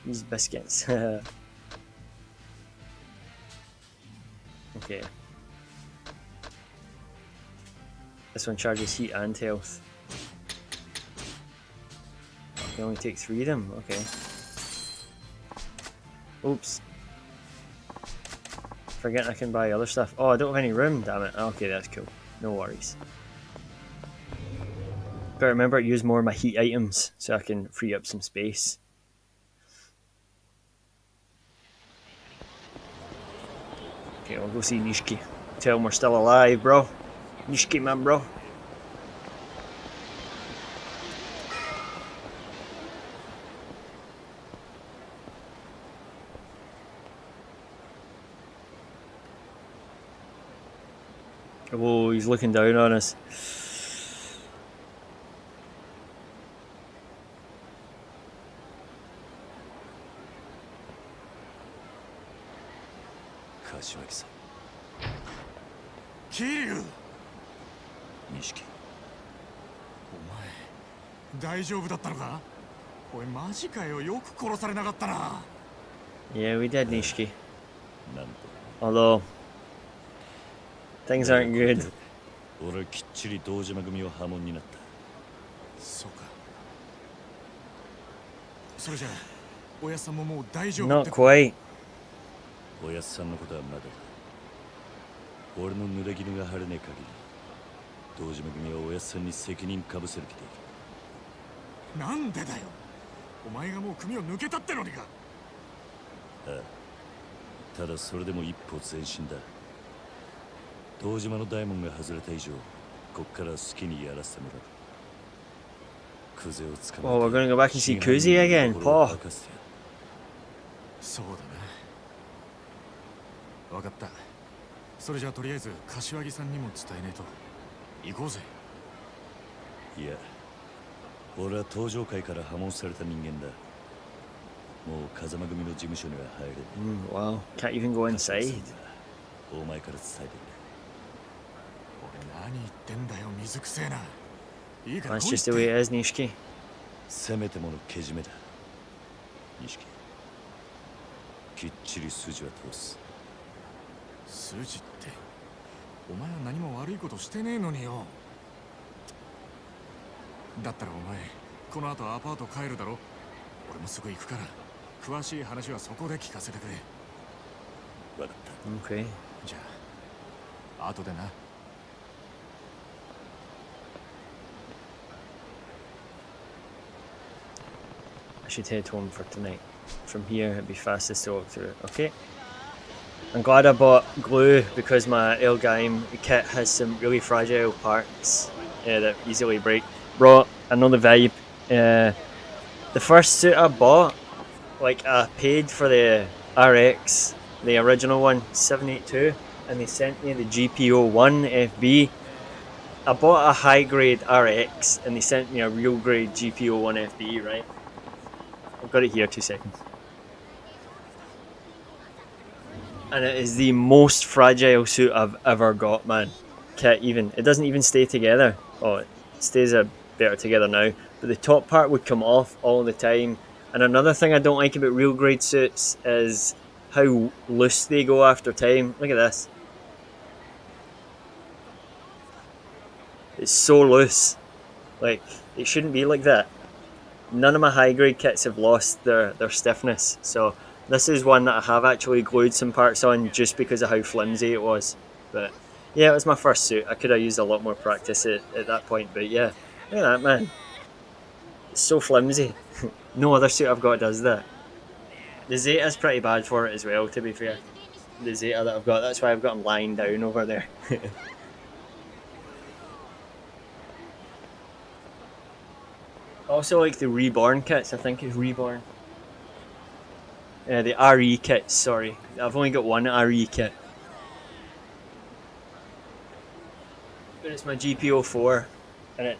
These biscuits. Okay. This one charges heat and health. I can only take 3 of them, okay. Oops. Forgetting I can buy other stuff. Oh, I don't have any room, damn it. Okay, that's cool. No worries. But remember to use more of my heat items so I can free up some space. Okay, I'll go see Nishiki. Tell him we're still alive, bro. Nishiki, man, bro. Oh, he's looking down on us. Kiryu! 錦。大丈夫だったのか？おいマジかよ、よく殺されなかったな。 Yeah, we did, Nishiki. Although things aren't good. 俺はきっちり堂島組を破門になった。そうか。それじゃあおやっさんももう大丈夫って。 Not quite. おやっさんのことはまだだ。俺の濡れ衣が晴れねえ限り堂島組はおやっさんに責任かぶせる気でいる。なんでだよ。お前がもう組を抜けたってのにか。ああ、ただそれでも一歩前進だ。堂島の大門が外れた以上、こっから好きにやらせてもらう。クゼを捕まえて。 Oh, we're gonna go back and see Kuzi again, Paul. そうだな。わかった。それじゃあとりあえず柏木さんにも伝えねえと。行こうぜ。いや、俺は登場会から破門された人間だ。もう風間組の事務所には入れない。Wow, can't even go inside. お前から伝えてくれ。俺何言ってんだよ、水くせえな。いいから That's 来いっ just the て。 way it is, Nishiki. せめてものけじめだ。錦、きっちり筋は通す。筋って、お前は何も悪いことしてねえのによ。だったらお前、この後アパート帰るだろ。俺もすぐ行くから、詳しい話はそこで聞かせてくれ。わかった。Okay. じゃあ、後でな。I should head home for tonight. From here, it'd be fastest to walk through. Okay. I'm glad I bought glue because my Elgaim kit has some really fragile parts that easily break. Bro, I know the vibe. The first suit I bought, like I paid for the RX, the original one, 782, and they sent me the GPO1 FB. I bought a high grade RX and they sent me a real grade GPO1 FB, right? I've got it here, 2 seconds. And it is the most fragile suit I've ever got, man. It doesn't even stay together. Oh, it stays a better together now. But the top part would come off all the time. And another thing I don't like about real grade suits is how loose they go after time. Look at this. It's so loose. Like, it shouldn't be like that. None of my high grade kits have lost their stiffness. So this is one that I have actually glued some parts on just because of how flimsy it was. But yeah, it was my first suit. I could have used a lot more practice at that point. But yeah, look at that, man. It's so flimsy. No other suit I've got does that. The Zeta's pretty bad for it as well, to be fair. The Zeta that I've got, that's why I've got him lying down over there. Also like the Reborn kits, I think it's Reborn. The RE kits, sorry. I've only got one RE kit. But it's my GPO4 and it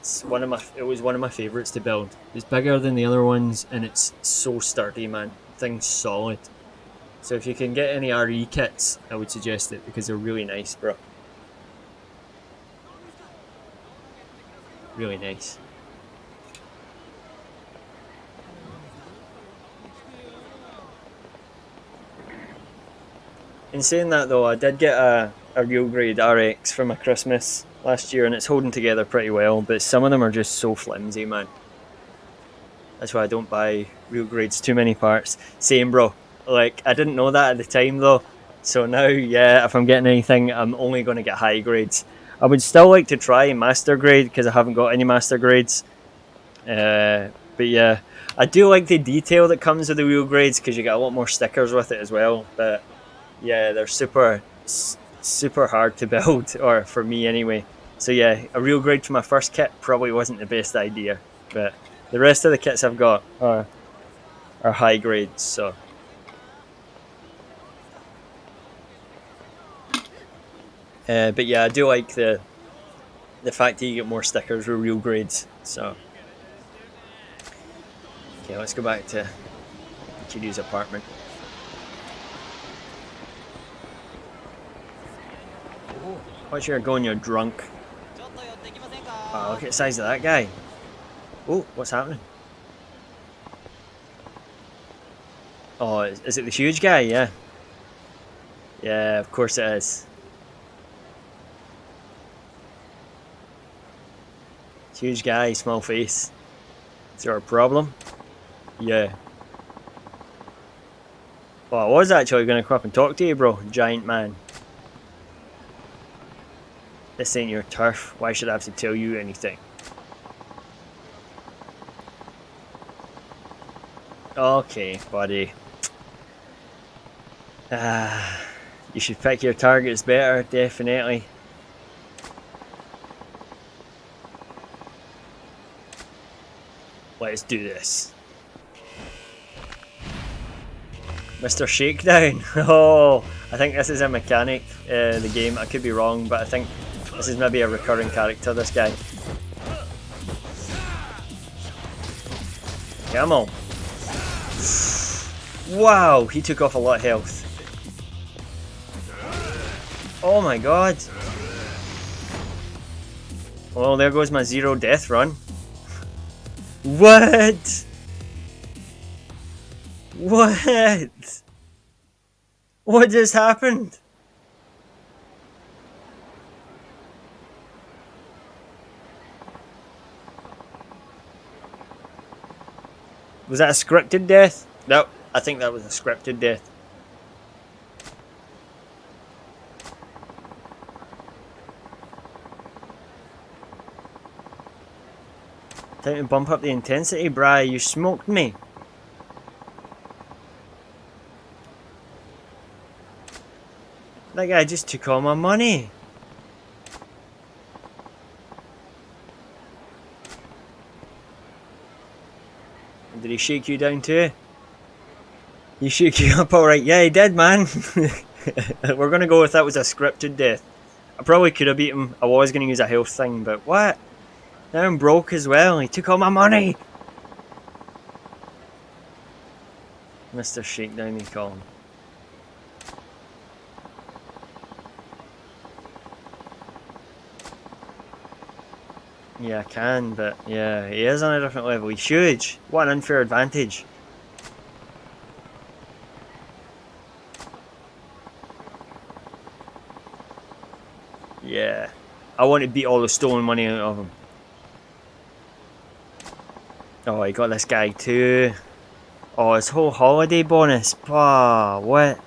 was one of my favourites to build. It's bigger than the other ones and it's so sturdy, man. Thing's solid. So if you can get any RE kits, I would suggest it because they're really nice, bro. Really nice. In saying that though, I did get a real grade RX for my Christmas last year and it's holding together pretty well, but some of them are just so flimsy, man. That's why I don't buy real grades too many parts. Same, bro. Like, I didn't know that at the time though, so now, yeah, if I'm getting anything, I'm only going to get high grades. I would still like to try master grade because I haven't got any master grades. But yeah, I do like the detail that comes with the real grades because you get a lot more stickers with it as well, but yeah, they're super hard to build, or for me anyway. So yeah, a real grade for my first kit probably wasn't the best idea, but the rest of the kits I've got are high grades, so. But yeah, I do like the fact that you get more stickers with real grades, so. Okay, let's go back to Kiryu's apartment. Watch where you're going, you're drunk. Wow, look at the size of that guy. Oh, what's happening? Oh, is it the huge guy? Yeah. Yeah, of course it is. Huge guy, small face. Is there a problem? Yeah. Well, I was actually going to come up and talk to you, bro. Giant man. This ain't your turf. Why should I have to tell you anything? Okay, buddy. You should pick your targets better, definitely. Let's do this. Mr. Shakedown. Oh, I think this is a mechanic, the game. I could be wrong, but I think this is maybe a recurring character, this guy. Come on. Wow, he took off a lot of health. Oh my god. Well, there goes my 0 death run. What? What? What just happened? Was that a scripted death? No, I think that was a scripted death. Time to bump up the intensity, Bri. You smoked me. That guy just took all my money. Did he shake you down too? He shook you up alright. Yeah, he did, man. We're gonna go with that was a scripted death. I probably could have beat him. I was gonna use a health thing, but what? Now I'm broke as well. He took all my money. Mr. Shakedown, you call him. Yeah, I can, but yeah, he is on a different level. He's huge. What an unfair advantage. Yeah. I want to beat all the stolen money out of him. Oh, he got this guy too. Oh, his whole holiday bonus. Bah, what?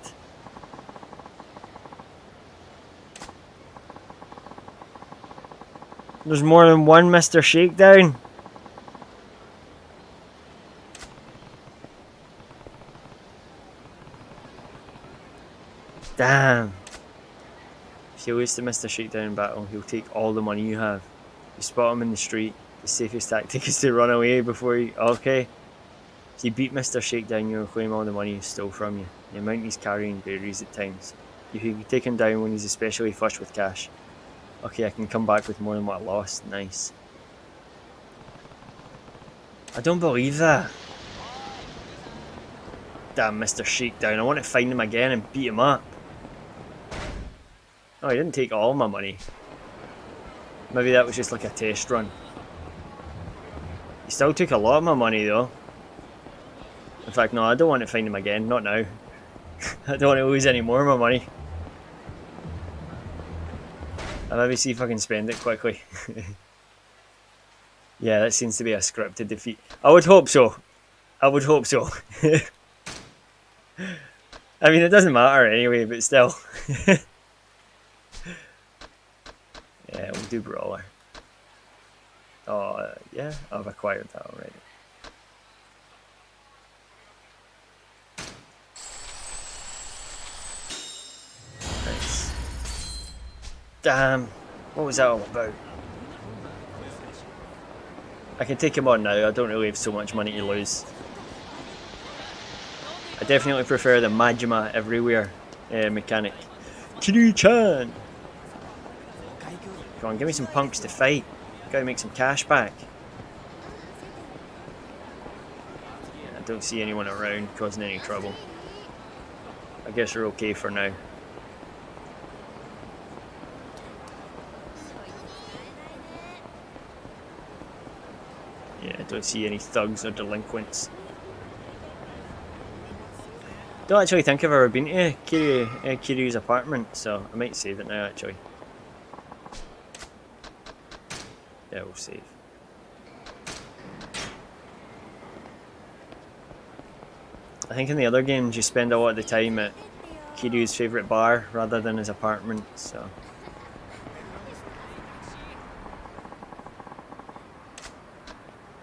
There's more than one Mr. Shakedown. Damn. If you lose the Mr. Shakedown battle, he'll take all the money you have. You spot him in the street, the safest tactic is to run away before you... Okay. If you beat Mr. Shakedown, you'll claim all the money he stole from you. The amount he's carrying varies at times. You can take him down when he's especially flush with cash. Okay, I can come back with more than what I lost. Nice. I don't believe that. Damn Mr. Shakedown. I want to find him again and beat him up. Oh, he didn't take all my money. Maybe that was just like a test run. He still took a lot of my money though. In fact, no, I don't want to find him again. Not now. I don't want to lose any more of my money. I'll maybe see if I can spend it quickly. Yeah, that seems to be a scripted defeat. I would hope so. I would hope so. I mean, it doesn't matter anyway, but still. Yeah, we'll do Brawler. Oh, yeah, I've acquired that already. Nice. Damn, what was that all about? I can take him on now, I don't really have so much money to lose. I definitely prefer the Majima everywhere mechanic. Kiryu-chan! Come on, give me some punks to fight. Gotta make some cash back. Yeah, I don't see anyone around causing any trouble. I guess we're okay for now. Yeah, I don't see any thugs or delinquents. Don't actually think I've ever been to Kiryu's apartment, so I might save it now actually. Yeah, we'll save. I think in the other games you spend a lot of the time at Kiryu's favourite bar rather than his apartment, so...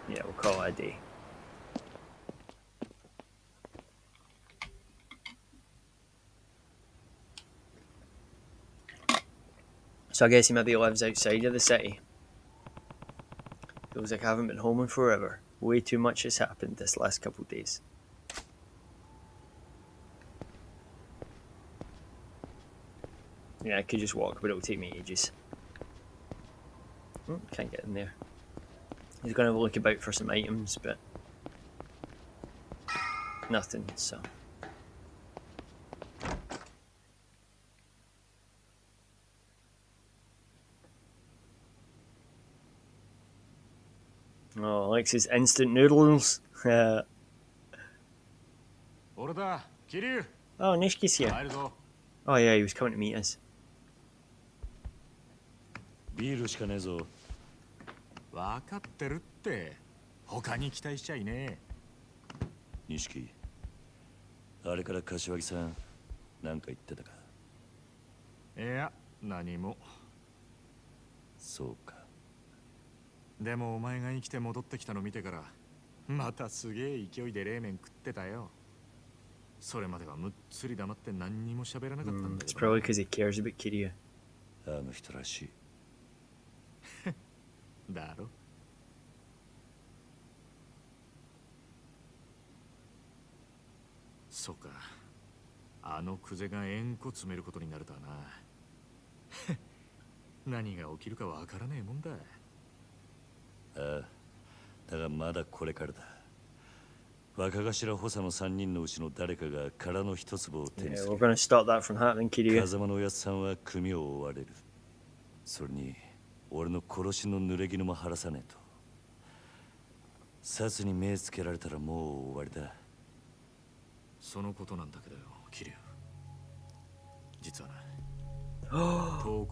yeah, we'll call it a day. So I guess he maybe lives outside of the city. Feels like I haven't been home in forever. Way too much has happened this last couple of days. Yeah, I could just walk, but it'll take me ages. Oh, can't get in there. He's going to look about for some items, but nothing, so... oh, likes his instant noodles. Oh, Nishiki's here. Oh yeah, he was coming to meet us. ビールしかねえぞ。分かってるって。他に期待しちゃいねえ。錦、あれから柏木さん、なんか言ってたか。いや、何も。そうか。でもお前が生きて戻ってきたの見てから、またすげえ勢いで冷麺食ってたよ。それまではむっつり黙って何にも喋らなかったんだけど。It's probably because he cares about Kiryu. あの人らしい。だろ。そうか。あのクゼが円弧詰めることになるとはな。何が起きるかわからねえもんだ。ああ、だがまだこれからだ。若頭補佐の3人のうちの誰かが殻の一粒を手にする。Yeah, we're gonna stop that from happening, Kiryu. 風間のおやつさんは組を追われる。それに俺の殺しの濡れ衣も晴らさねえと。殺に目つけられたらもう終わりだ。そのことなんだけどよ、キリュウ。実はな。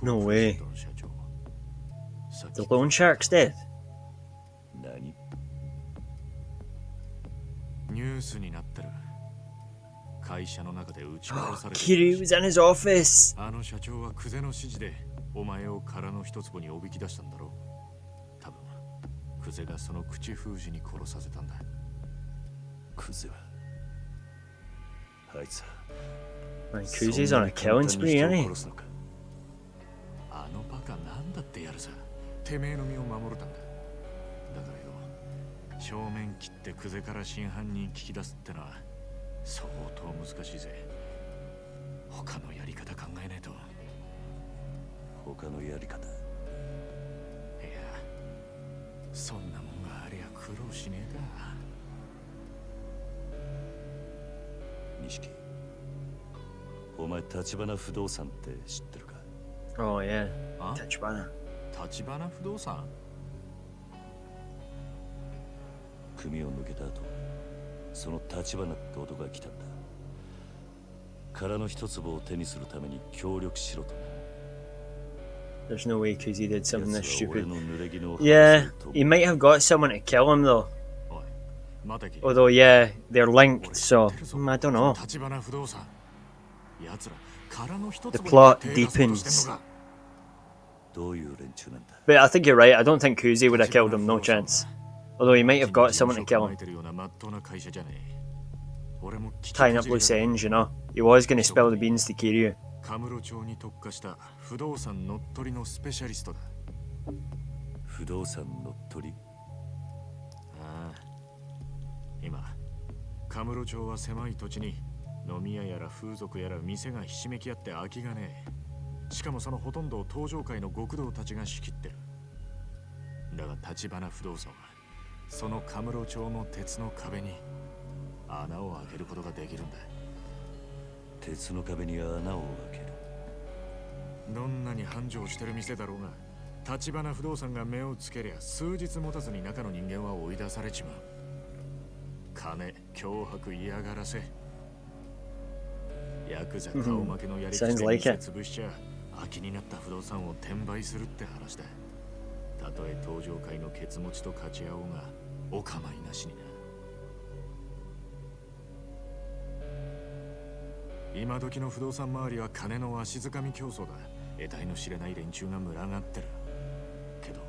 No way. The loan shark's dead. 何？ニュースになってる。会社の中で撃ち殺されてる。Kiryu was in his office. あの社長はクゼの指示でお前を殻の一坪におびき出したんだろう。多分クゼがその口封じに殺させたんだ。クゼはあいつは Man, Kuzi's on a killing spree, isn't he? あのバカなんだってやるさ。てめえの身を守るためだ。だからよ、正面切ってクゼから真犯人聞き出すってのは相当難しいぜ。他のやり方考えねえと。他のやり方。いや、そんなもんがありゃ苦労しねえか。錦、お前立花不動産って知ってるか？ Oh yeah, Tachibana. 立花不動産？組を抜けた後、その立花って男が来たんだ。殻の一粒を手にするために協力しろとな。There's no way Kuzi did something this stupid. Yeah, he might have got someone to kill him though. Although, yeah, they're linked, so I don't know. The plot deepens. But I think you're right, I don't think Kuzi would have killed him, no chance. Although he might have got someone to kill him. Tying up loose ends, you know. He was going to spill the beans to Kiryu. カムロ町に特化した不動産乗っ取りのスペシャリストだ。不動産乗っ取り？ああ。今、カムロ町は狭い土地に飲み屋やら風俗やら店がひしめき合って空きがねえ。しかもそのほとんどを東上界の極道たちが仕切ってる。だが立花不動産はそのカムロ町の鉄の壁に穴を開けることができるんだ。鉄の壁に穴を開ける。どんなに繁盛してる店だろうが、立花不動産が目をつけりゃ数日持たずに中の人間は追い出出されちまう。金、脅迫、嫌がらせ。ヤクザ顔負けのやり口で店潰しちゃ、空きになった不動産を転売するって話だ。たとえ登場界のケツ持ちと勝ち合おうが、お構いなしにな。今時の不動産周りは金のわしづかみ競争だ。得体の知れない連中が群がってる。けど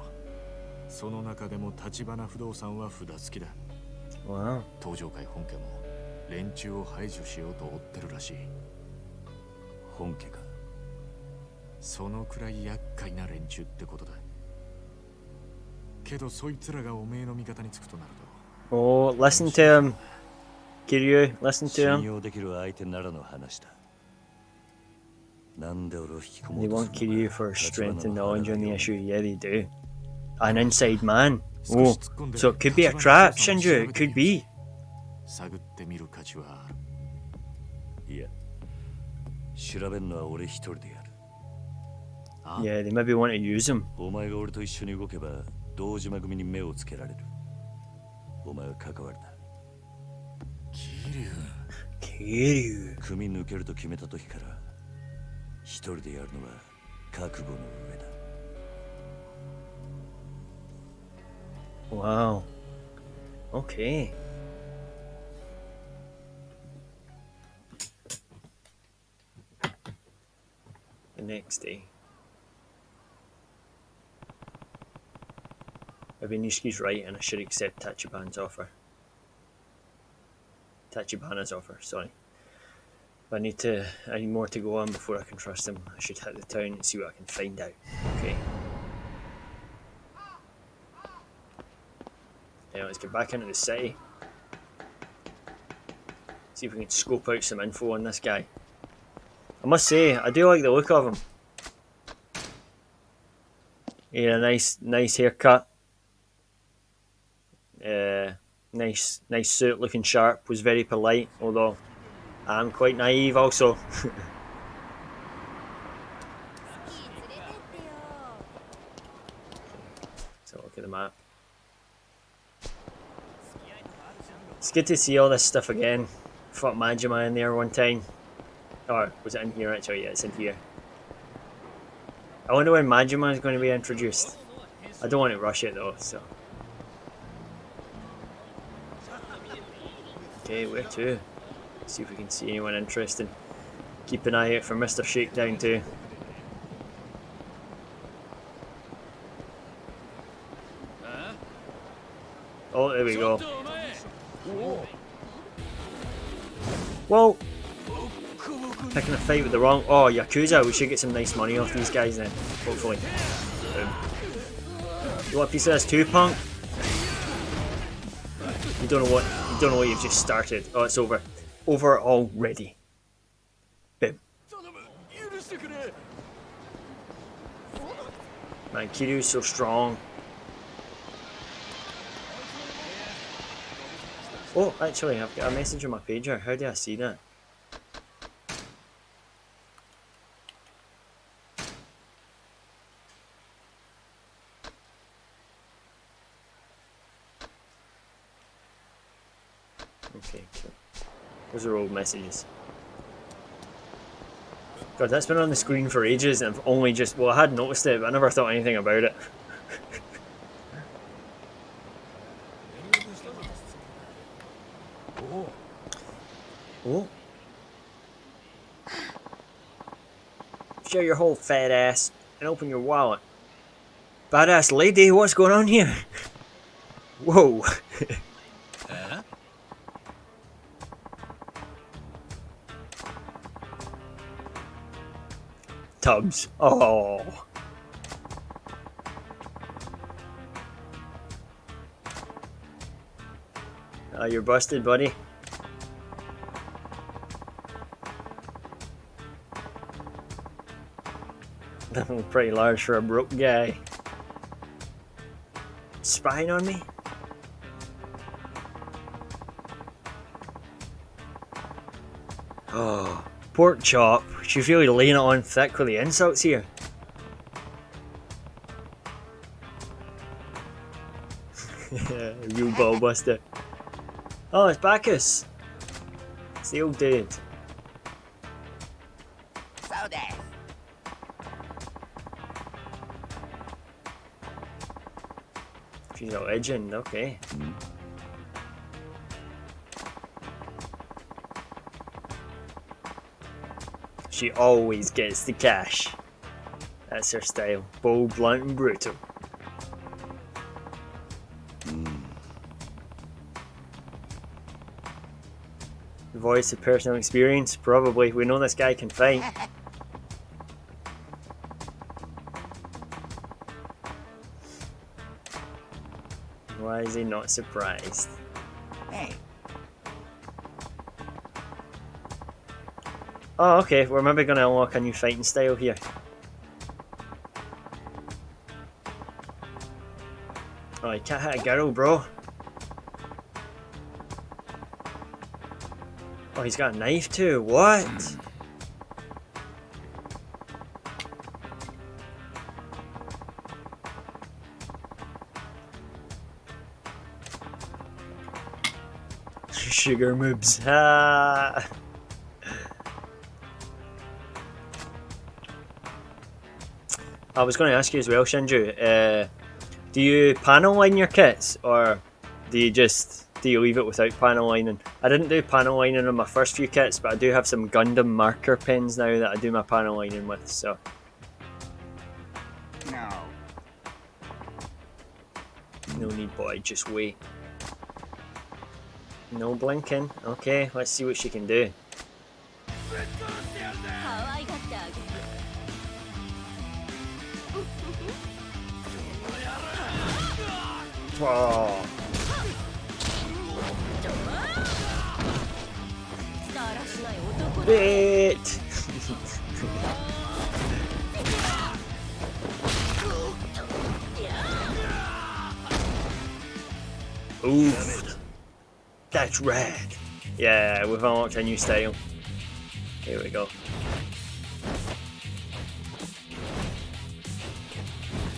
その中でも立花不動産は札付きだ。登場界本家も連中を排除しようと追ってるらしい。本家か。そのくらい厄介な連中ってことだ。けどそいつらがおめえの味方につくとなると。Oh, listen to him. Kiryu, listen to 信 him. 用できる相手ならの話だ。なんで俺を引き込も They うと want するの Kiryu か。 for strength and knowledge on the issue. Yeah, they do. An inside man. Oh, so it could be a trap, Shinju. It could be. 探ってみる価値は。いや、調べるのは俺一人でやる。Yeah, they maybe want to use him. お前が俺と一緒に動けば堂島組に目をつけられる。お前は関わるな。Kiryu. 組抜けると決めた時から一人でやるのは覚悟の上だ。Wow. Okay. The next day. Ibinishki's right and I should accept Tachibana's offer. Tachibana's offer, sorry. But I need more to go on before I can trust him. I should hit the town and see what I can find out. Okay. Yeah, let's get back into the city. See if we can scope out some info on this guy. I must say, I do like the look of him. Yeah, nice haircut. Nice suit, looking sharp. Was very polite, although I'm quite naive also. So look at the map. It's good to see all this stuff again. Fought Majima in there one time. Or was it in here actually? Yeah, it's in here. I wonder when Majima is going to be introduced. I don't want to rush it though, so. Okay, where to? See if we can see anyone interesting. Keep an eye out for Mr. Shakedown too. Oh, there we go. Whoa! Picking a fight with the wrong... Oh, Yakuza, we should get some nice money off these guys then, hopefully. Boom. You want a piece of this too, punk? You don't know what you've just started. Oh, it's over. Over already. Boom. Man, Kiryu's so strong. Oh, actually, I've got a message on my pager. How do I see that? Okay, cool. Those are old messages. God, that's been on the screen for ages and I've only just... Well, I had noticed it, but I never thought anything about it. Oh. Show your whole fat ass and open your wallet. Badass lady, what's going on here? Whoa. Tubbs. Oh. You're busted, buddy. Pretty large for a broke guy. Spying on me? Oh, pork chop. She's really laying it on thick with the insults here. Real ballbuster. Oh, it's Bacchus. It's the old dude. She's a legend, okay. She always gets the cash. That's her style. Bold, blunt, and brutal. Voice of personal experience? Probably. We know this guy can fight. Why is he not surprised? Hey. Oh, okay. We're maybe going to unlock a new fighting style here. Oh, you can't hit a girl, bro. Oh, he's got a knife too. What? Sugar moves. Ah. I was going to ask you as well, Shinju. Do you panel line your kits, or do you leave it without panel lining? I didn't do panel lining on my first few kits, but I do have some Gundam marker pens now that I do my panel lining with. So. No. No need, boy. Just wait. No blinking. Okay, let's see what she can do. Oh. Wait. Oof. That's rad. Yeah, we've unlocked a new style. Here we go.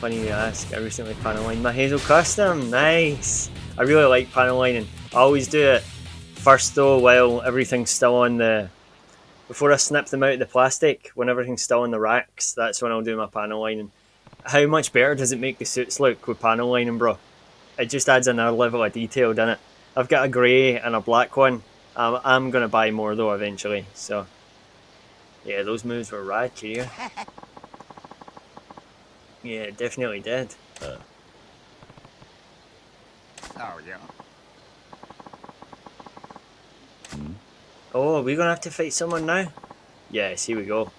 Funny you ask, I recently panel lined my Hazel custom. Nice! I really like panel lining. I always do it first though while everything's still on the... Before I snip them out of the plastic, when everything's still on the racks, that's when I'll do my panel lining. How much better does it make the suits look with panel lining, bro? It just adds another level of detail, doesn't it? I've got a grey and a black one. I'm going to buy more though eventually, so... Yeah, those moves were rad, Kiryu. Yeah, it definitely did. Oh, yeah. Oh, are we going to have to fight someone now? Yes, here we go.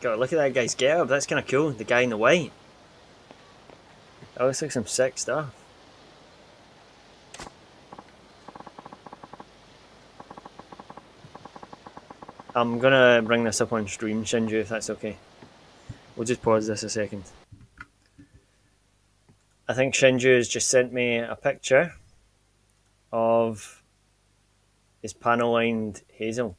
God, look at that guy's getup. That's kind of cool. The guy in the white. That looks like some sick stuff. I'm gonna bring this up on stream, Shinju, if that's okay. We'll just pause this a second. I think Shinju has just sent me a picture of his panel lined Hazel.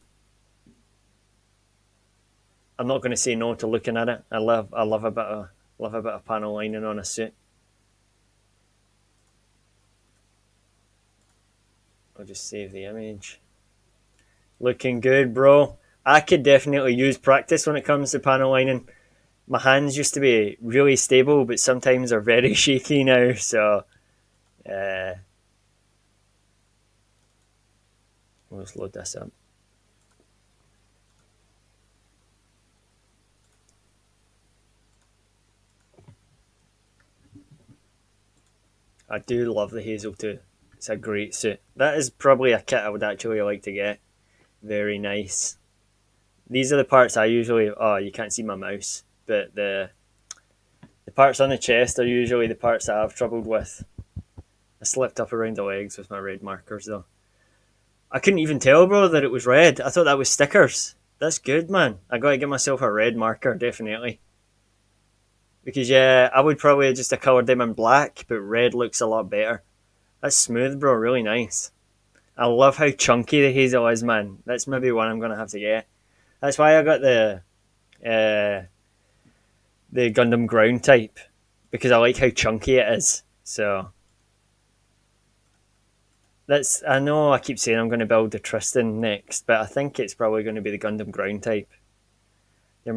I'm not going to say no to looking at it. I love a bit of panel lining on a suit. I'll just save the image. Looking good, bro. I could definitely use practice when it comes to panel lining. My hands used to be really stable, but sometimes are very shaky now, so... we'll just load this up. I do love the Hazel too. It's a great suit. That is probably a kit I would actually like to get. Very nice. These are the parts I usually... Oh, you can't see my mouse. But the parts on the chest are usually the parts that I've troubled with. I slipped up around the legs with my red markers though. I couldn't even tell, bro, that it was red. I thought that was stickers. That's good, man. I gotta get myself a red marker, definitely. Because, yeah, I would probably just have coloured them in black, but red looks a lot better. That's smooth, bro. Really nice. I love how chunky the Hazel is, man. That's maybe one I'm gonna have to get. That's why I got the Gundam ground type. because I like how chunky it is. So that's, I know I keep saying I'm going to build the Tristan next, but I think it's probably going to be the Gundam ground type. They're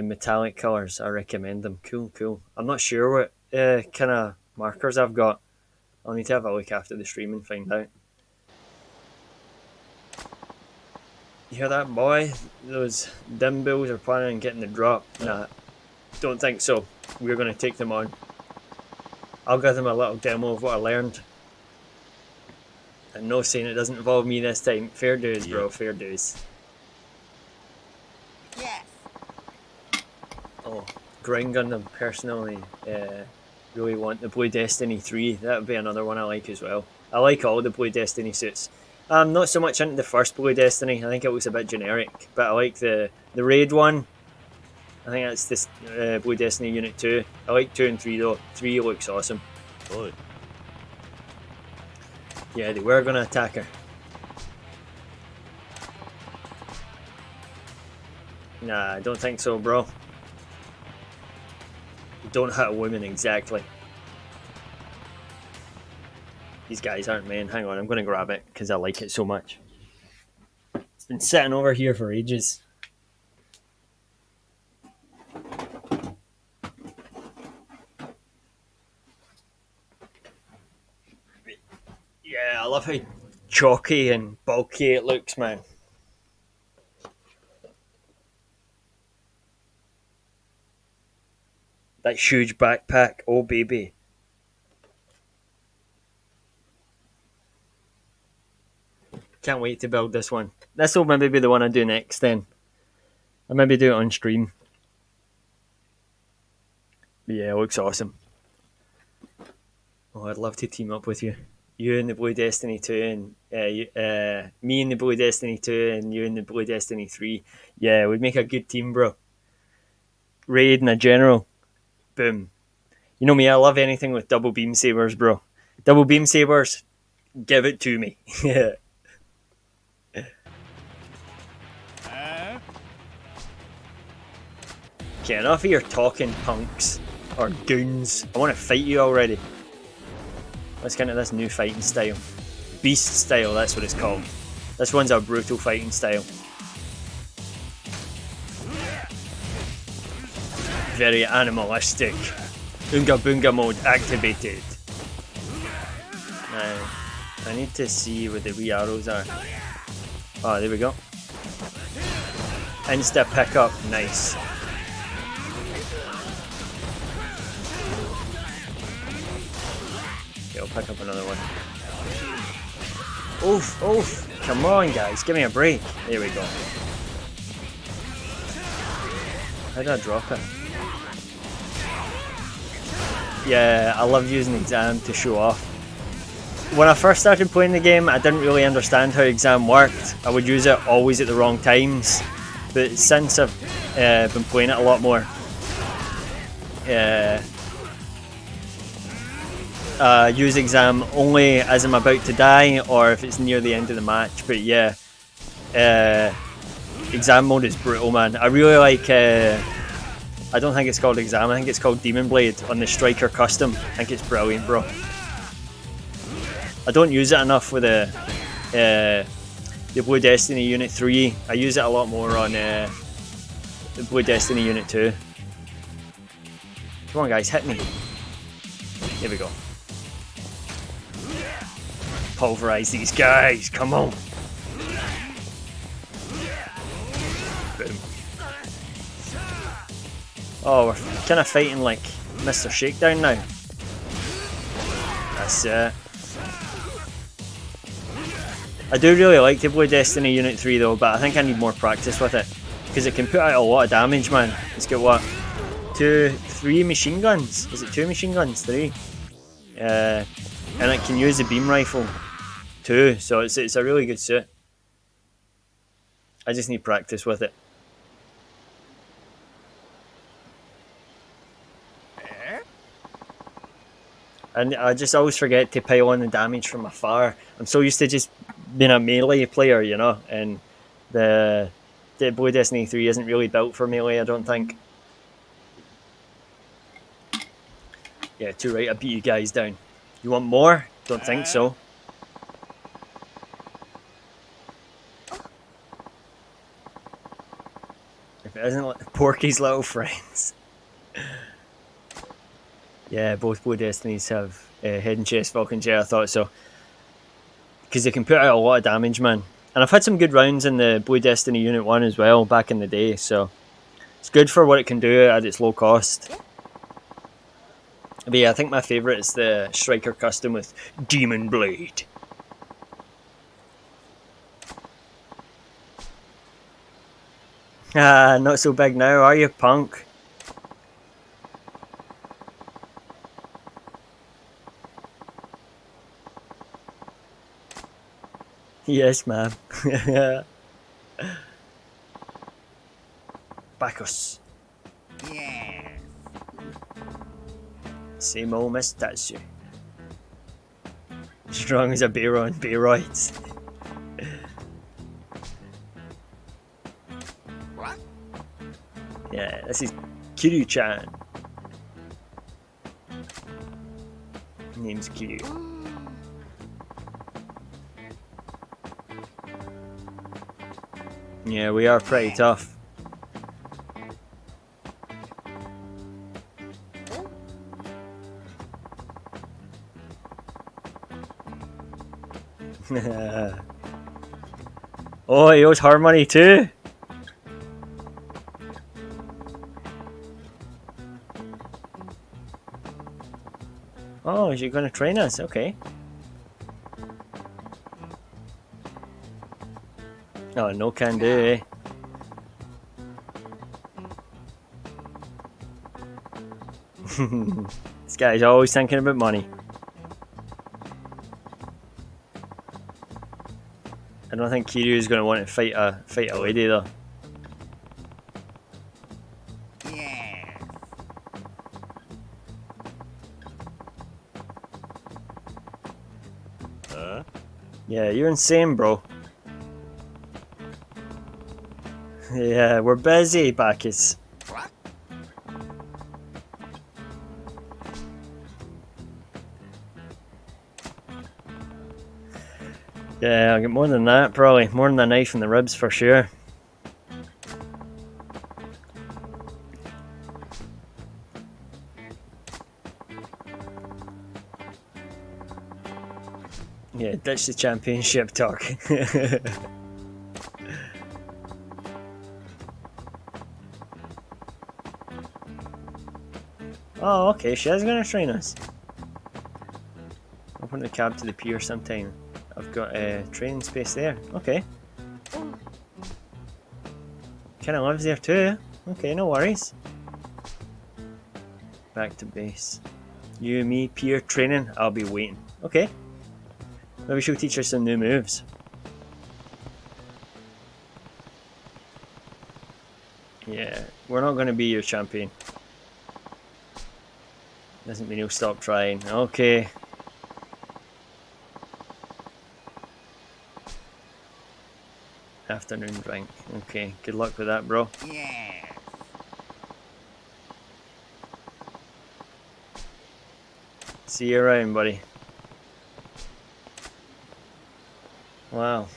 metallic colours. I recommend them. Cool, cool. I'm not sure what kind of markers I've got. I'll need to have a look after the stream and find out. You hear that, boy? Those dimbills are planning on getting the drop. Nah, don't think so. We're going to take them on. I'll give them a little demo of what I learned. And no saying it doesn't involve me this time. Fair dues, bro. Fair dues. Yes. Oh, Ground Gundam, personally, really want the Blue Destiny 3. That would be another one I like as well. I like all the Blue Destiny suits. I'm not so much into the first Blue Destiny. I think it looks a bit generic. But I like the raid one. I think that's this Blue Destiny Unit 2. I like 2 and 3 though. 3 looks awesome. Oi. Yeah, they were going to attack her. Nah, I don't think so, bro. Don't hit a woman exactly. These guys aren't men. Hang on, I'm going to grab it because I like it so much. It's been sitting over here for ages. Yeah, I love how chalky and bulky it looks, man. That huge backpack, oh baby. Can't wait to build this one. This will maybe be the one I do next then. I'll maybe do it on stream. But yeah, it looks awesome. Oh, I'd love to team up with you. You and the Blue Destiny 2 and me and the Blue Destiny 2 and you and the Blue Destiny 3. Yeah, we'd make a good team, bro. Raid and a general. Boom. You know me, I love anything with double beam sabers, bro. Double beam sabers, give it to me. Yeah. Okay, enough of your talking, punks. Or goons. I want to fight you already. Let's get into this new fighting style. Beast style, that's what it's called. This one's a brutal fighting style. Very animalistic. Oonga Boonga mode activated. Now, I need to see where the wee arrows are. Oh, there we go. Insta pickup, nice. Okay, I'll pick up another one. Oof, oof. Come on, guys, give me a break. There we go. How did I drop it? Yeah, I love using exam to show off. When I first started playing the game, I didn't really understand how exam worked. I would use it always at the wrong times. But since I've been playing it a lot more, use exam only as I'm about to die or if it's near the end of the match. But yeah, exam mode is brutal, man. I really like, I don't think it's called exam, I think it's called Demon Blade on the Striker Custom. I think it's brilliant, bro. I don't use it enough with the Blue Destiny Unit 3. I use it a lot more on the Blue Destiny Unit 2. Come on, guys, hit me. Here we go. Pulverize these guys, come on. Boom. Oh, we're kind of fighting like Mr. Shakedown now. That's it. I do really like the Blue Destiny Unit 3 though, but I think I need more practice with it. Because it can put out a lot of damage, man. It's got what? 3 machine guns? Is it 2 machine guns? 3? And it can use the beam rifle too, so it's a really good suit. I just need practice with it. And I just always forget to pile on the damage from afar. I'm so used to just being a melee player, you know, and the Blue Destiny 3 isn't really built for melee, I don't think. Yeah, too right. I beat you guys down. You want more? Don't think so. If it isn't like Porky's little friends. Yeah, both Blue Destinies have head and chest Vulcans. Yeah, I thought so. Because they can put out a lot of damage, man. And I've had some good rounds in the Blue Destiny Unit 1 as well back in the day, so it's good for what it can do at its low cost. But yeah, I think my favourite is the Striker custom with Demon Blade. Ah, not so big now, are you, punk? Yes, ma'am. Bacchus. Yeah. Same old moustache. Strong as a bear on Bayroids. What? Yeah, this is Kiryu-chan. Name's Kiryu. Yeah, we are pretty tough. Oh, he owes her money too. Oh, is she going to train us? Okay. Oh, no can do, eh? This guy's always thinking about money. I don't think Kiryu is going to want to fight a lady though. Yeah. Yeah, you're insane, bro. Yeah, we're busy, Bacchus. What? Yeah, I'll get more than that, probably. More than a knife in the ribs for sure. Yeah, ditch the championship talk. Oh, okay, she is going to train us. Open the cab to the pier sometime. I've got a training space there. Okay. Kinda lives there too. Okay, no worries. Back to base. You and me, pier training, I'll be waiting. Okay. Maybe she'll teach us some new moves. Yeah, we're not going to be your champion. Doesn't mean he'll stop trying. Okay. Afternoon drink. Okay, good luck with that, bro. Yeah. See you around, buddy. Wow.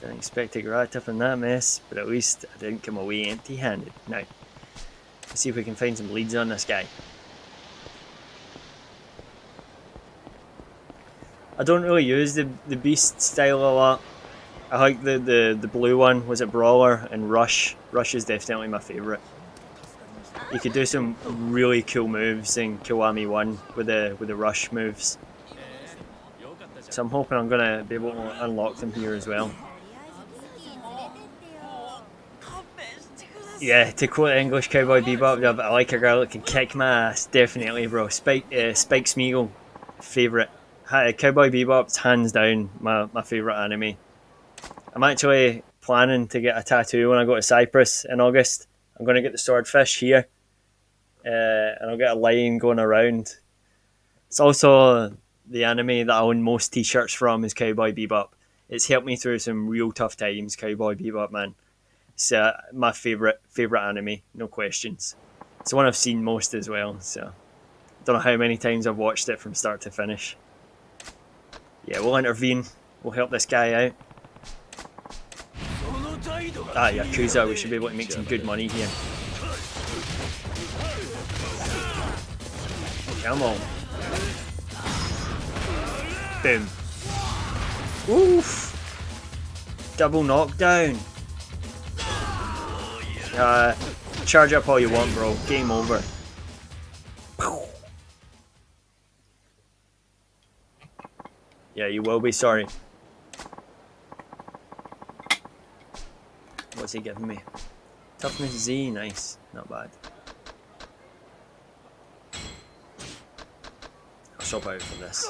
Didn't expect to get wrapped up in that mess, but at least I didn't come away empty-handed. Now, let's see if we can find some leads on this guy. I don't really use the beast style a lot. I like the blue one. Was it Brawler and Rush? Rush is definitely my favourite. You could do some really cool moves in Kiwami 1 with the Rush moves. So I'm hoping I'm gonna be able to unlock them here as well. Yeah, to quote English Cowboy Bebop, I like a girl that can kick my ass. Definitely, bro. Spike Smeagol, favourite. Cowboy Bebop's hands down my favourite anime. I'm actually planning to get a tattoo when I go to Cyprus in August. I'm going to get the swordfish here. And I'll get a line going around. It's also the anime that I own most t-shirts from is Cowboy Bebop. It's helped me through some real tough times, Cowboy Bebop, man. It's my favorite anime, no questions. It's the one I've seen most as well. So don't know how many times I've watched it from start to finish. Yeah, we'll intervene. We'll help this guy out. Ah, Yakuza, we should be able to make some good money here. Come on. Boom. Oof. Double knockdown. Charge up all you want, bro. Game over. Yeah, you will be sorry. What's he giving me? Toughness Z, nice. Not bad. I'll swap out for this.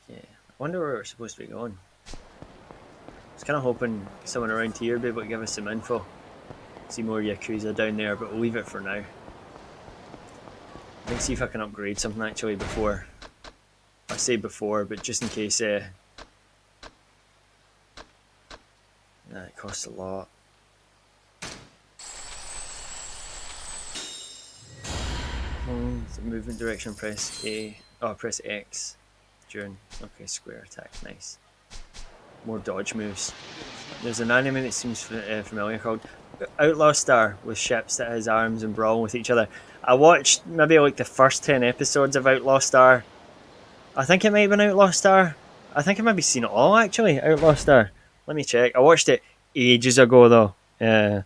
Yeah, I wonder where we're supposed to be going. I was kind of hoping someone around here would be able to give us some info. See more Yakuza down there, but we'll leave it for now. Let's see if I can upgrade something actually before. I say before, but just in case. It costs a lot. Movement direction, press A. Oh, press X during. Okay, square attack, nice. More dodge moves. There's an anime that seems familiar called Outlaw Star, with ships that has arms and brawl with each other. I watched maybe like the first 10 episodes of Outlaw Star. I think it might have been Outlaw Star. I think I maybe seen it all actually. Outlaw Star. Let me check. I watched it ages ago though. I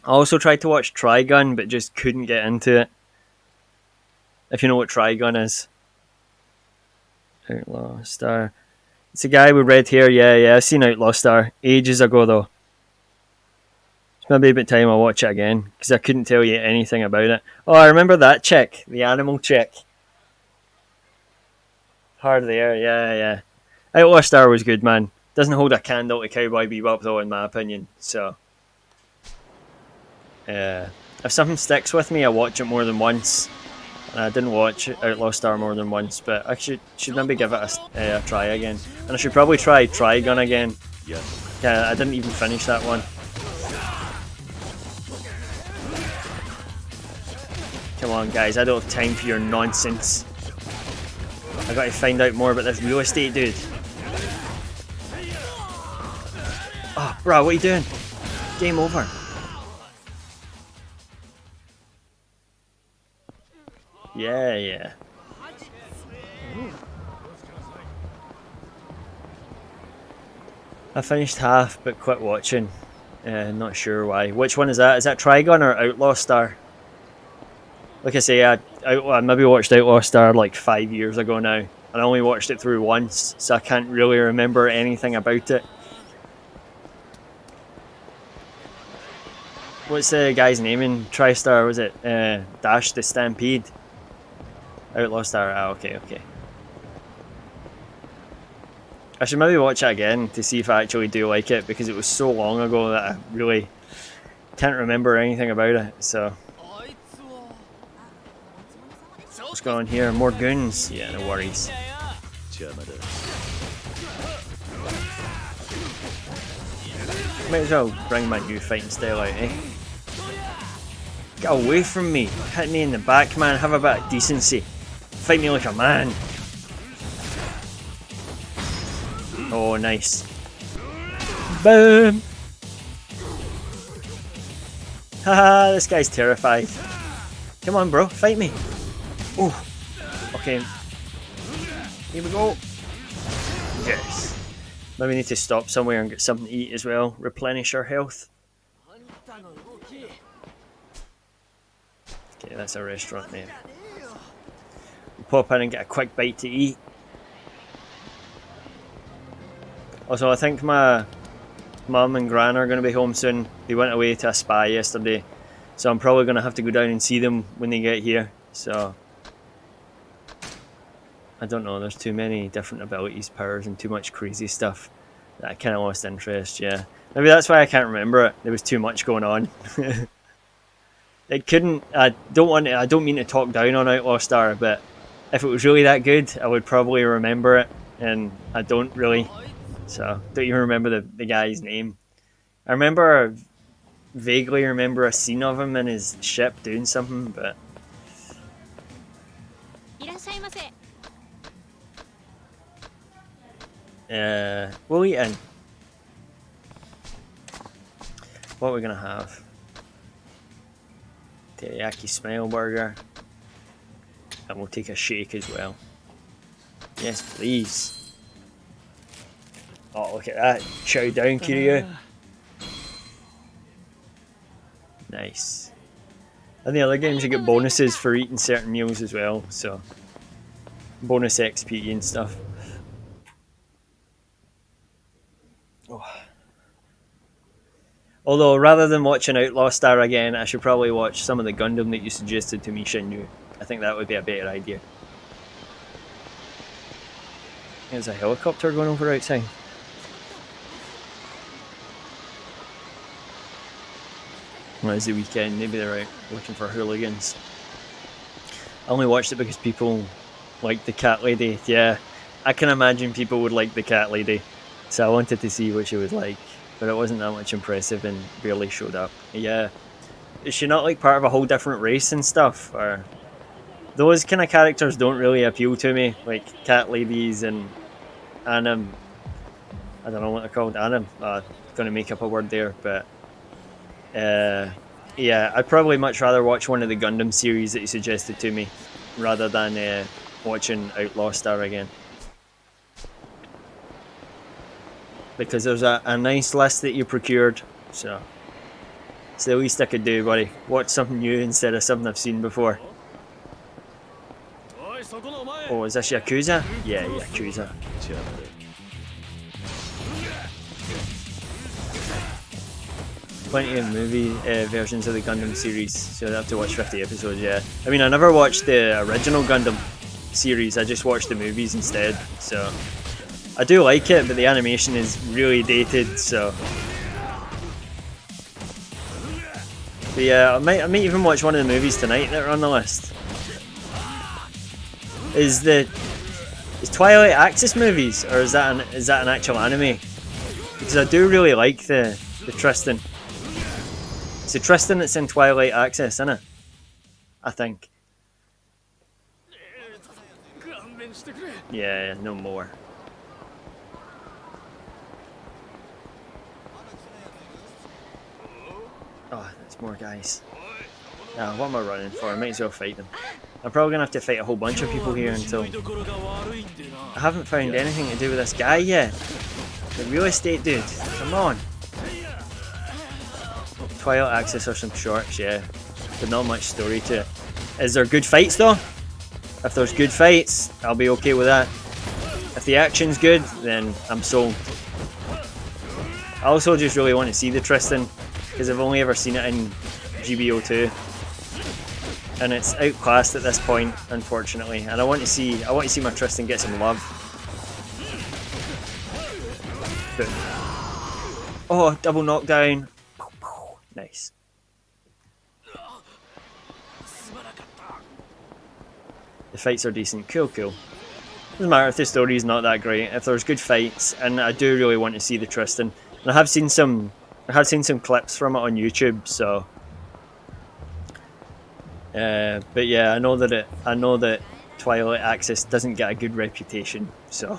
also tried to watch Trigun, but just couldn't get into it. If you know what Trigun is. Outlaw Star. It's a guy with red hair. Yeah, I've seen Outlaw Star ages ago though. It's maybe about time I watch it again, because I couldn't tell you anything about it. Oh, I remember that chick, the animal chick. Hard there, yeah. Outlaw Star was good, man. Doesn't hold a candle to Cowboy Bebop though, in my opinion. So, if something sticks with me, I watch it more than once. I didn't watch Outlaw Star more than once, but I should maybe give it a try again. And I should probably try Trigun again. Yeah, I didn't even finish that one. Come on, guys, I don't have time for your nonsense. I got to find out more about this real estate dude. Oh, bro, what are you doing? Game over. Yeah. I finished half, but quit watching. Not sure why. Which one is that? Is that Trigun or Outlaw Star? Like I say, I maybe watched Outlaw Star like 5 years ago now. And I only watched it through once, so I can't really remember anything about it. What's the guy's name in TriStar? Was it Dash the Stampede? Outlaw Star, okay. I should maybe watch it again to see if I actually do like it, because it was so long ago that I really can't remember anything about it, so. What's going on here? More goons? Yeah, no worries. Might as well bring my new fighting style out, eh? Get away from me! Hit me in the back, man. Have a bit of decency. Fight me like a man. Oh, nice. Boom! Haha, this guy's terrified. Come on, bro, fight me. Oh, okay. Here we go. Yes. Maybe we need to stop somewhere and get something to eat as well. Replenish our health. Okay, that's a restaurant there. We'll pop in and get a quick bite to eat. Also, I think my mum and gran are going to be home soon. They went away to a spa yesterday, so I'm probably going to have to go down and see them when they get here. So, I don't know, there's too many different abilities, powers, and too much crazy stuff that I kind of lost interest, yeah. Maybe that's why I can't remember it. There was too much going on. I don't mean to talk down on Outlaw Star, but if it was really that good, I would probably remember it. and I don't really, so don't even remember the guy's name. I remember vaguely remember a scene of him in his ship doing something, but we'll eat in. What are we gonna have? Teriyaki smile burger. And we'll take a shake as well. Yes, please. Oh, look at that. Chow down, Kiryu. Nice. And the other games you get bonuses for eating certain meals as well, so bonus XP and stuff. Oh. Although, rather than watching Outlaw Star again, I should probably watch some of the Gundam that you suggested to me, Shinju. I think that would be a better idea. There's a helicopter going over outside. Well, it's the weekend, maybe they're out looking for hooligans. I only watched it because people liked the cat lady. Yeah, I can imagine people would like the cat lady. So I wanted to see what she was like. But it wasn't that much impressive and barely showed up. Yeah. Is she not like part of a whole different race and stuff? Or those kind of characters don't really appeal to me. Like cat ladies and anim. I don't know what they're called. Anim. Gonna make up a word there, but yeah, I'd probably much rather watch one of the Gundam series that you suggested to me rather than watching Outlaw Star again. Because there's a nice list that you procured, so it's the least I could do, buddy. Watch something new instead of something I've seen before. Oh, is this Yakuza? Yeah, Yakuza. Plenty of movie versions of the Gundam series, so I'd have to watch 50 episodes, yeah. I mean, I never watched the original Gundam series, I just watched the movies instead, so I do like it, but the animation is really dated, so but yeah, I might even watch one of the movies tonight that are on the list. Is Twilight Axis movies, or is that an actual anime? Because I do really like the Tristan. It's the Tristan that's in Twilight Axis, isn't it? I think. Yeah, no more. Oh, there's more guys. Yeah, what am I running for? I might as well fight them. I'm probably gonna have to fight a whole bunch of people here until I haven't found anything to do with this guy yet. The real estate dude. Come on. Twilight Axis or some shorts, yeah. But not much story to it. Is there good fights though? If there's good fights, I'll be okay with that. If the action's good, then I'm sold. I also just really want to see the Tristan, because I've only ever seen it in GBO2. And it's outclassed at this point, unfortunately. And I want to see my Tristan get some love. But, oh, double knockdown. Nice. The fights are decent. Cool. Doesn't matter if the story is not that great. If there's good fights, and I do really want to see the Tristan. And I have seen some clips from it on YouTube, so but yeah, I know that Twilight Axis doesn't get a good reputation, so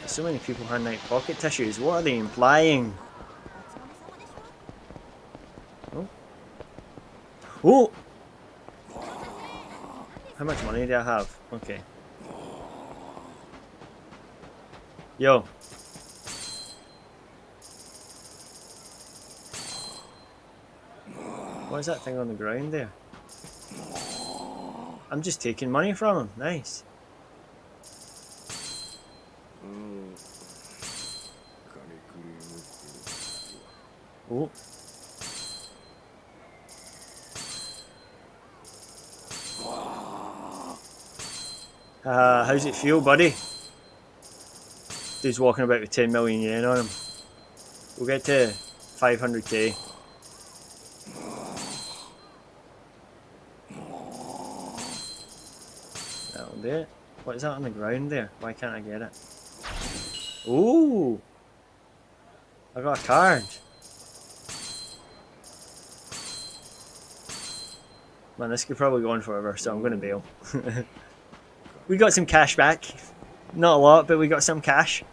so many people handing out pocket tissues. What are they implying? Oh! How much money do I have? Okay. Yo. What is that thing on the ground there? I'm just taking money from him. Nice. Oh. How's it feel, buddy? Dude's walking about with 10 million yen on him. We'll get to 500k. That'll do it. What is that on the ground there? Why can't I get it? Ooh! I got a card. Man, this could probably go on forever, so I'm going to bail. We got some cash back. Not a lot, but we got some cash.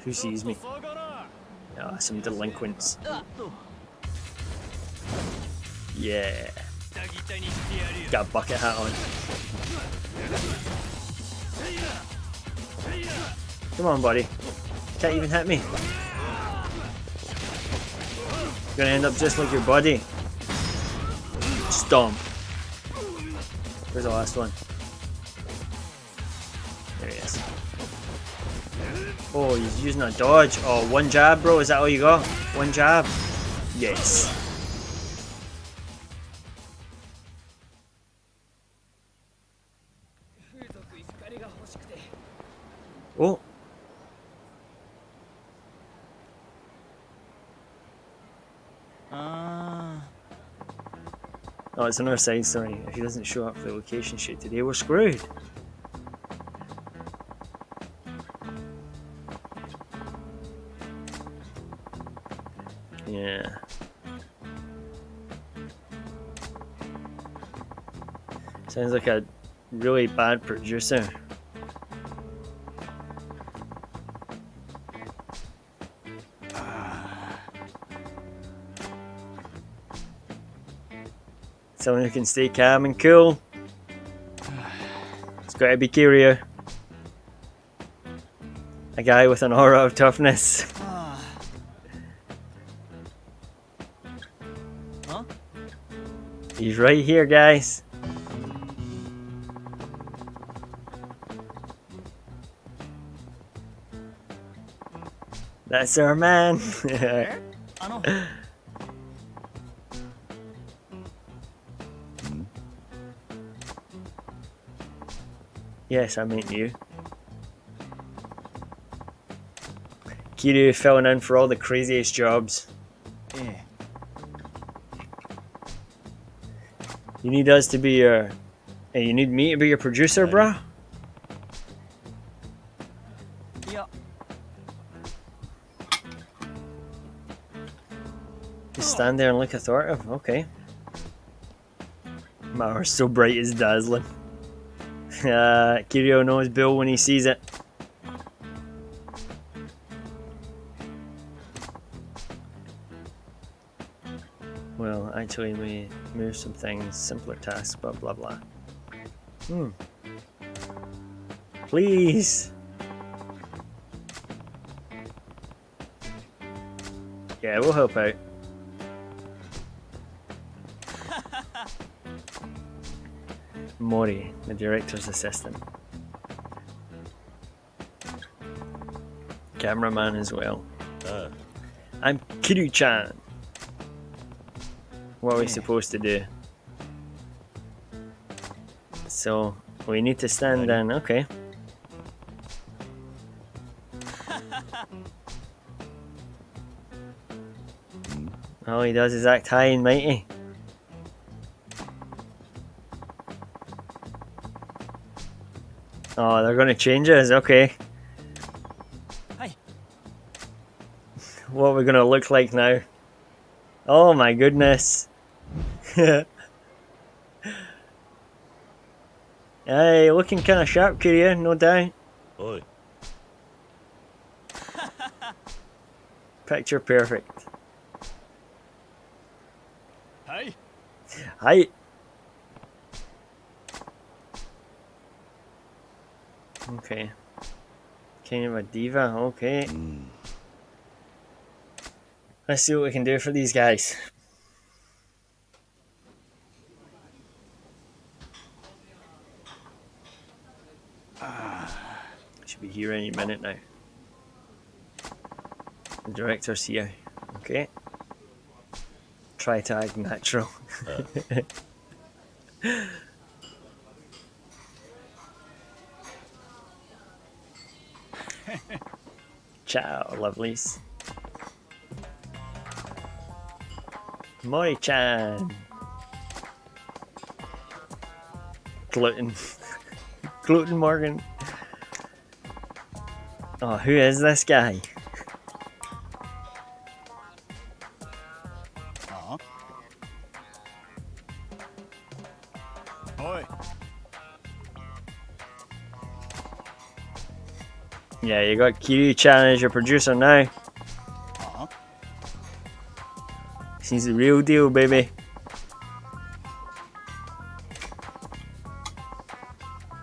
Who sees me? Ah, some delinquents. Yeah. Got a bucket hat on. Come on, buddy. Can't even hit me. Gonna end up just like your buddy. Stomp. Where's the last one? There he is. Oh, he's using a dodge. Oh, one jab, bro. Is that all you got? One jab? Yes. Oh. Oh, it's another side story. If he doesn't show up for the location shoot today, we're screwed. Yeah. Sounds like a really bad producer. Someone who can stay calm and cool. It's gotta be Kiryu. A guy with an aura of toughness. He's right here, guys. That's our man. Yes, I meant you. Kiryu filling in for all the craziest jobs. You need us to be your... Hey, you need me to be your producer, bro? Yeah. Just stand there and look authoritative. Okay. My aura's so bright it's dazzling. Kiryu knows Bill when he sees it. Well, actually, we move some things, simpler tasks, blah blah blah. Please. Yeah, we'll help out. Mori, the director's assistant. Cameraman as well. I'm Kiryu-chan. What are we supposed to do? So, we need to stand in, okay. All he does is act high and mighty. Oh, they're gonna change us, okay. Hi. What are we gonna look like now? Oh my goodness. Hey, looking kinda sharp, Kiryu, no doubt. Oi. Picture perfect. Hi. Hi. Okay. Kind of a diva, okay. Let's see what we can do for these guys. Should be here any minute now. The director's here. Okay. Try to act natural. Ciao, lovelies. Mori-chan. Gluten. Gluten Morgan. Oh, who is this guy? Yeah, you got Kiryu-chan as your producer now. He's the real deal, baby.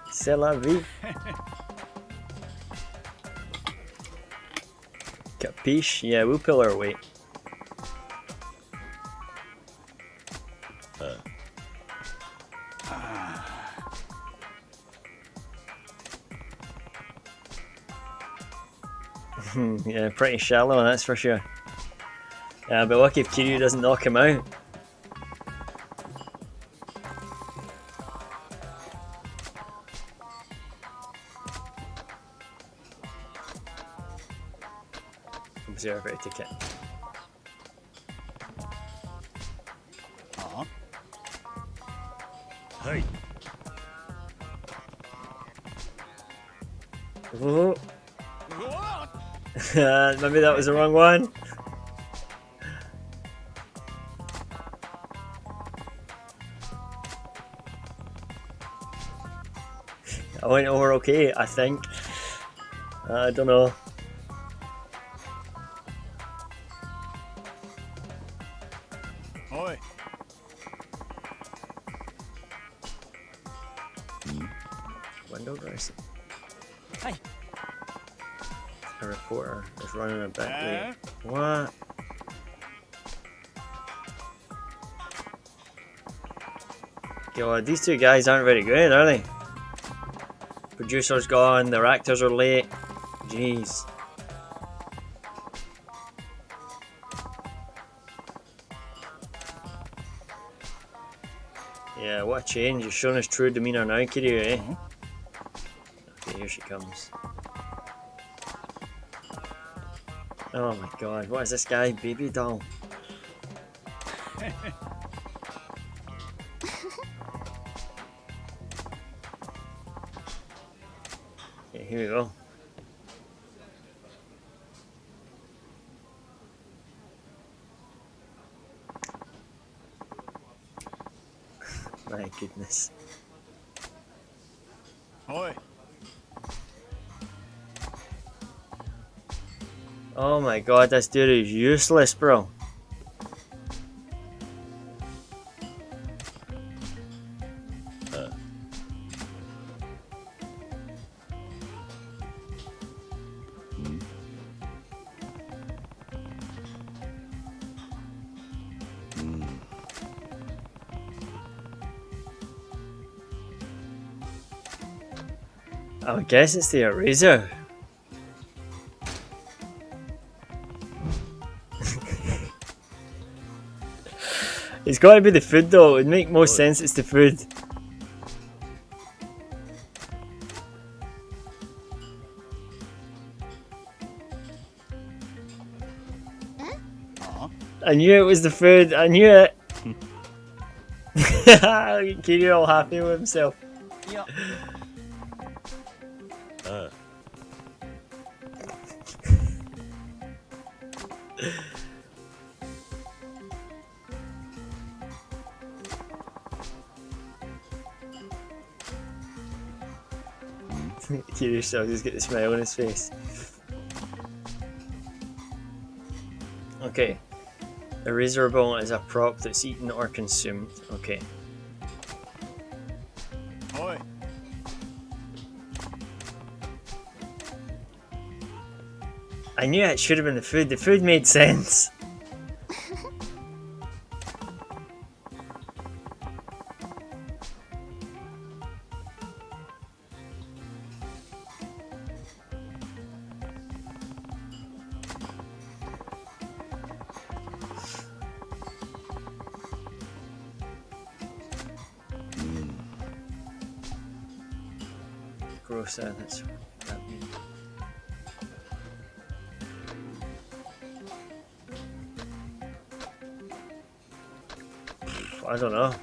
C'est la vie. Capiche? Yeah, we'll pull our weight. Yeah, pretty shallow, that's for sure. Yeah, but lucky if Kiryu doesn't knock him out. Observer ticket. Hey. Oh. Maybe that was the wrong one. I went over okay, I think. I don't know. Oi. Window dressing. Hey. A reporter is running a bit late. What? God, these two guys aren't very good, are they? Producer's gone, their actors are late. Jeez. Yeah, what a change. You've shown us true demeanour now, Kiryu, eh? Okay, here she comes. Oh my god, what is this guy? Baby doll. Okay, here we go. My goodness. Oi. Oh my god, this dude is useless, bro. I guess it's the eraser. It's got to be the food though, it would make most sense it's the food. I knew it was the food, I knew it! Kiryu all happy with himself. Yeah. Kiryu still just get the smile on his face. Okay. Eraser ball is a prop that's eaten or consumed. Okay. Oi. I knew it should have been the food. The food made sense. Gross, that's what that means. I don't know.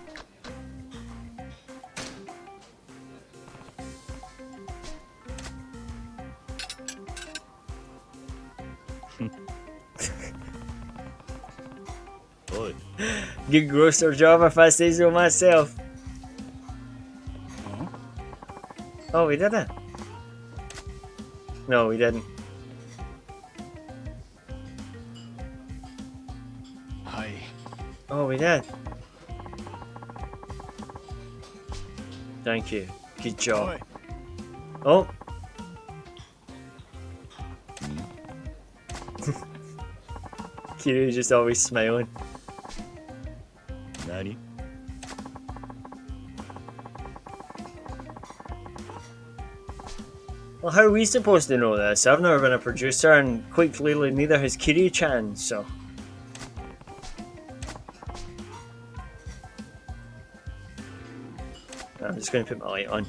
Good grocer job if I say so myself. Oh, we did it. No, we didn't. Hi. Oh, we did. Thank you. Good job. Oh. Kiryu just always smiling. Nani? Well, how are we supposed to know this? I've never been a producer, and quite clearly neither has Kiryu-chan, so... I'm just going to put my light on.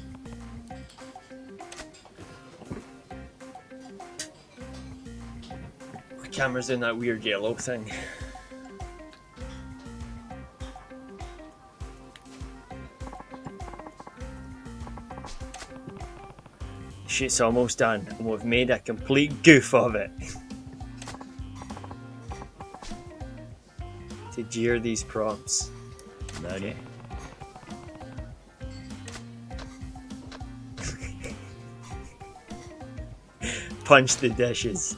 The camera's doing that weird yellow thing. Shit's almost done, and we've made a complete goof of it. To jeer these props. Okay. Punch the dishes.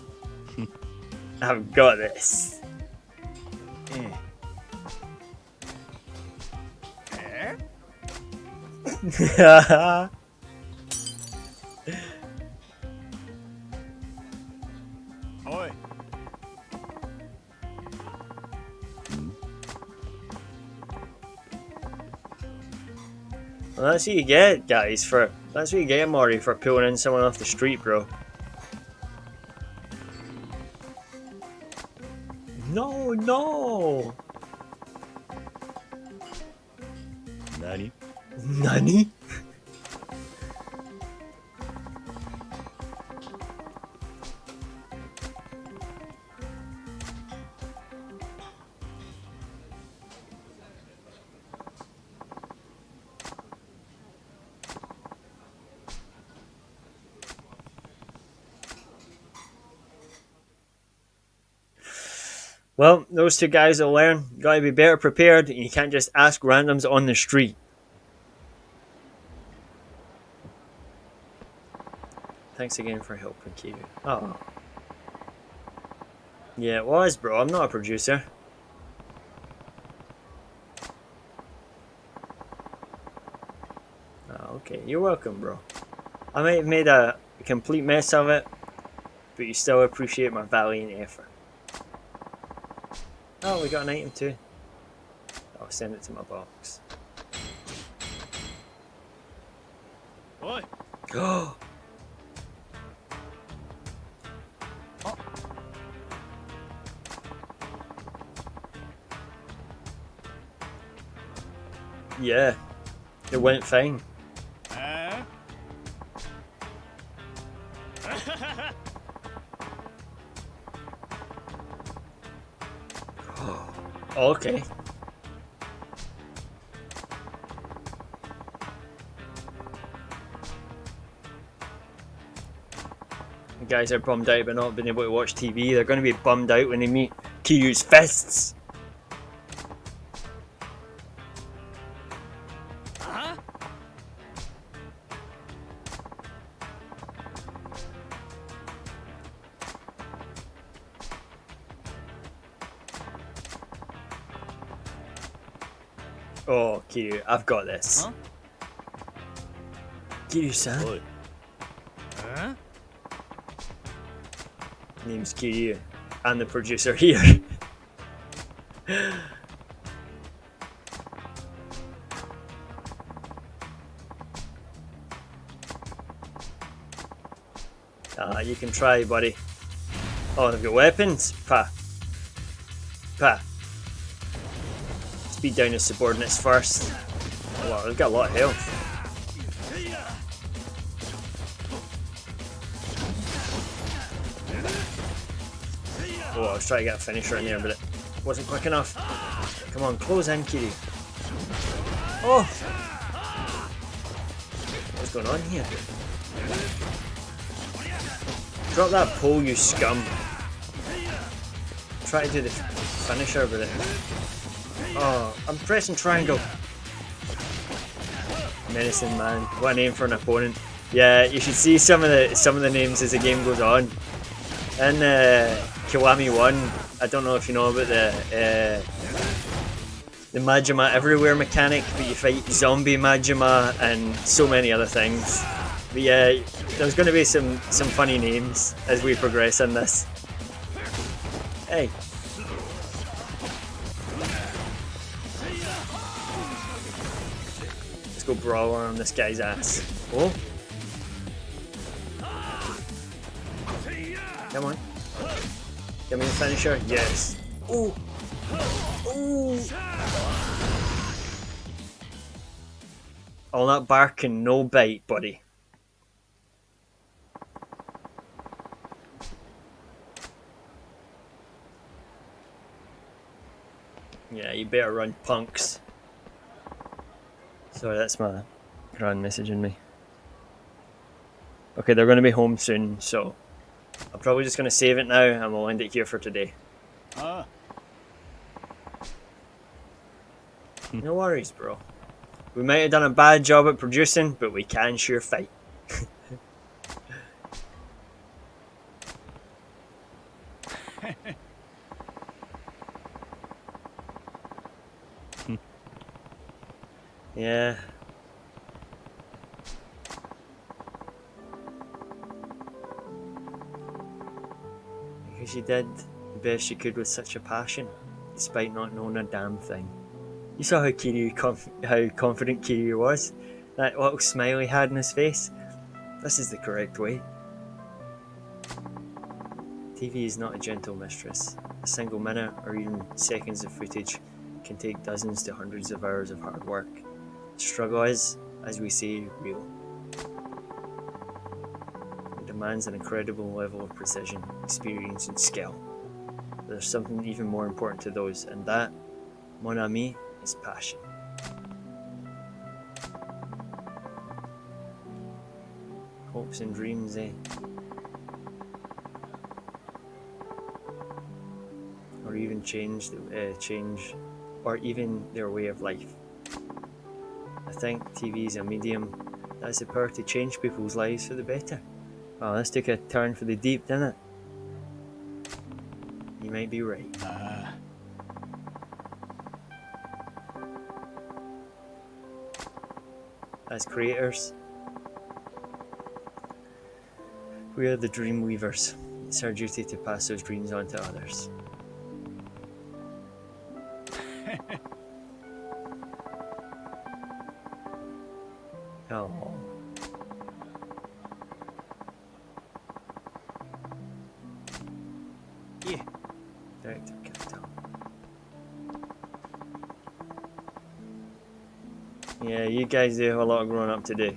I've got this. Oi. Well, that's what you get, guys, for... That's what you get, Mori, for pulling in someone off the street, bro. No, no! Nani? Nani? Well, those two guys will learn. Gotta be better prepared, and you can't just ask randoms on the street. Thanks again for helping, Kiryu. Oh. Yeah, it was, bro. I'm not a producer. Oh, okay. You're welcome, bro. I might have made a complete mess of it, but you still appreciate my valiant effort. Oh, we got an item too. I'll send it to my box. Oi. Oh! Yeah, it went fine. Okay. The guys are bummed out about not being able to watch TV. They're going to be bummed out when they meet Kiryu's fists. Oh, Kiryu, I've got this. Huh? Kiryu-san. Name's Kiryu. I'm the producer here. You can try, buddy. Oh, they've got weapons? Pa. Pa. Speed down his subordinates first. Oh, wow, they've got a lot of health. Oh, I was trying to get a finisher in there, but it wasn't quick enough. Come on, close in, Kiryu. Oh! What's going on here? Drop that pole, you scum. Try to do the finisher with it. Oh, I'm pressing triangle. Menacing man. What a name for an opponent. Yeah, you should see some of the names as the game goes on. In Kiwami 1, I don't know if you know about the Majima everywhere mechanic, but you fight zombie Majima and so many other things. But yeah, there's going to be some funny names as we progress in this. Hey. Let's go brawler on this guy's ass. Oh. Come on. Give me the finisher. Yes. Ooh. Ooh. All that bark and no bite, buddy. Yeah, you better run, punks. Sorry, that's my grand messaging me. Okay, they're going to be home soon, so I'm probably just going to save it now and we'll end it here for today. No worries, bro. We might have done a bad job at producing, but we can sure fight. Yeah. Because she did the best she could with such a passion, despite not knowing a damn thing. You saw how how confident Kiryu was? That little smile he had on his face? This is the correct way. TV is not a gentle mistress. A single minute or even seconds of footage can take dozens to hundreds of hours of hard work. The struggle is, as we say, real. It demands an incredible level of precision, experience and skill. There's something even more important to those, and that, mon ami, is passion. Hopes and dreams, eh? Or even change or even their way of life. I think TV is a medium that has the power to change people's lives for the better. Wow, this took a turn for the deep, didn't it? You might be right. As creators, we are the dream weavers. It's our duty to pass those dreams on to others. Oh. Yeah. Director Capital. Yeah, you guys do have a lot of growing up to do.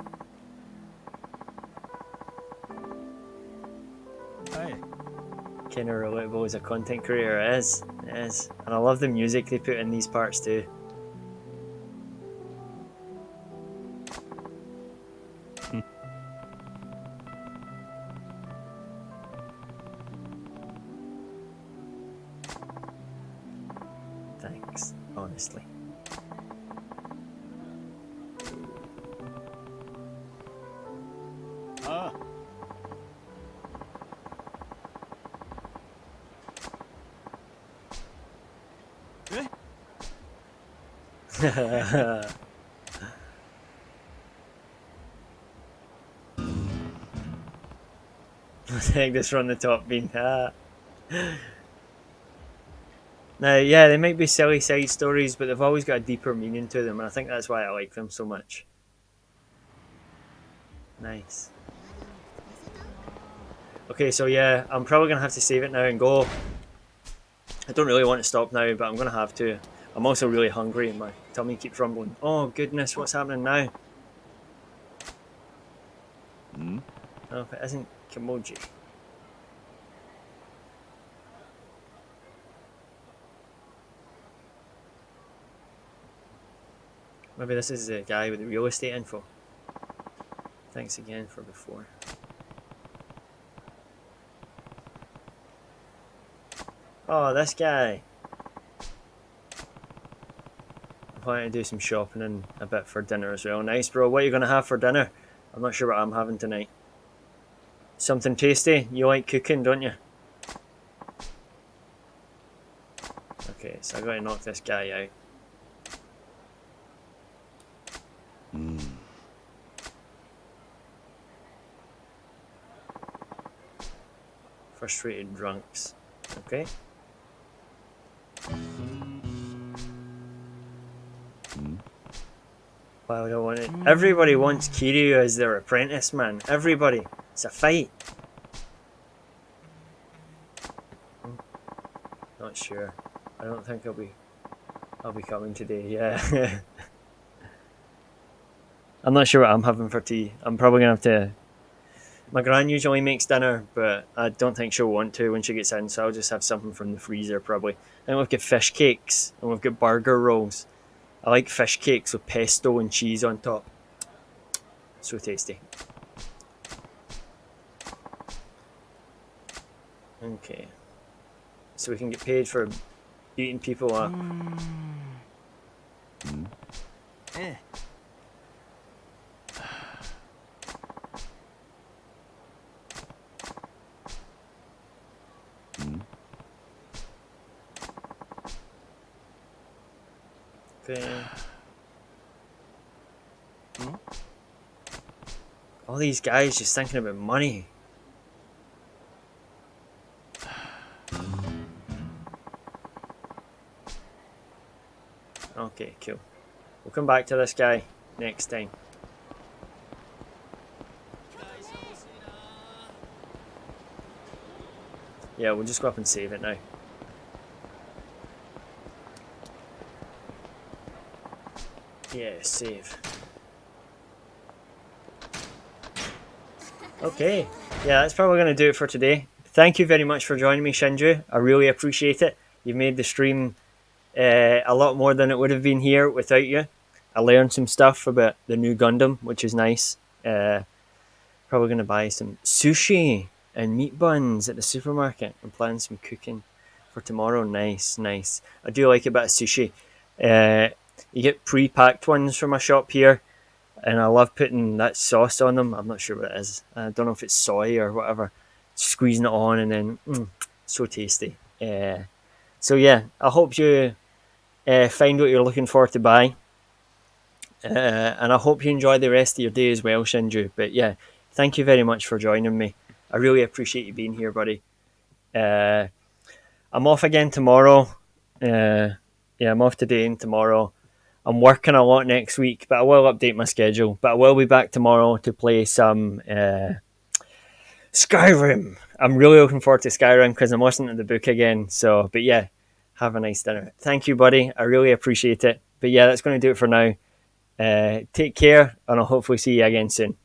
Kind of relatable as a content creator, it is. It is. And I love the music they put in these parts too. Thanks, honestly. Take this from the top bean. Now, yeah, they might be silly side stories, but they've always got a deeper meaning to them, and I think that's why I like them so much. Nice. Okay, so yeah, I'm probably going to have to save it now and go. I don't really want to stop now, but I'm going to have to. I'm also really hungry and my tummy keeps rumbling. Oh goodness, what's happening now? Oh, if it isn't Kimoji. Maybe this is the guy with the real estate info. Thanks again for before. Oh, this guy. I'm planning to do some shopping and a bit for dinner as well. Nice, bro. What are you going to have for dinner? I'm not sure what I'm having tonight. Something tasty? You like cooking, don't you? Okay, so I gotta knock this guy out. Frustrated drunks. Okay. Why would I want it? Everybody wants Kiryu as their apprentice, man. Everybody. It's a fight. Not sure. I don't think I'll be coming today, yeah. I'm not sure what I'm having for tea. I'm probably gonna have to. My gran usually makes dinner, but I don't think she'll want to when she gets in, so I'll just have something from the freezer probably. And we've got fish cakes and we've got burger rolls. I like fish cakes with pesto and cheese on top. So tasty. Okay. So we can get paid for beating people up. Okay. All these guys just thinking about money. Okay, cool. We'll come back to this guy next time. Yeah, we'll just go up and save it now. Yeah, save. Okay, yeah, that's probably going to do it for today. Thank you very much for joining me, Shinju. I really appreciate it. You've made the stream a lot more than it would have been here without you. I learned some stuff about the new Gundam, which is nice. Probably going to buy some sushi and meat buns at the supermarket and plan some cooking for tomorrow. Nice, nice. I do like a bit of sushi. You get pre-packed ones from a shop here, and I love putting that sauce on them. I'm not sure what it is. I don't know if it's soy or whatever. Squeezing it on and then, so tasty. So yeah, I hope you find what you're looking for to buy. And I hope you enjoy the rest of your day as well, Shinju. But yeah, thank you very much for joining me. I really appreciate you being here, buddy. I'm off again tomorrow. Yeah, I'm off today and tomorrow. I'm working a lot next week, but I will update my schedule. But I will be back tomorrow to play some Skyrim. I'm really looking forward to Skyrim because I'm listening to the book again. So, but yeah, have a nice dinner. Thank you, buddy. I really appreciate it. But yeah, that's going to do it for now. Take care, and I'll hopefully see you again soon.